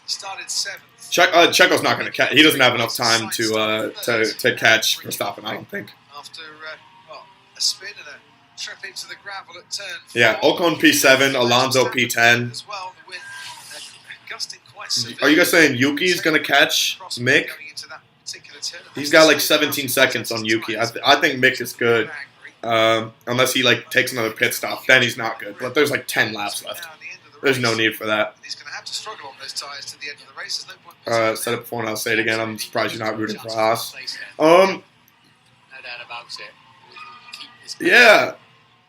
started 7th. Checo's not going to catch. He doesn't have enough time to catch Verstappen, I don't think. After a spin and a trip into the gravel at turn 4. Yeah, Ocon P7, Alonso P10. As well, the wind gusting quite Are you guys saying Yuki's going to catch Mick? He's got like 17 seconds on Yuki. I think Mick is good. Unless he like takes another pit stop, then he's not good. But there's like 10 laps left. There's no need for that. He's going to have to struggle on those tyres to the end of the race. There's no point. Said it before and I'll say it again. I'm surprised you're not rooting for Haas. No doubt about it. Yeah.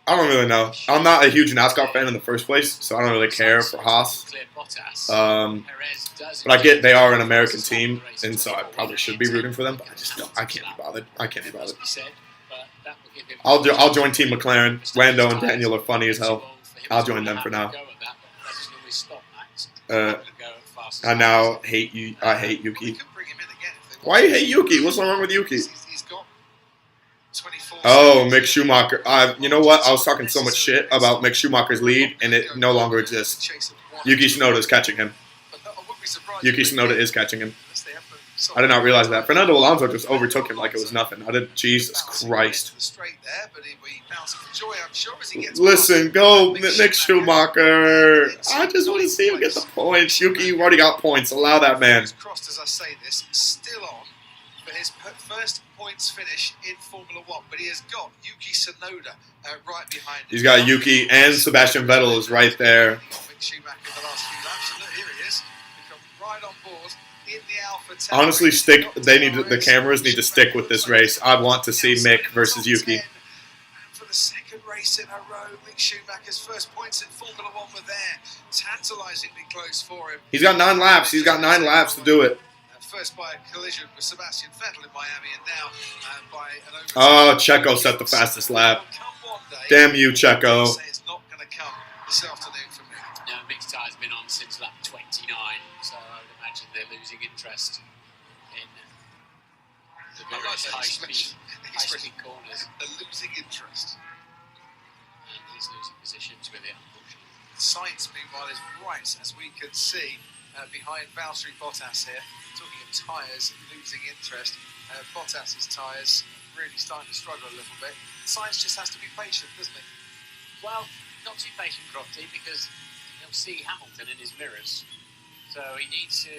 I don't really know. I'm not a huge NASCAR fan in the first place, so I don't really care for Haas. But I get they are an American team, and so I probably should be rooting for them. But I just don't. I can't be bothered. I'll join Team McLaren. Lando and Daniel are funny as hell. I'll join them for now. I now hate you. I hate Yuki. Why you hate Yuki? What's wrong with Yuki? Oh, Mick Schumacher. You know what? I was talking so much shit about Mick Schumacher's lead, and it no longer exists. Yuki Tsunoda is catching him. Yuki Tsunoda is catching him. I did not realize that. Fernando Alonso just overtook him like it was nothing. Jesus Christ. Listen, go Mick Schumacher. I just want to see him get the points. Yuki, you already got points. Allow that man. Crossed as I say this, still on for his first points finish in Formula 1, but he has got Yuki Tsunoda right behind him. He's got Yuki and Sebastian Vettel is right there. Mick Schumacher in the last few laps, and look, here he is. Become right on board in the AlphaTauri. Honestly, the cameras need to stick with this race. I want to see Mick versus Yuki. For the second race in a row, Mick Schumacher's first points in Formula One were there. Tantalisingly close for him. He's got 9 laps. He's got 9 laps to do it. First by a collision with Sebastian Vettel in Miami, and now by an overtake. Oh, Checo set the fastest lap. Damn you, Checo. It's not going to come this afternoon for me. No, Mick's tyres have been on since lap 29, so I would imagine they're losing interest in the various high-speed corners. They're losing interest. And he's losing positions with it, unfortunately. Sainz, meanwhile, is right, as we can see, behind Valtteri Bottas here. Talking of tyres losing interest, Bottas's tyres really starting to struggle a little bit. Sainz just has to be patient, doesn't he? Well, not too patient, Crofty, because he'll see Hamilton in his mirrors. So he needs to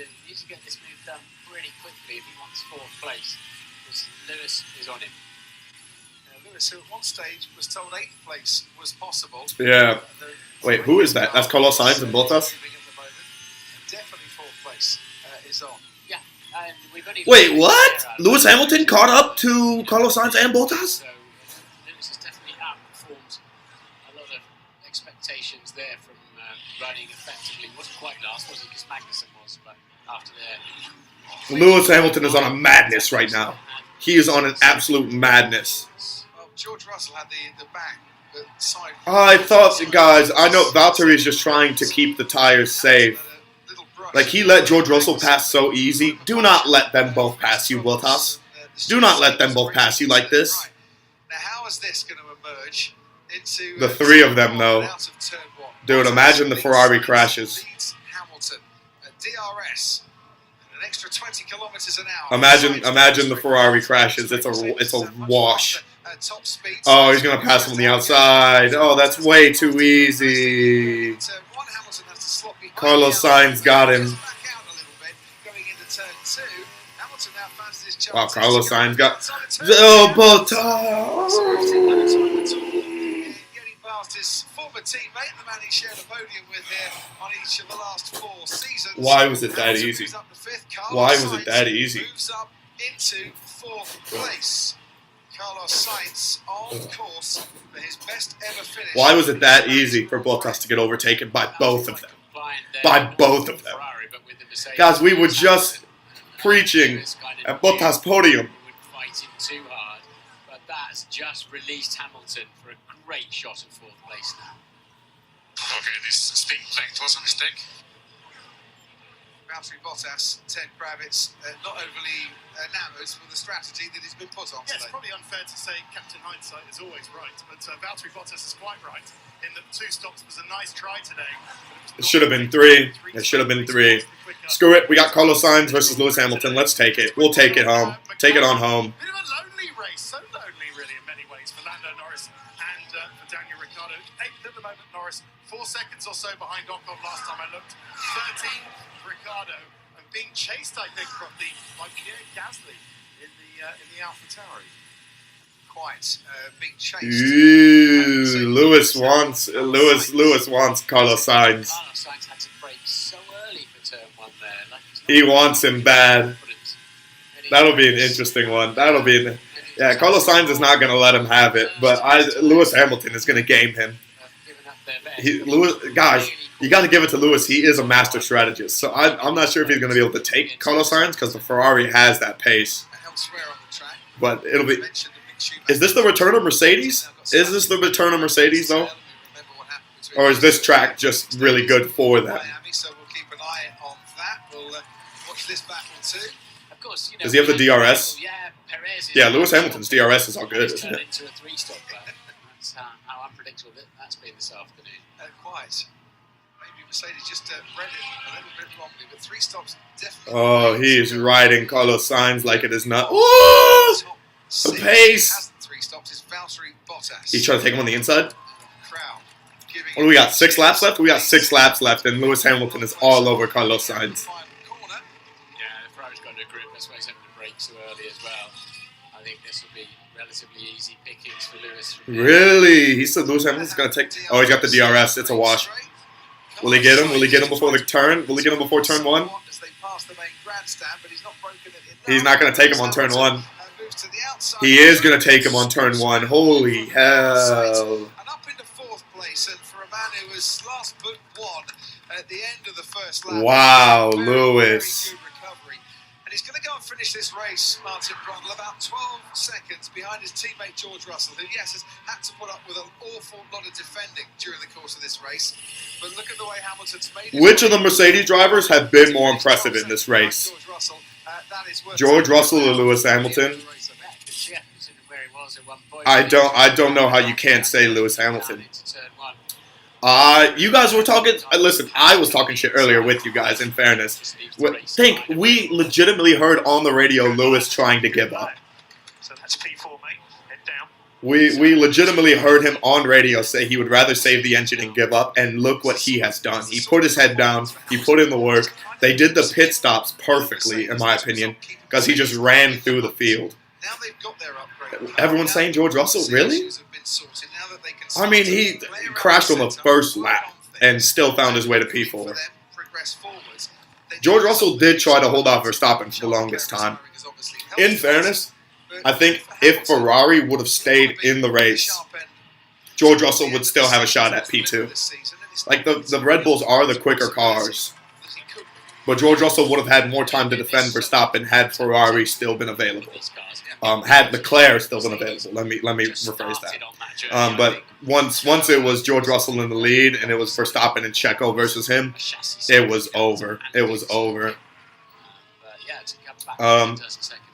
get this move done pretty quickly if he wants 4th place, because Lewis is on him. Lewis, who at one stage was told 8th place was possible. Yeah. Wait, who is that? That's Carlos Sainz and Bottas? Definitely 4th place is on. Yeah. And we've only Wait, what? Lewis Hamilton caught up to Carlos Sainz and Bottas? So Lewis has definitely outperformed a lot of expectations there from running effectively. Wasn't quite last, was he? Because Magnussen was, but after there. Lewis Hamilton is on a madness right now. He is on an absolute madness. Well, George Russell had the back. Side. I thought, guys, I know Valtteri is just trying to keep the tires safe. Like, he let George Russell pass so easy. Do not let them both pass you, Bottas. Do not let them both pass you like this. Now, how is this going to emerge into the 3 of them, though. Dude, imagine the Ferrari crashes. Hamilton, DRS, an extra 20 kilometers an hour. Imagine the Ferrari crashes. It's a wash. Oh, he's gonna pass him on the outside. Oh, that's way too easy. Carlos Sainz got him. Wow, Carlos Sainz got. Oh, Bottas! Getting past his former teammate, the man he shared a podium with here on each of the last 4 seasons. Why was it that easy? Why was it that easy? Moves up into 4th place. Carlos Sainz on course for his best ever finish. Why was it that easy for Bottas to get overtaken by both of them? By both of them. Guys, we were just preaching at Bottas' podium. Fighting too hard, but that's just released Hamilton for a great shot at 4th place now. Okay, this stink plate was a mistake. Valtteri Bottas, Ted Kravitz, not overly enamoured with the strategy that he's been put on today. It's probably unfair to say Captain Hindsight is always right, but Valtteri Bottas is quite right in that 2 stops was a nice try today. It should have been 3. It should have been 3. Screw it. We got Carlos Sainz versus Lewis Hamilton. Let's take it. We'll take it home. Take it on home. Bit of a lonely race, so lonely really in many ways for Lando Norris and for Daniel Ricciardo. 8th at the moment, Norris. 4 seconds or so behind Ocon last time I looked. 13th, Ricciardo. And being chased, I think, probably by Pierre Gasly in the AlphaTauri. Quite being chased. Ooh, Lewis wants Carlos Sainz. Carlos Sainz had to brake so early for turn 1 there. Like He wants him bad. That'll be an interesting one. Yeah, Carlos Sainz is not going to let him have it, but Lewis Hamilton is going to game him. Guys, you got to give it to Lewis. He is a master strategist. So I'm not sure if he's going to be able to take Carlos Sainz because the Ferrari has that pace. But it'll be. Is this the return of Mercedes? Is this the return of Mercedes though? Or is this track just really good for them? So we'll keep an eye on that. We'll watch this battle too. Of course, Does he have the DRS? Yeah, Lewis Hamilton's DRS is all good, isn't it? Into a 3-stop. That's how unpredictable that's been this afternoon. Quite. Maybe Mercedes just read it a little bit wrongly, but 3 stops definitely. Oh, he is riding Carlos Sainz like it is not. Ooh! The pace. 3 stops is Valtteri Bottas. He's trying to take him on the inside. What do we got? 6 laps left? We got 6 laps left, and Lewis Hamilton is all over Carlos Sainz. Yeah, Ferrari's got to grip. That's why he's having to brake so early as well. I think this will be relatively easy pickings for Lewis. Really? He said Lewis Hamilton's going to take... Oh, he's got the DRS. It's a wash. Will he get him? Will he get him before the turn? Will he get him before turn 1? past the main grandstand, but he's not broken it enough. He's not going to take him on turn 1. Moves to the outside. He is going to take him on turn 1. Holy hell. And up into 4th place, and for a man who was last booked 1 at the end of the first lap. Wow, very, Lewis. Very good recovery. And he's going to go and finish this race, Martin Brundle, about 12 seconds behind his teammate George Russell, who, yes, has had to put up with an awful lot of defending during the course of this race. But look at the way Hamilton's made it. Which of the Mercedes drivers have been more impressive in this race? George Russell or Lewis Hamilton? I don't know how you can't say Lewis Hamilton. You guys were talking. Listen, I was talking shit earlier with you guys. In fairness, we legitimately heard on the radio Lewis trying to give up. So that's P4, mate. Head down. We legitimately heard him on radio say he would rather save the engine and give up. And look what he has done. He put his head down. He put in the work. They did the pit stops perfectly, in my opinion, because he just ran through the field. Now they've got their upgrade. Everyone's saying George Russell, really? I mean, he crashed on the first lap and still found his way to P4. George Russell did try to hold off Verstappen for the longest time. In fairness, I think if Ferrari would have stayed in the race, George Russell would still have a shot at P2. Like, the Red Bulls are the quicker cars. But George Russell would have had more time to defend Verstappen had Ferrari still been available. Had Leclerc still been available. Let me rephrase that. But once it was George Russell in the lead and it was Verstappen and Checo versus him, it was over. It was over.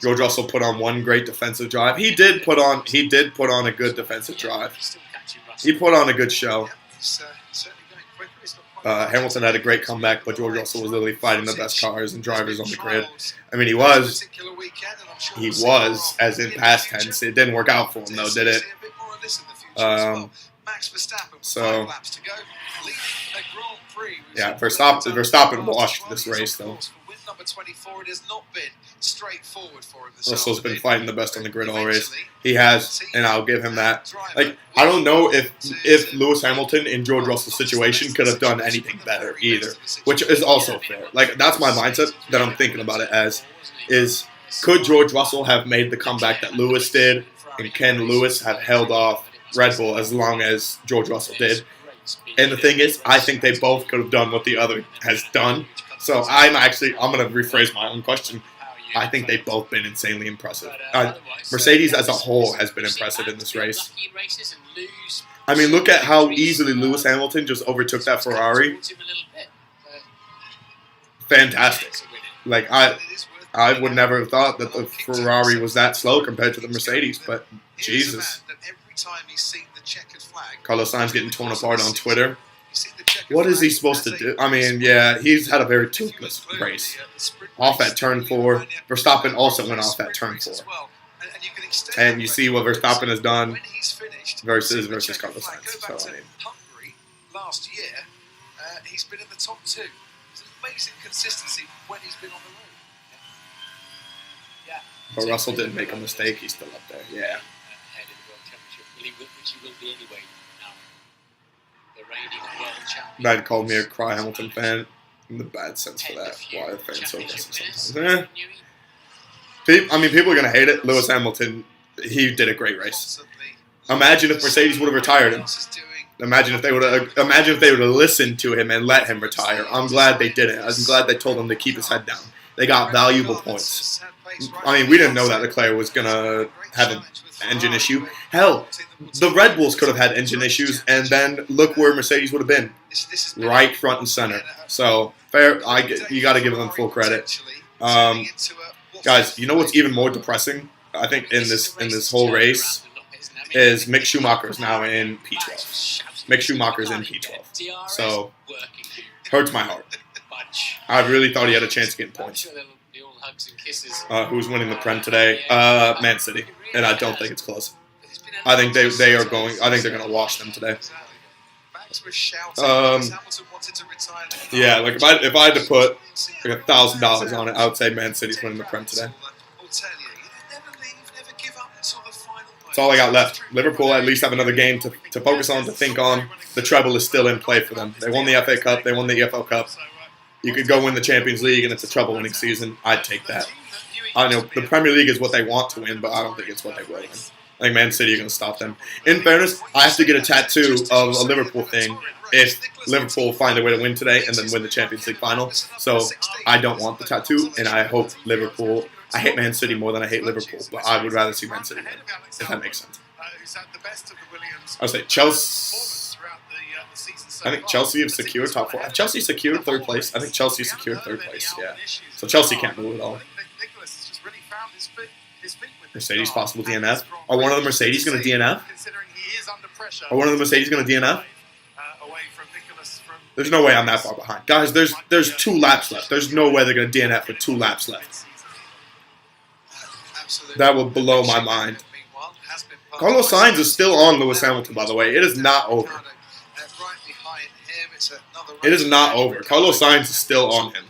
George Russell put on one great defensive drive. He did put on a good defensive drive. He put on a good show. Hamilton had a great comeback, but George Russell was literally fighting the best cars and drivers on the grid. I mean, he was, as in past tense. It didn't work out for him, though, did it? So, yeah, Verstappen washed this race, though. Russell's been fighting the best on the grid all race. He has, and I'll give him that. Like, I don't know if Lewis Hamilton in George Russell's situation could have done anything better either, which is also fair. Like, that's my mindset that I'm thinking about it as, is could George Russell have made the comeback that Lewis did, and can Lewis have held off Red Bull as long as George Russell did? And the thing is, I think they both could have done what the other has done. So I'm going to rephrase my own question. I think they've both been insanely impressive. Mercedes as a whole has been impressive in this race. I mean, look at how easily Lewis Hamilton just overtook that Ferrari. Fantastic. Like, I would never have thought that the Ferrari was that slow compared to the Mercedes, but Jesus. Carlos Sainz getting torn apart on Twitter. What is he supposed to do? I mean, yeah, he's had a very toothless race. Off at turn 4. Verstappen also went off at turn 4. And you see what Verstappen has done versus Carlos Sainz. So, I mean, last year, he's been in the top 2. It's an amazing consistency when he's been on the road. Yeah. But Russell didn't make a mistake. He's still up there. Yeah. Ahead of the World Championship, which he will be anyway. The reigning world champion. Dad called me a Cry Hamilton fan. In the bad sense for that. Why are fans so aggressive sometimes? I mean, people are going to hate it. Lewis Hamilton, he did a great race. Imagine if Mercedes would have retired him. Imagine if they would have listened to him and let him retire. I'm glad they didn't. I'm glad they told him to keep his head down. They got valuable points. I mean, we didn't know that Leclerc was going to have an engine issue. Hell, the Red Bulls could have had engine issues, and then look where Mercedes would have been. Right front and center. So, fair. You got to give them full credit. Guys, you know what's even more depressing, I think, in this whole race, is Mick Schumacher's now in P12. Mick Schumacher's in P12. So, hurts my heart. I really thought he had a chance of getting points. Who's winning the Prem today? Man City. And I don't think it's close. I think they are going. I think they're going to wash them today. Yeah, like if I had to put like $1,000 on it, I would say Man City's winning the Prem today. That's all I got left. Liverpool at least have another game to focus on, to think on. The treble is still in play for them. They won the FA Cup. They won the EFL Cup. you could go win the Champions League and it's a trouble-winning season. I'd take that. I know the Premier League is what they want to win, but I don't think it's what they will win. I think Man City are going to stop them. In fairness, I have to get a tattoo of a Liverpool thing if Liverpool find a way to win today and then win the Champions League final. So I don't want the tattoo, and I hope Liverpool. I hate Man City more than I hate Liverpool, but I would rather see Man City win, if that makes sense. I would say Chelsea. I think Chelsea have secured top 4. Have Chelsea secured 3rd place? I think Chelsea secured 3rd place, yeah. So Chelsea can't move at all. Mercedes possible DNF. Are one of the Mercedes going to DNF? Are one of the Mercedes going to DNF? There's no way I'm that far behind. Guys, there's 2 laps left. There's no way they're going to DNF with 2 laps left. That will blow my mind. Carlos Sainz is still on Lewis Hamilton, by the way. It is not over. It is not over. Carlos Sainz is still on him.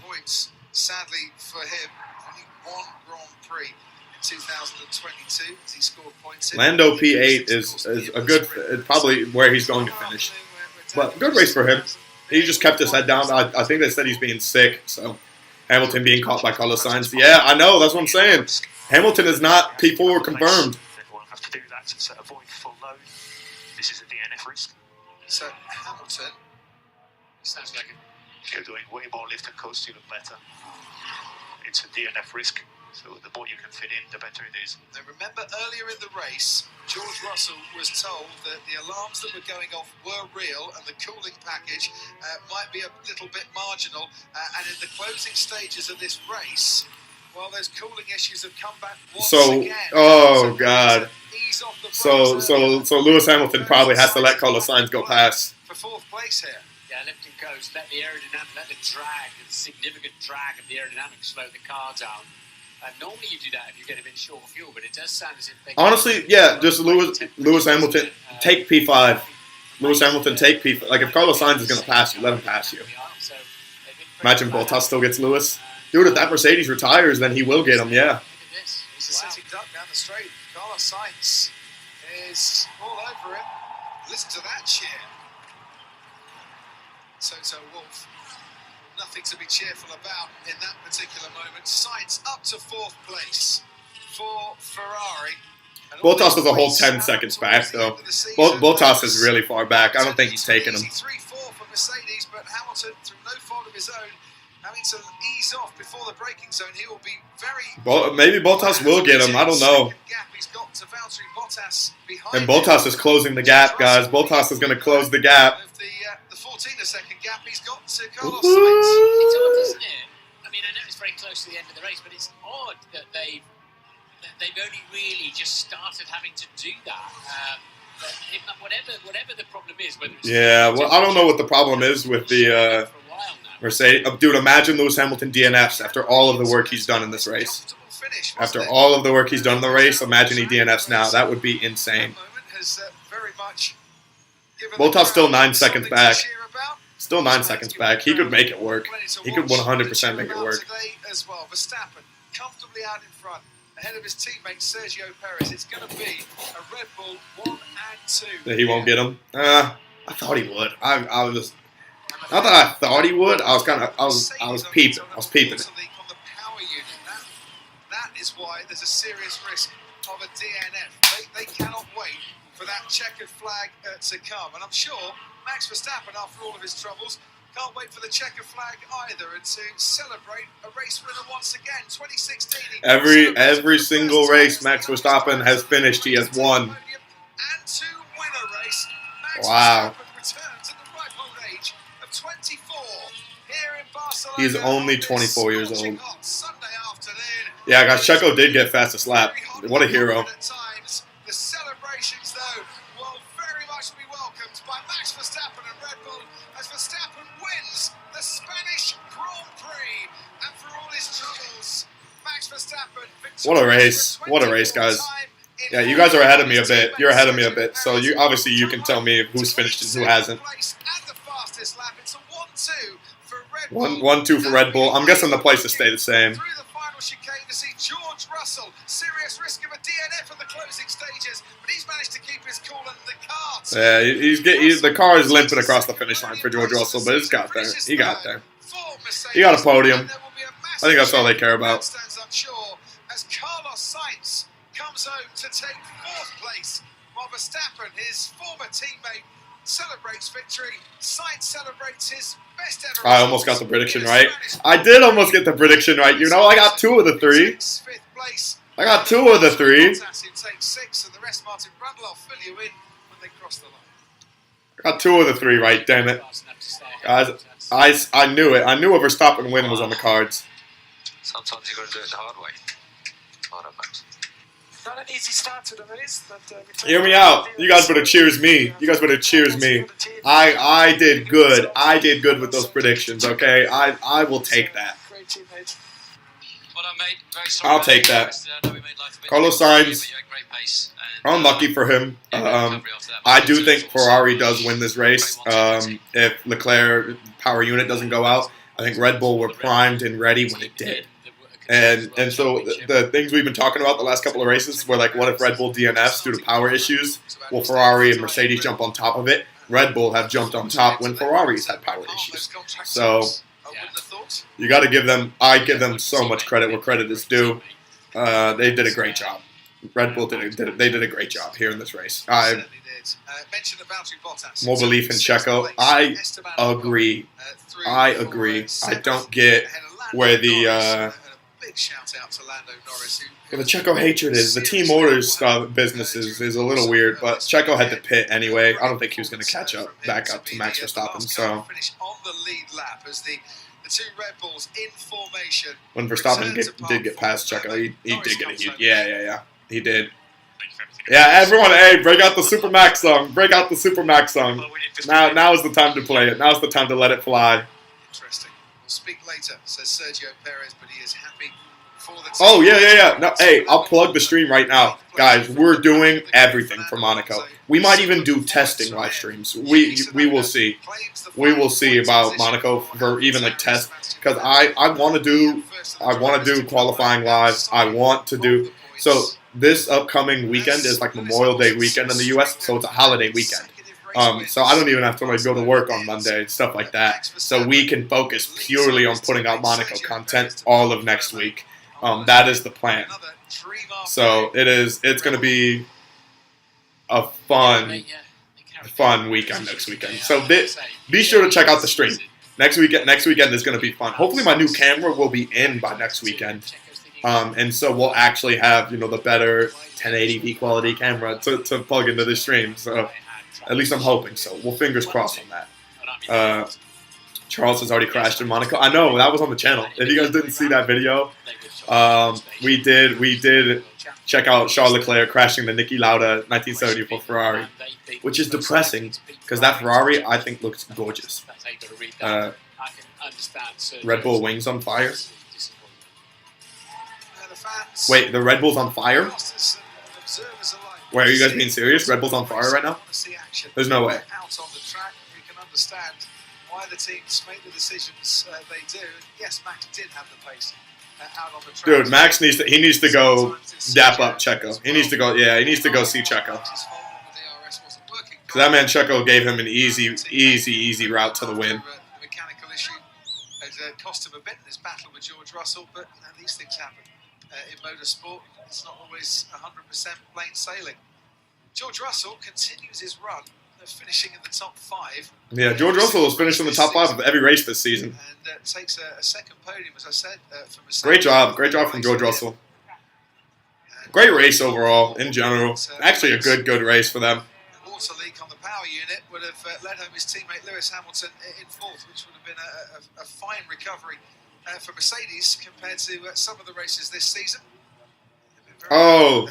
Sadly for him, only 1 Grand Prix in 2022 as he scored points. Lando P8 is a good, probably where he's going to finish. But good race for him. He just kept his head down. I think they said he's being sick, so Hamilton being caught by Carlos Sainz. Yeah, I know. That's what I'm saying. Hamilton is not P4 confirmed. Everyone have to do that to avoid full load. This is a DNF risk. So Hamilton Sounds like You're doing way more lift and coast, you look better. It's a DNF risk, so the more you can fit in, the better it is. Now remember earlier in the race, George Russell was told that the alarms that were going off were real and the cooling package might be a little bit marginal. And in the closing stages of this race, well, those cooling issues have come back once again. Oh God. So Lewis Hamilton probably has to let Carlos Sainz go past. For 4th place here. Yeah, let him go. Let the aerodynamic, let the drag, the significant drag of the aerodynamics slow the car down. Normally you do that if you get him in short fuel, but it does sound as if they honestly, yeah, just Lewis Hamilton take P5. Lewis Hamilton take P5. Like if Carlos Sainz is going to pass you, let him pass you. Imagine Bottas still gets Lewis. Dude, if that Mercedes retires, then he will get him. Yeah. He's a sitting duck down the straight. Carlos Sainz is all over him. Listen to that cheer. So Wolf, nothing to be cheerful about in that particular moment. Sainz up to 4th place for Ferrari. Bottas is a whole 10 seconds back, though. Bottas is really far back. I don't think he's taking him. 3-4 for Mercedes, but Hamilton, through no fault of his own, having to ease off before the braking zone. He will be very... Maybe Bottas will get him. I don't know. And Bottas is closing the gap, guys. Bottas is going to close the gap. The 14-second gap he's got to Carlos Sainz. It's odd, isn't it? I mean, I know it's very close to the end of the race, but it's odd that they've only really just started having to do that. Whatever the problem is, whether it's well, I don't know what the problem is with the Mercedes. Dude, imagine Lewis Hamilton DNFs after all of the work he's done in this race. After all of the work he's done in the race, imagine he DNFs now. That would be insane. Bottas still 9 seconds back. Still 9 seconds back. He could make it work. He could 100% make it work. As well, Verstappen comfortably out in front, ahead of his teammate Sergio Perez. It's going to be a Red Bull 1 and 2. That he won't get him. I thought he would. I was not that I thought he would. I was peeping. I was peeping. That is why there's a serious risk of a DNF. They cannot wait for that checkered flag to come. And I'm sure Max Verstappen, after all of his troubles, can't wait for the checkered flag either and to celebrate a race winner once again. 2016. Every single race Max Verstappen has finished, he has won. And to win a race, Max wow. Verstappen returns at the ripe old age of 24 here in Barcelona. He's only 24 years old. Sunday afternoon. Yeah, guys, Checo did get fastest lap. What a hero. The celebrations, though, will very much be welcomed by Max Verstappen and Red Bull as Verstappen wins the Spanish Grand Prix. And for all his troubles, Max Verstappen victorious. What a race. What a race, guys. Yeah, you guys are ahead of me a bit. You're ahead of me a bit. So you obviously you can tell me who's finished and who hasn't. 1-2 for Red Bull. I'm guessing the places stay the same. Through the final chicane to see George Russell. Serious risk of a DNF in the closing stages, but he's managed to keep his cool and the car. Yeah, the car is limping across the finish line for George Russell, but it's got there. He got there. for Mercedes. He got a podium. And there will be a I think that's all they care about. grandstands, I'm sure, as Carlos Sainz comes home to take 4th place, while Verstappen, his former teammate, celebrates victory. Sainz celebrates his best ever. I almost got the prediction right. I did almost get the prediction right. You know, I got 2 of the 3. I got 2 of the 3. I got 2 of the 3 right, damn it. Guys, I knew it. I knew a Verstappen win was on the cards. Sometimes you got to do it the hard way. Hard up, Max. Not an easy start to the race, but hear me out. You guys better cheers me. You guys better cheers me. I did good. I did good with those predictions, okay? I will take that. Great teammate. Well done, mate. Very sorry I'll take that. Carlos Sainz, unlucky for him. I do think Ferrari does win this race. If Leclerc power unit doesn't go out, I think Red Bull were primed and ready when it did. And so the things we've been talking about the last couple of races were like, what if Red Bull DNFs due to power issues? Will Ferrari and Mercedes jump on top of it? Red Bull have jumped on top when Ferraris had power issues. So you got to give them. I give them so much credit where credit is due. They did a great job. Red Bull did a great job here in this race. More belief in Checo. I agree. I don't get where the Checo hatred is. The team orders stuff business is a little weird, but Checo had to pit anyway. I don't think he was going to catch up back up to Max Verstappen. So when Verstappen did get past Checo, he did get a huge. Yeah, he did. Yeah, everyone, hey, break out the Super Max song. Break out the Super Max song. Now is the time to play it. Now is the time to let it fly. Interesting. We'll speak later, says Sergio Perez, but he is happy for the team. Oh, yeah. No, hey, I'll plug the stream right now. Guys, we're doing everything for Monaco. We might even do testing live streams. We will see. We will see about Monaco for even like test, because I want to do qualifying live. I want to do so. This upcoming weekend is like Memorial Day weekend in the U.S., so it's a holiday weekend. So I don't even have to like go to work on Monday and stuff like that. So we can focus purely on putting out Monaco content all of next week. That is the plan. So it's going to be a fun weekend next weekend. So be sure to check out the stream. Next weekend is going to be fun. Hopefully my new camera will be in by next weekend. And so we'll actually have, the better 1080p quality camera to plug into the stream. So at least I'm hoping so. Well, fingers crossed on that. Charles has already crashed in Monaco. I know, that was on the channel. If you guys didn't see that video, we did check out Charles Leclerc crashing the Niki Lauda 1974 Ferrari, which is depressing because that Ferrari, I think, looks gorgeous. Red Bull wings on fire. Wait, the Red Bull's on fire? Wait, are you guys being serious? Red Bull's on fire right now? There's no way. Out on the track, we can understand why the teams make the decisions they do. Yes, Max did have the pace out on the track. Dude, Max needs to go dap up Checo. He needs to go see Checo. Because that man Checo gave him an easy route to the win. The mechanical issue cost him a bit in his battle with George Russell, but these things happen. In motorsport, it's not always 100% plain sailing. George Russell continues his run, finishing in the top 5. Yeah, George Russell has finished in the top 5 of every race this season. And takes a second podium, as I said, for Mercedes. Great job from George Russell. Great race overall, in general. Actually, a good race for them. The water leak on the power unit would have led home his teammate Lewis Hamilton in 4th, which would have been a fine recovery for Mercedes compared to some of the races this season. Oh,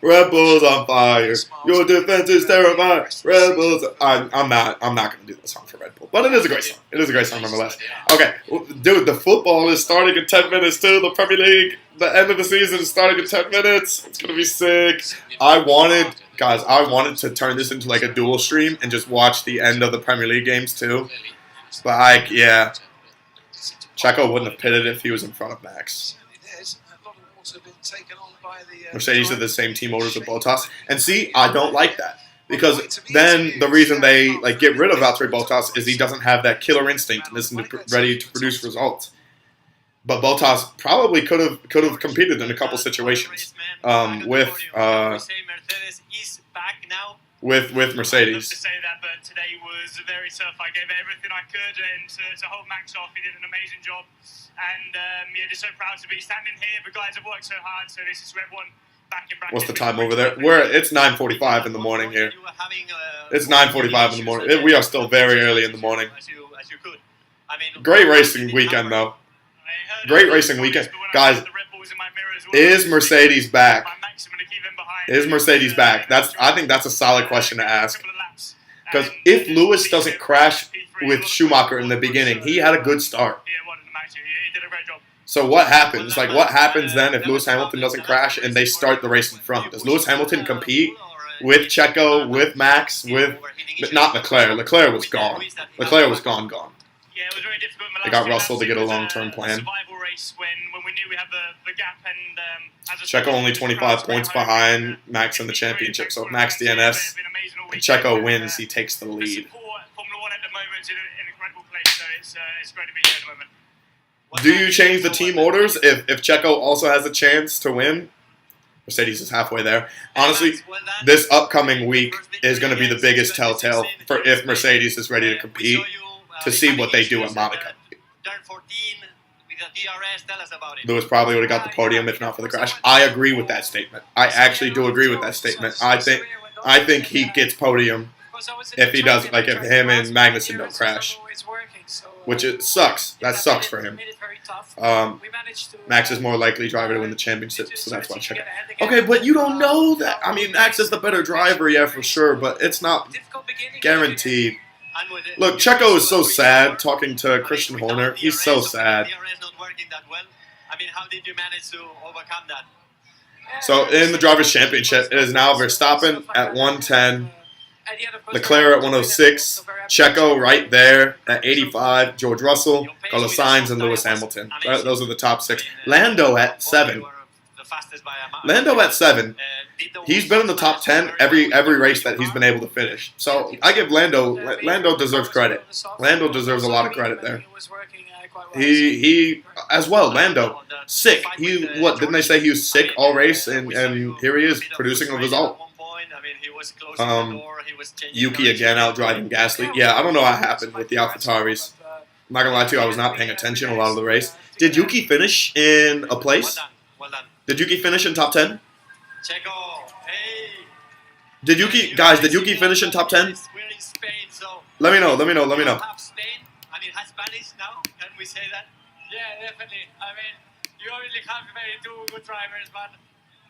Red Bull's on fire. Your defense is terrifying. Red Bull's. I'm not going to do the song for Red Bull, but it is a great song. It is a great song nonetheless. Okay, dude, the football is starting in 10 minutes too. The Premier League, the end of the season is starting in 10 minutes. It's going to be sick. I wanted to turn this into like a dual stream and just watch the end of the Premier League games too. But Checo wouldn't have pitted if he was in front of Max. Mercedes are the same team orders with Bottas. And see, I don't like that. Because then the reason they like get rid of Valtteri Bottas is he doesn't have that killer instinct and isn't ready to produce results. But Bottas probably could have competed in a couple situations with Mercedes. To say that, but today was very tough. I gave everything I could, and to hold Max off, he did an amazing job. And yeah, just so proud to be standing here. The guys have worked so hard, so this is everyone back in bracket. What's the time over there? It's 9:45 in the morning here. It's 9:45 in the morning. We are still very early in the morning. Great racing weekend though. Great racing weekend, guys. Is Mercedes back? Is Mercedes back? I think that's a solid question to ask. Because if Lewis doesn't crash with Schumacher in the beginning, he had a good start. So what happens? Like, what happens then if Lewis Hamilton doesn't crash and they start the race in front? Does Lewis Hamilton compete with Checo, with Max, with not Leclerc? Leclerc was gone. Leclerc was gone. Yeah, it was very difficult. They got Russell to get a long-term plan. Survival race when we knew we had the gap and Checo only 25 points behind Max in the championship. So if Max DNS and Checo wins, he takes the lead. Formula One at the moment is in an incredible place, so it's great to be here at the moment. Do you change the team orders if Checo also has a chance to win? Mercedes is halfway there. Honestly, this upcoming week is going to be the biggest telltale for if Mercedes is ready to compete, to see what they do at Monaco. Lewis probably would have got the podium if not for the crash. I agree with that statement. I actually do agree with that statement. I think he gets podium if he does, like if him and Magnussen don't crash. Which it sucks. That sucks for him. Max is more likely driver to win the championship, so that's why I check it. Okay, but you don't know that. I mean, Max is the better driver, yeah, for sure, but it's not guaranteed. Look, Checo is so sad talking to Christian Horner. He's so sad. So in the Drivers' Championship, it is now Verstappen at 110, Leclerc at 106, Checo right there at 85, George Russell, Carlos Sainz, and Lewis Hamilton. Those are the top 6. Lando at 7. Lando at 7. He's been in the top 10 every race that he's been able to finish. So I give Lando deserves credit. Lando deserves a lot of credit there. He as well. Lando sick. Didn't they say he was sick all race and here he is producing a result. Yuki again out driving Gasly. Yeah, I don't know what happened with the AlphaTauris. I'm not gonna lie to you, I was not paying attention a lot of the race. Did Yuki finish in a place? Did Yuki finish in top 10? Did Yuki finish in top 10? Let me know. I mean, has Spanish now? Can we say that? Yeah, definitely. I mean, you obviously have two good drivers, but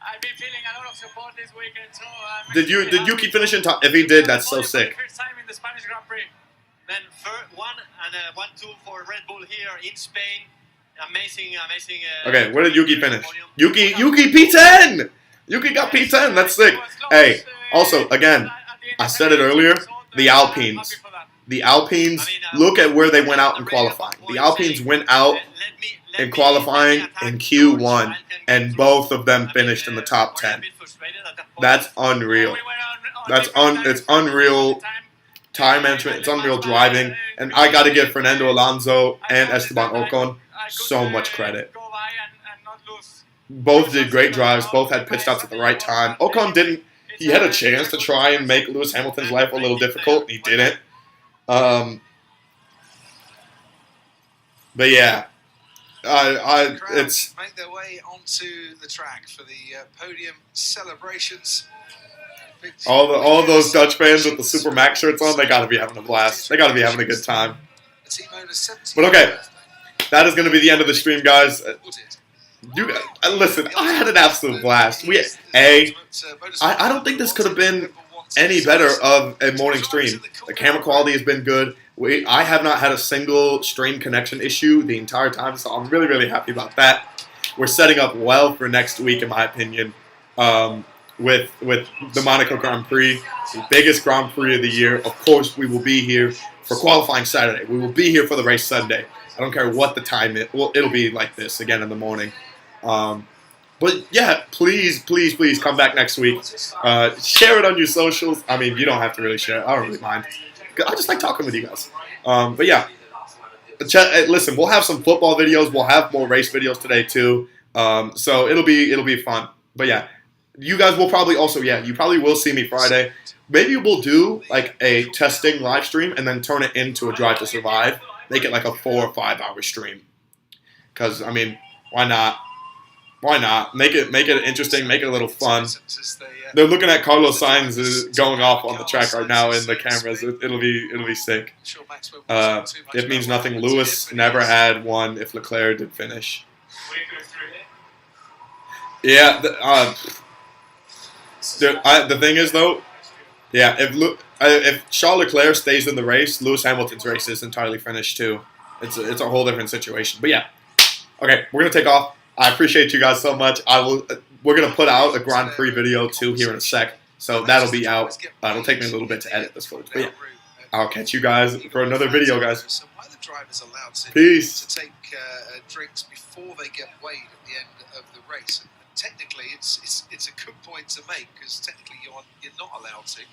I've been feeling a lot of support this weekend. So did Yuki finish in top? If he did, that's so sick. First time in the Spanish Grand Prix. Then 1-2 for Red Bull here in Spain. Amazing. Okay, where did Yuki finish? Yuki P10. Yuki got P10. That's sick. Hey, also again, I said it earlier. The Alpines. Look at where they went out in qualifying. The Alpines went out in qualifying in Q1, and both of them finished in the top 10. That's unreal. It's unreal time management. It's unreal driving, and I got to give Fernando Alonso and Esteban Ocon so much credit. Both did great drives. Both had pit stops at the right time. Ocon didn't. He had a chance to try and make Lewis Hamilton's life a little difficult, and he didn't. But yeah, it's make their way onto the track for the podium celebrations. All those Dutch fans with the Super Max shirts on. They got to be having a blast. They got to be having a good time. But okay, that is going to be the end of the stream, guys. You listen. I had an absolute blast. I don't think this could have been any better of a morning stream. The camera quality has been good. I have not had a single stream connection issue the entire time, so I'm really, really happy about that. We're setting up well for next week, in my opinion, with the Monaco Grand Prix, the biggest Grand Prix of the year. Of course, we will be here for qualifying Saturday. We will be here for the race Sunday. I don't care what the time is. Well, it'll be like this again in the morning. But yeah, please, please, please come back next week. Share it on your socials. I mean, you don't have to really share it. I don't really mind. I just like talking with you guys. But yeah, listen, we'll have some football videos. We'll have more race videos today too. So it'll be fun. But yeah, you guys will probably also you probably will see me Friday. Maybe we'll do like a testing live stream and then turn it into a Drive to Survive. Make it like a 4 or 5 hour stream. Because I mean, why not? Why not? Make it interesting. Make it a little fun. They're looking at Carlos Sainz going off on the track right now in the cameras. It'll be sick. It means nothing. Lewis never had one if Leclerc did finish. Yeah. The thing is though, yeah. If Charles Leclerc stays in the race, Lewis Hamilton's race is entirely finished too. It's a whole different situation. But yeah. Okay, we're gonna take off. I appreciate you guys so much. We're gonna put out a Grand Prix video too here in a sec, so that'll be out. It'll take me a little bit to edit this footage, but yeah, I'll catch you guys for another video, guys. So why the drivers allowed Peace. to take drinks before they get weighed at the end of the race? And technically, it's a good point to make because technically you're not allowed to.